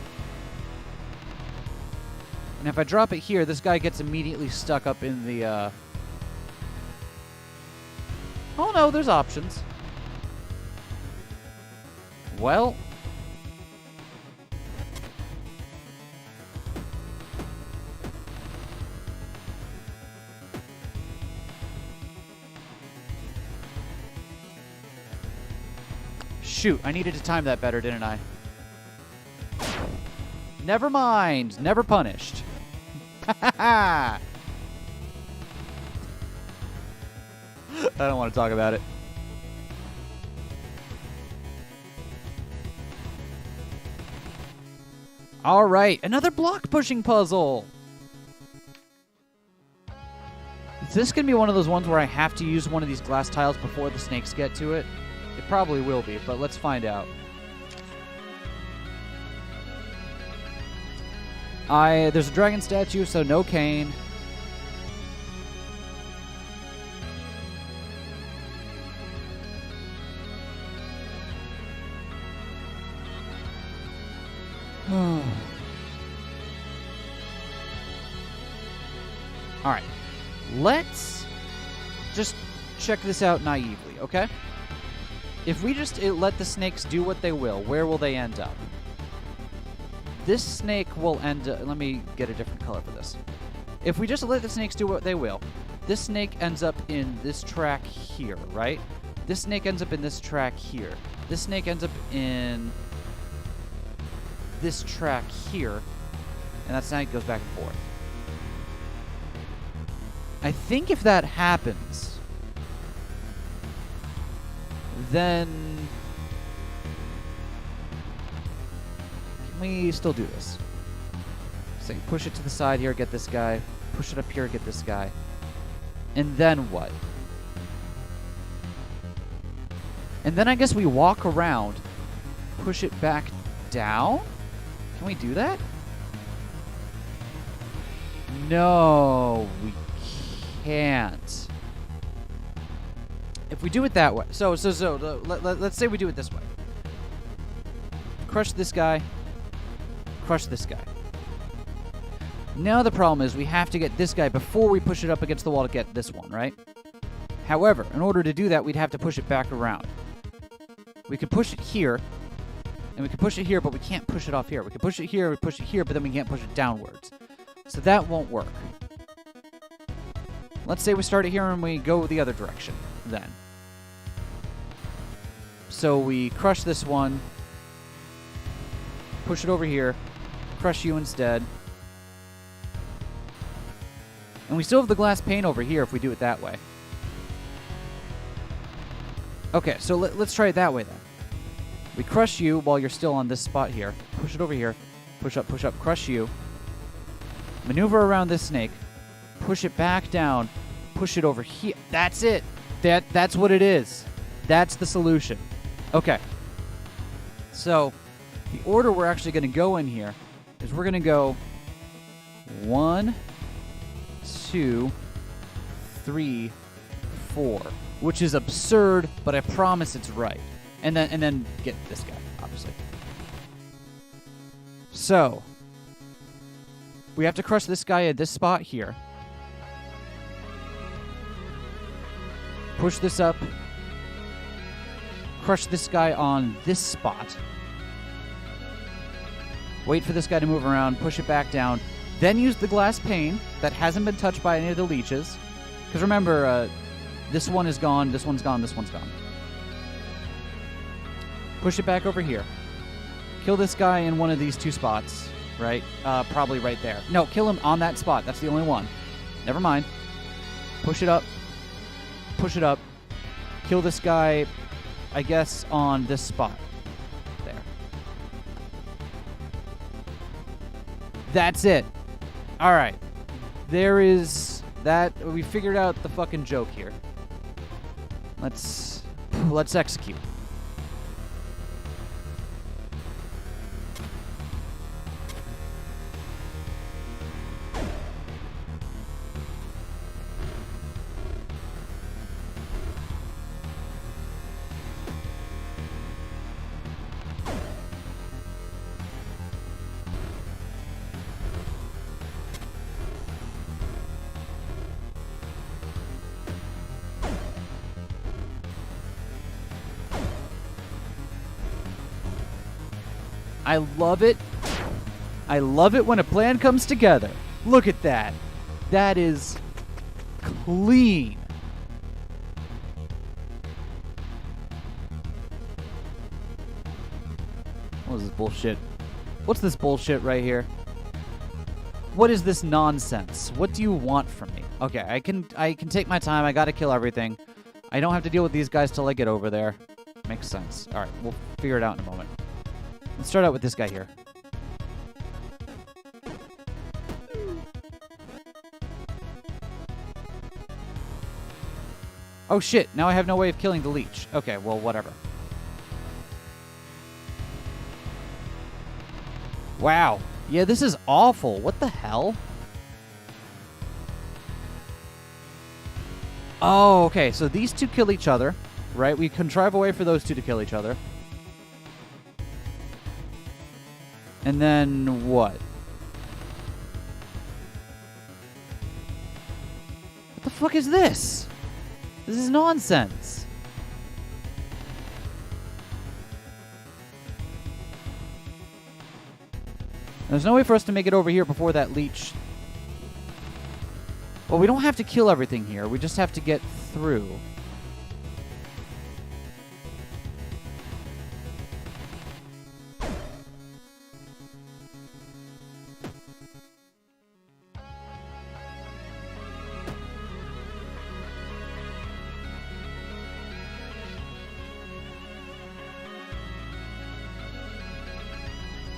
And if I drop it here, this guy gets immediately stuck up in the, Oh no, there's options. Well... Shoot, I needed to time that better, didn't I? Never mind. Never punished. I don't want to talk about it. All right, another block pushing puzzle. Is this going to be one of those ones where I have to use one of these glass tiles before the snakes get to it? It probably will be, but let's find out. There's a dragon statue, so no cane. Alright. Let's just check this out naively, okay? If we just let the snakes do what they will, where will they end up? This snake will end up... Let me get a different color for this. If we just let the snakes do what they will, this snake ends up in this track here, right? This snake ends up in this track here. This snake ends up in this track here. And that snake goes back and forth. I think if that happens, then... Can we still do this? Say, push it to the side here, get this guy. Push it up here, get this guy. And then what? And then I guess we walk around, push it back down? Can we do that? No, we can't. If we do it that way, let's say we do it this way. Crush this guy. Crush this guy. Now the problem is we have to get this guy before we push it up against the wall to get this one, right? However, in order to do that, we'd have to push it back around. We could push it here, and we could push it here, but we can't push it off here. We could push it here, we push it here, but then we can't push it downwards. So that won't work. Let's say we start it here and we go the other direction, then. So we crush this one, push it over here, crush you instead. And we still have the glass pane over here if we do it that way. Okay, so let's try it that way then. We crush you while you're still on this spot here. Push it over here. Push up, crush you. Maneuver around this snake. Push it back down. Push it over here. That's it. That's what it is. That's the solution. Okay. So, the order we're actually going to go in here is we're going to go 1, 2, 3, 4, which is absurd, but I promise it's right. And then get this guy, obviously. So, we have to crush this guy at this spot here. Push this up. Crush this guy on this spot. Wait for this guy to move around, push it back down. Then use the glass pane that hasn't been touched by any of the leeches. Because remember, this one is gone, this one's gone, this one's gone. Push it back over here. Kill this guy in one of these two spots. right? Probably right there. No, kill him on that spot. That's the only one. Never mind. Push it up. Push it up. Kill this guy, I guess, on this spot. There. That's it. All right. There is that. We figured out the fucking joke here. Let's execute. I love it. I love it when a plan comes together. Look at that. That is clean. What is this bullshit? What's this bullshit right here? What is this nonsense? What do you want from me? Okay, I can take my time. I gotta kill everything. I don't have to deal with these guys till I get over there. Makes sense. Alright, we'll figure it out in a moment. Let's start out with this guy here. Oh shit, now I have no way of killing the leech. Okay, well, whatever. Wow. Yeah, this is awful. What the hell? Oh, okay, so these two kill each other, right? We contrive a way for those two to kill each other. And then what? What the fuck is this? This is nonsense. There's no way for us to make it over here before that leech. Well, we don't have to kill everything here. We just have to get through.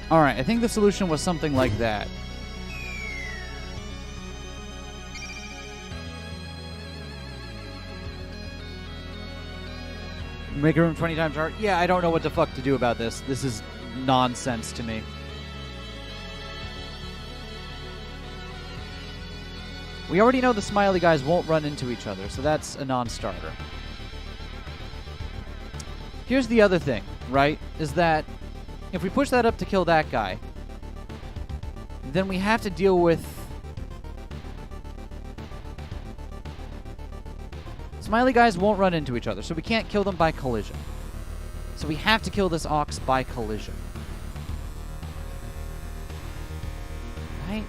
Alright, I think the solution was something like that. Make a room 20 times hard? Yeah, I don't know what the fuck to do about this. This is nonsense to me. We already know the smiley guys won't run into each other, so that's a non-starter. Here's the other thing, right? Is that if we push that up to kill that guy, then we have to deal with... Smiley guys won't run into each other, so we can't kill them by collision. So we have to kill this ox by collision. Right?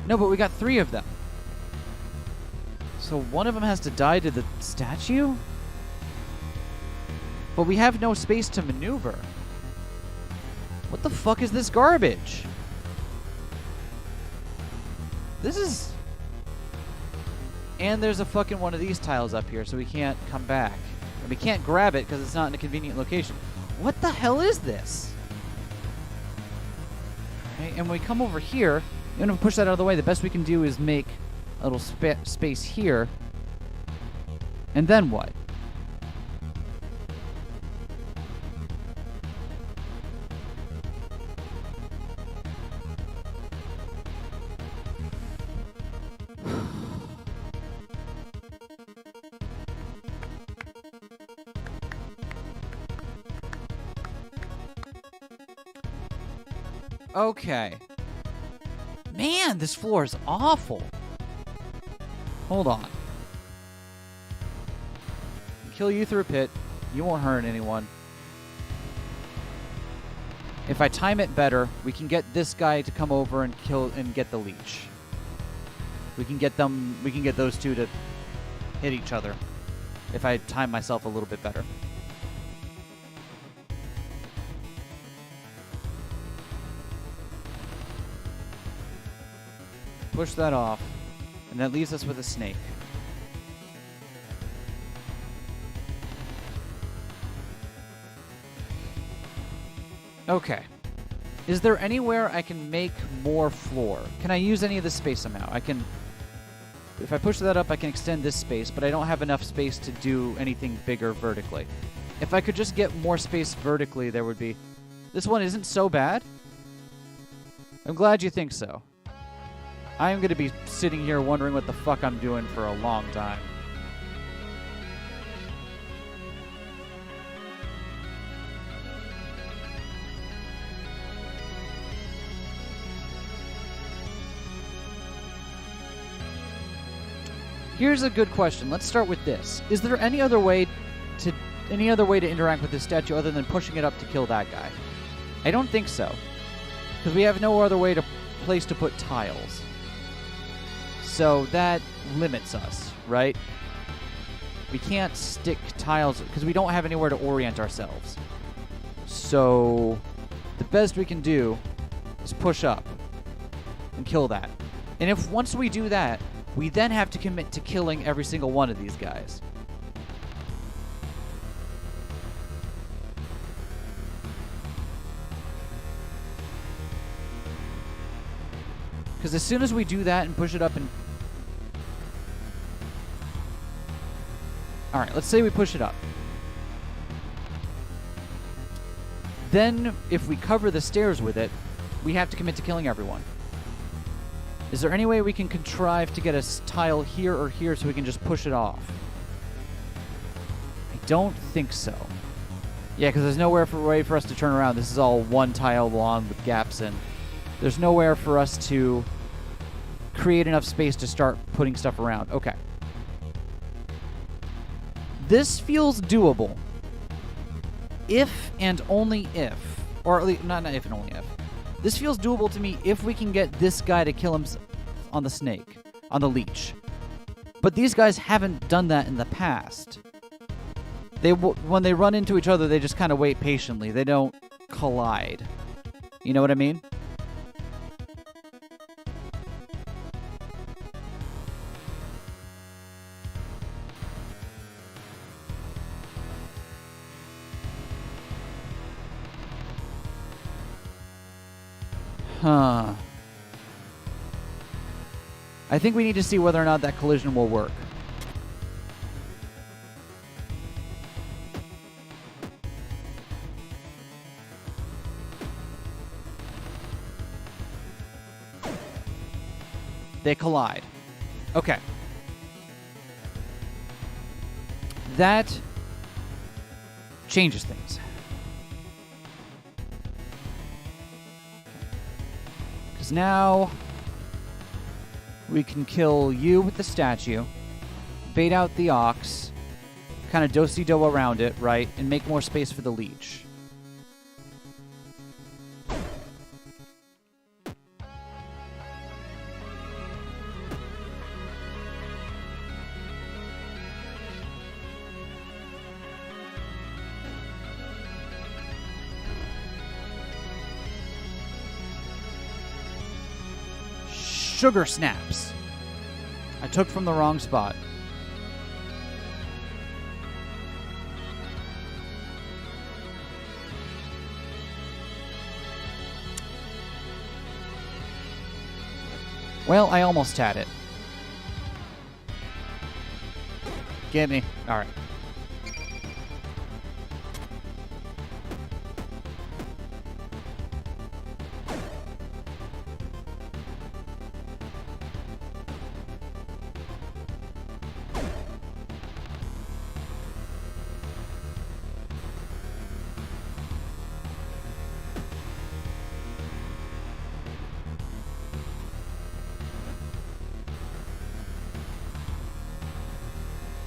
No, but we got 3 of them. So one of them has to die to the statue? But we have no space to maneuver. What the fuck is this garbage? This is... And there's a fucking one of these tiles up here, so we can't come back. And we can't grab it because it's not in a convenient location. What the hell is this? Okay, and when we come over here, even if we push that out of the way, the best we can do is make a little space here. And then what? Okay. Man, this floor is awful. Hold on. Kill you through a pit. You won't hurt anyone. If I time it better, we can get this guy to come over and kill and get the leech. We can get them. We can get those two to hit each other. If I time myself a little bit better. push that off. And that leaves us with a snake. Okay. Is there anywhere I can make more floor? Can I use any of this space somehow? I can... If I push that up, I can extend this space, but I don't have enough space to do anything bigger vertically. If I could just get more space vertically, there would be... This one isn't so bad. I'm glad you think so. I am going to be sitting here wondering what the fuck I'm doing for a long time. Here's a good question. Let's start with this. Is there any other way to interact with this statue other than pushing it up to kill that guy? I don't think so. Because we have no other place to put tiles. So that limits us, right? We can't stick tiles because we don't have anywhere to orient ourselves. So the best we can do is push up and kill that. And if once we do that, we then have to commit to killing every single one of these guys. Because as soon as we do that and push it up and... Alright, let's say we push it up. Then, if we cover the stairs with it, we have to commit to killing everyone. Is there any way we can contrive to get a tile here or here so we can just push it off? I don't think so. Yeah, because there's nowhere way for us to turn around. This is all one tile long with gaps in. There's nowhere for us to create enough space to start putting stuff around. Okay. This feels doable. If and only if. Or at least, not if and only if. This feels doable to me if we can get this guy to kill him on the snake, on the leech. But these guys haven't done that in the past. When they run into each other, they just kind of wait patiently. They don't collide. You know what I mean? Huh. I think we need to see whether or not that collision will work. They collide. Okay. That changes things. Because now we can kill you with the statue, bait out the ox, kind of do-si-do around it, right, and make more space for the leech. Sugar snaps. I took from the wrong spot. Well, I almost had it. Get me. All right.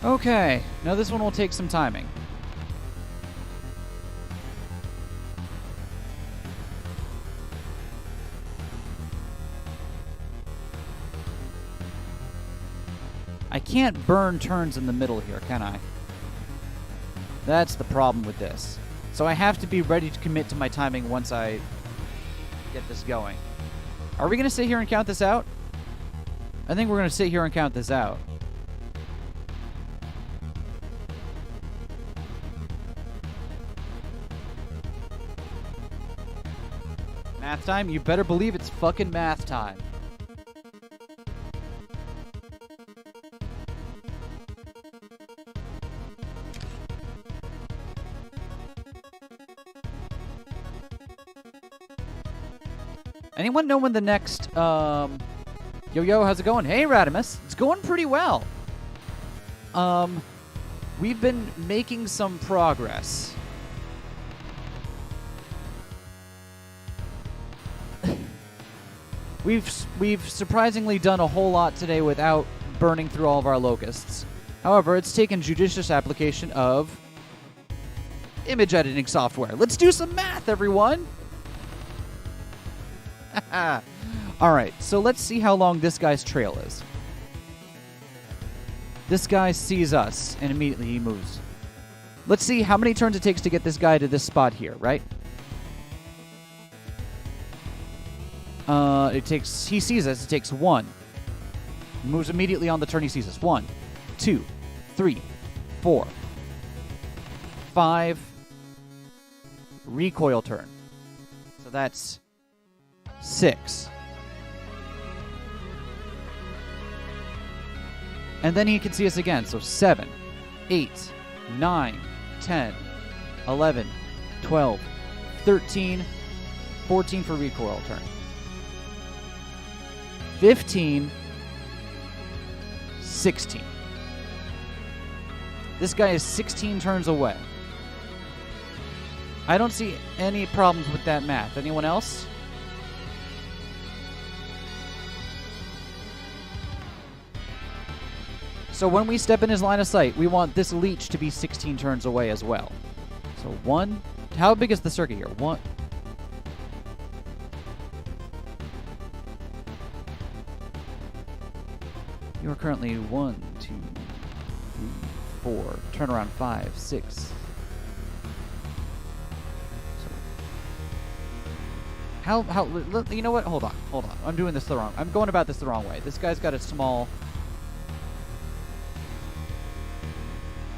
Okay, now this one will take some timing. I can't burn turns in the middle here, can I? That's the problem with this. So I have to be ready to commit to my timing once I get this going. Are we going to sit here and count this out? I think we're going to sit here and count this out. Math time? You better believe it's fucking math time. Anyone know when the next, Yo, how's it going? Hey, Radimus. It's going pretty well. We've been making some progress. We've surprisingly done a whole lot today without burning through all of our locusts. However, it's taken judicious application of image editing software. Let's do some math, everyone! Alright, so let's see how long this guy's trail is. This guy sees us, and immediately he moves. Let's see how many turns it takes to get this guy to this spot here, right? He sees us, it takes 1. He moves immediately on the turn he sees us. 1, 2, 3, 4, 5. Recoil turn. So that's 6. And then he can see us again. So 7, 8, 9, 10, 11, 12, 13, 14 for recoil turn. 15, 16. This guy is 16 turns away. I don't see any problems with that math. Anyone else? So when we step in his line of sight, we want this leech to be 16 turns away as well. So 1. How big is the circuit here? 1. You are currently 1, 2, 3, 4. Turn around 5, 6. So how? You know what? Hold on. I'm doing this the wrong. I'm going about this the wrong way. This guy's got a small.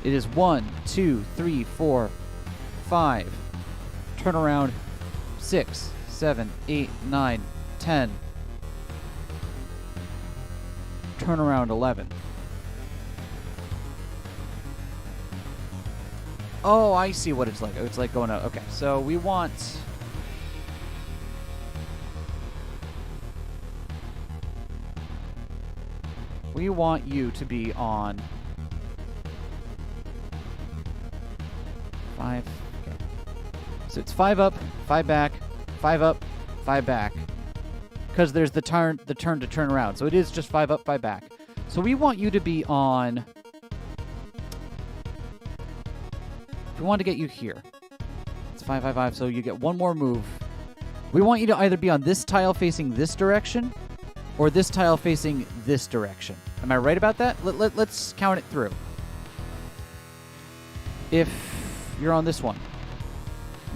It is 1, 2, 3, 4, 5. Turn around 6, 7, 8, 9, 10. Turn around 11. Oh, I see what it's like. It's like going out. Okay, so we want. We want you to be on 5. Okay. So it's 5 up, 5 back, 5 up, 5 back. Because there's the turn to turn around. So it is just 5 up, 5 back. So we want you to be on. We want to get you here. It's 5, 5, 5. So you get one more move. We want you to either be on this tile facing this direction, or this tile facing this direction. Am I right about that? Let's count it through. If you're on this one,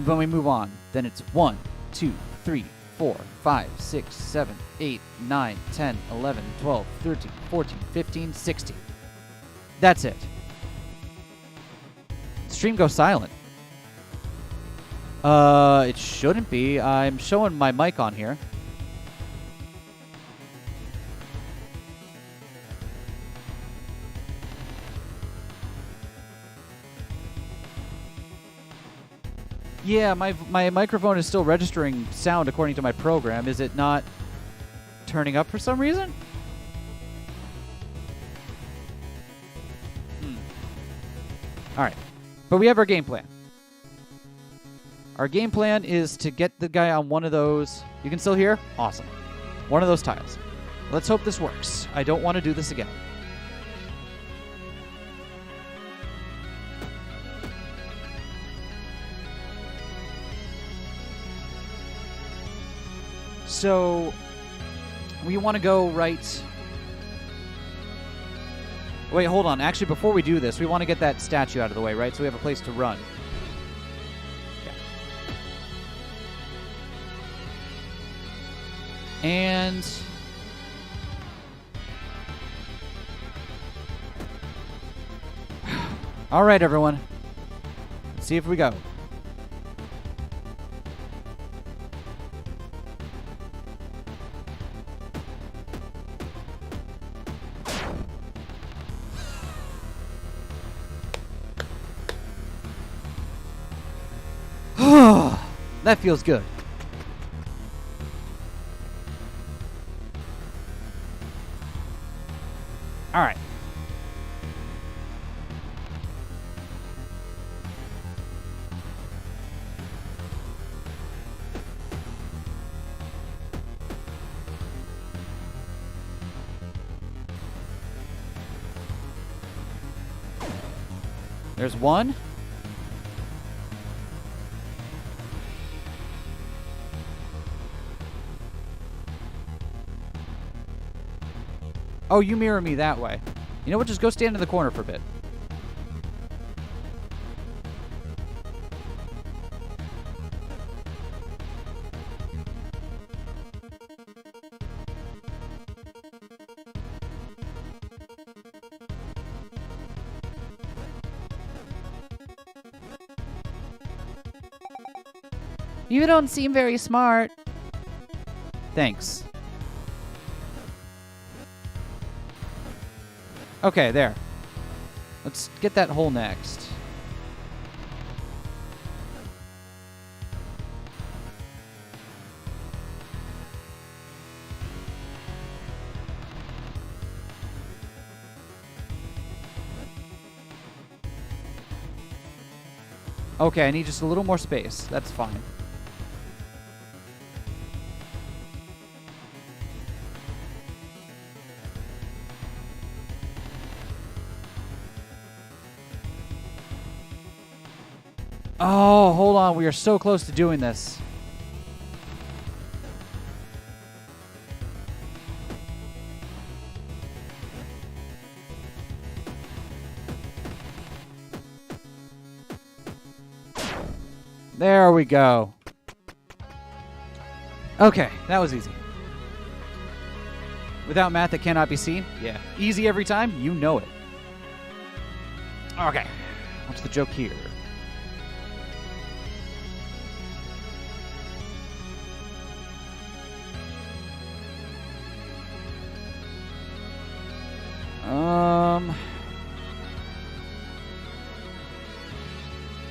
when we move on, then it's 1, 2, 3, 4, 5, 6, 7, 8, 9, 10, 11, 12, 13, 14, 15, 16. That's it. Stream goes silent. It shouldn't be. I'm showing my mic on here. Yeah, my microphone is still registering sound according to my program. Is it not turning up for some reason? All right. But we have our game plan. Our game plan is to get the guy on one of those. You can still hear? Awesome. One of those tiles. Let's hope this works. I don't want to do this again. So we want to go right. Wait, hold on. Actually, before we do this, we want to get that statue out of the way, right? So we have a place to run. Yeah. And All right, everyone. Let's see if we go. That feels good. All right. There's one. Oh, you mirror me that way. You know what? Just go stand in the corner for a bit. You don't seem very smart. Thanks. Okay, there. Let's get that hole next. Okay, I need just a little more space. That's fine. Oh, hold on. We are so close to doing this. There we go. Okay, that was easy. Without math that cannot be seen? Yeah. Easy every time? You know it. Okay. What's the joke here?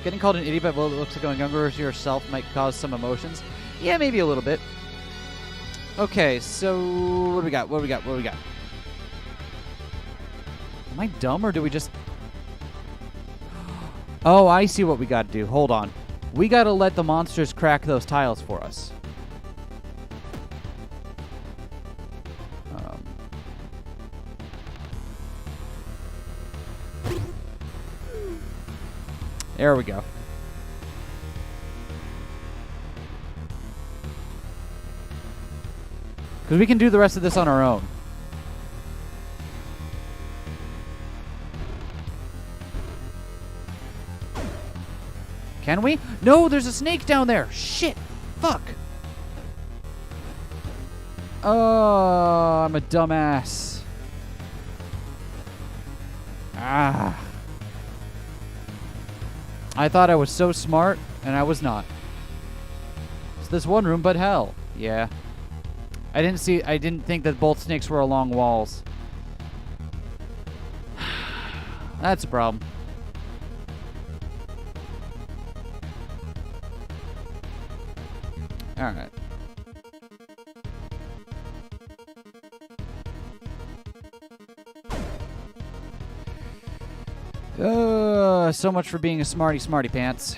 Getting called an idiot by what looks like going younger to yourself might cause some emotions. Yeah, maybe a little bit. Okay, so what do we got? What do we got? What do we got? Am I dumb or do we just... Oh, I see what we got to do. Hold on. We got to let the monsters crack those tiles for us. There we go. Because we can do the rest of this on our own. Can we? No, there's a snake down there. Shit. Fuck. Oh, I'm a dumbass. Ah. I thought I was so smart, and I was not. It's this one room, but hell. Yeah. I didn't think that both snakes were along walls. That's a problem. Alright. So much for being a smarty pants.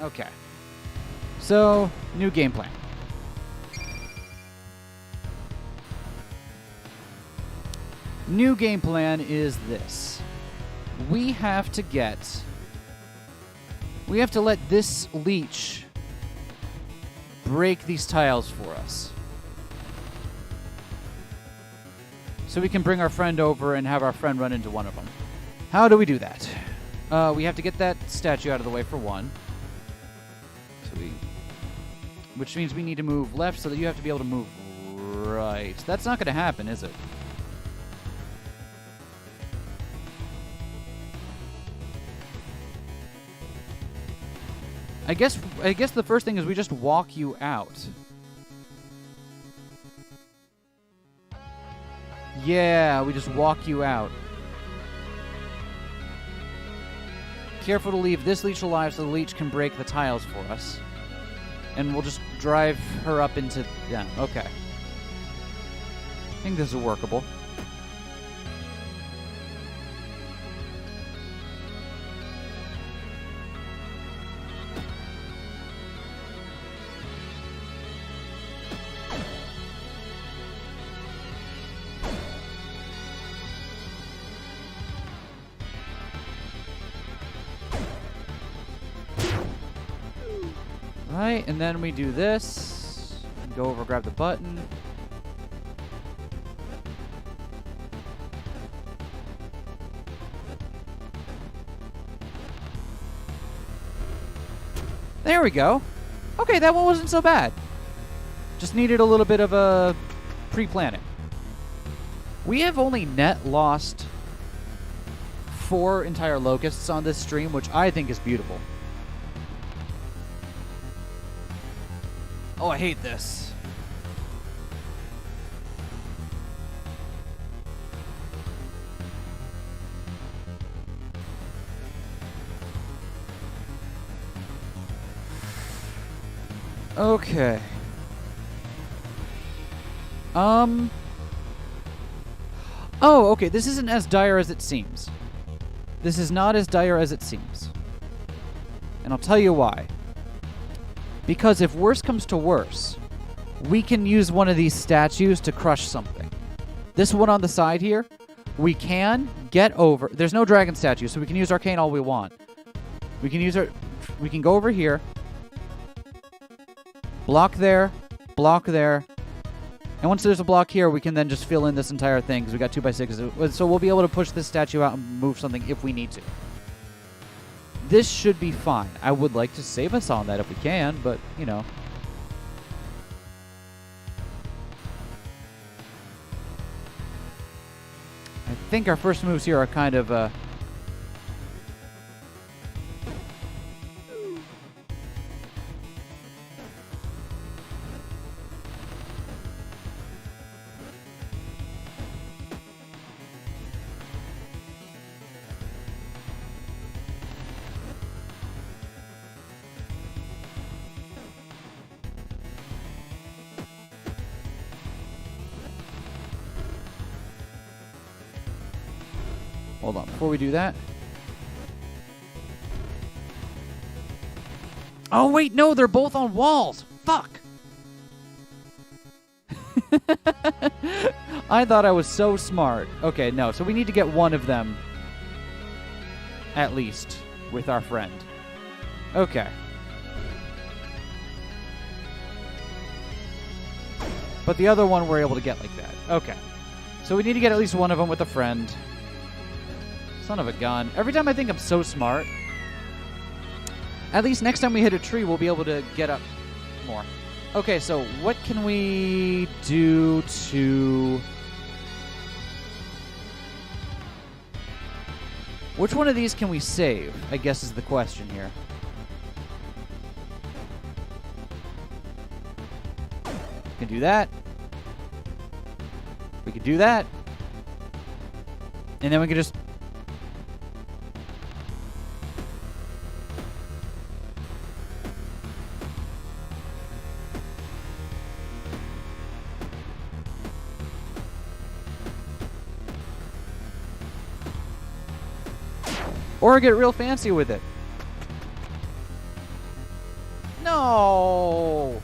Okay. So, new game plan. New game plan is this. We have to let this leech break these tiles for us. So we can bring our friend over and have our friend run into one of them. How do we do that? We have to get that statue out of the way for one. So which means we need to move left so that you have to be able to move right. That's not going to happen, is it? I guess the first thing is we just walk you out. Yeah, we just walk you out. Careful to leave this leech alive so the leech can break the tiles for us. And we'll just drive her up into... Yeah, okay. I think this is workable. Right, and then we do this. Go over, grab the button. There we go. Okay, that one wasn't so bad. Just needed a little bit of a pre-planning. We have only net lost 4 entire locusts on this stream, which I think is beautiful. Oh, I hate this. Okay. Oh, okay, this isn't as dire as it seems. This is not as dire as it seems. And I'll tell you why. Because if worse comes to worse, we can use one of these statues to crush something. This one on the side here, we can get over. There's no dragon statue, so we can use arcane all we want. We can go over here. Block there. Block there. And once there's a block here, we can then just fill in this entire thing because we got 2x6s. So we'll be able to push this statue out and move something if we need to. This should be fine. I would like to save us on that if we can, but, you know. I think our first moves here are kind of, hold on, before we do that. Oh, wait, no, they're both on walls. Fuck. I thought I was so smart. Okay, no, so we need to get one of them, at least, with our friend. Okay. But the other one we're able to get like that. Okay. So we need to get at least one of them with a friend. Son of a gun. Every time I think I'm so smart, at least next time we hit a tree, we'll be able to get up more. Okay, so what can we do to... Which one of these can we save, I guess is the question here. We can do that. We can do that. And then we can just... Or get real fancy with it. No!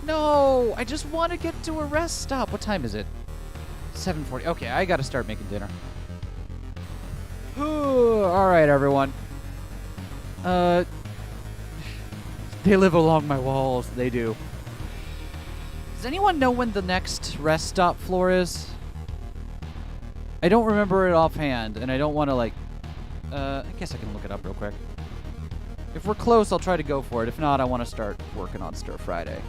No! I just want to get to a rest stop. What time is it? 7:40. Okay, I gotta start making dinner. Alright, everyone. They live along my walls. They do. Does anyone know when the next rest stop floor is? I don't remember it offhand, and I don't want to, like... I guess I can look it up real quick. If we're close, I'll try to go for it. If not, I want to start working on Stir Friday.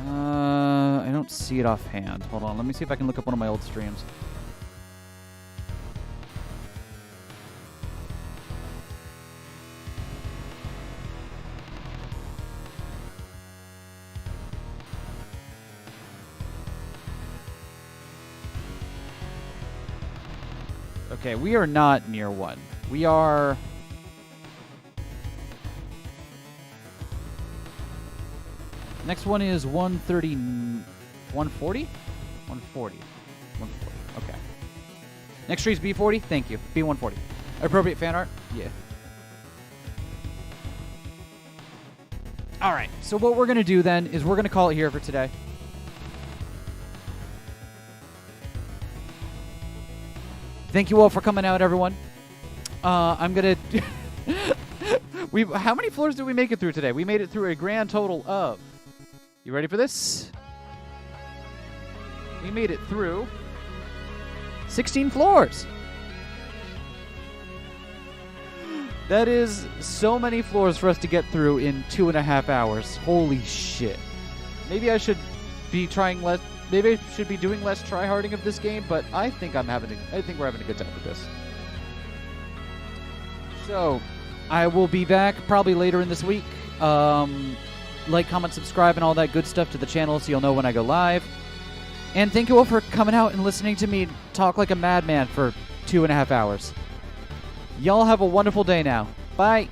I don't see it offhand. Hold on, let me see if I can look up one of my old streams. Okay, we are not near one. We are... Next one is 130... 140? 140. 140. Okay. Next tree is B40. Thank you. B140. Appropriate fan art? Yeah. All right. So what we're going to do then is we're going to call it here for today. Thank you all for coming out, everyone. I'm going to... How many floors did we make it through today? We made it through a grand total of... You ready for this? We made it through 16 floors. That is so many floors for us to get through in 2.5 hours. Holy shit. Maybe I should be trying less. Maybe I should be doing less tryharding of this game, but I think we're having a good time with this. So, I will be back probably later in this week. Like, comment, subscribe, and all that good stuff to the channel so you'll know when I go live. And thank you all for coming out and listening to me talk like a madman for 2.5 hours. Y'all have a wonderful day now. Bye.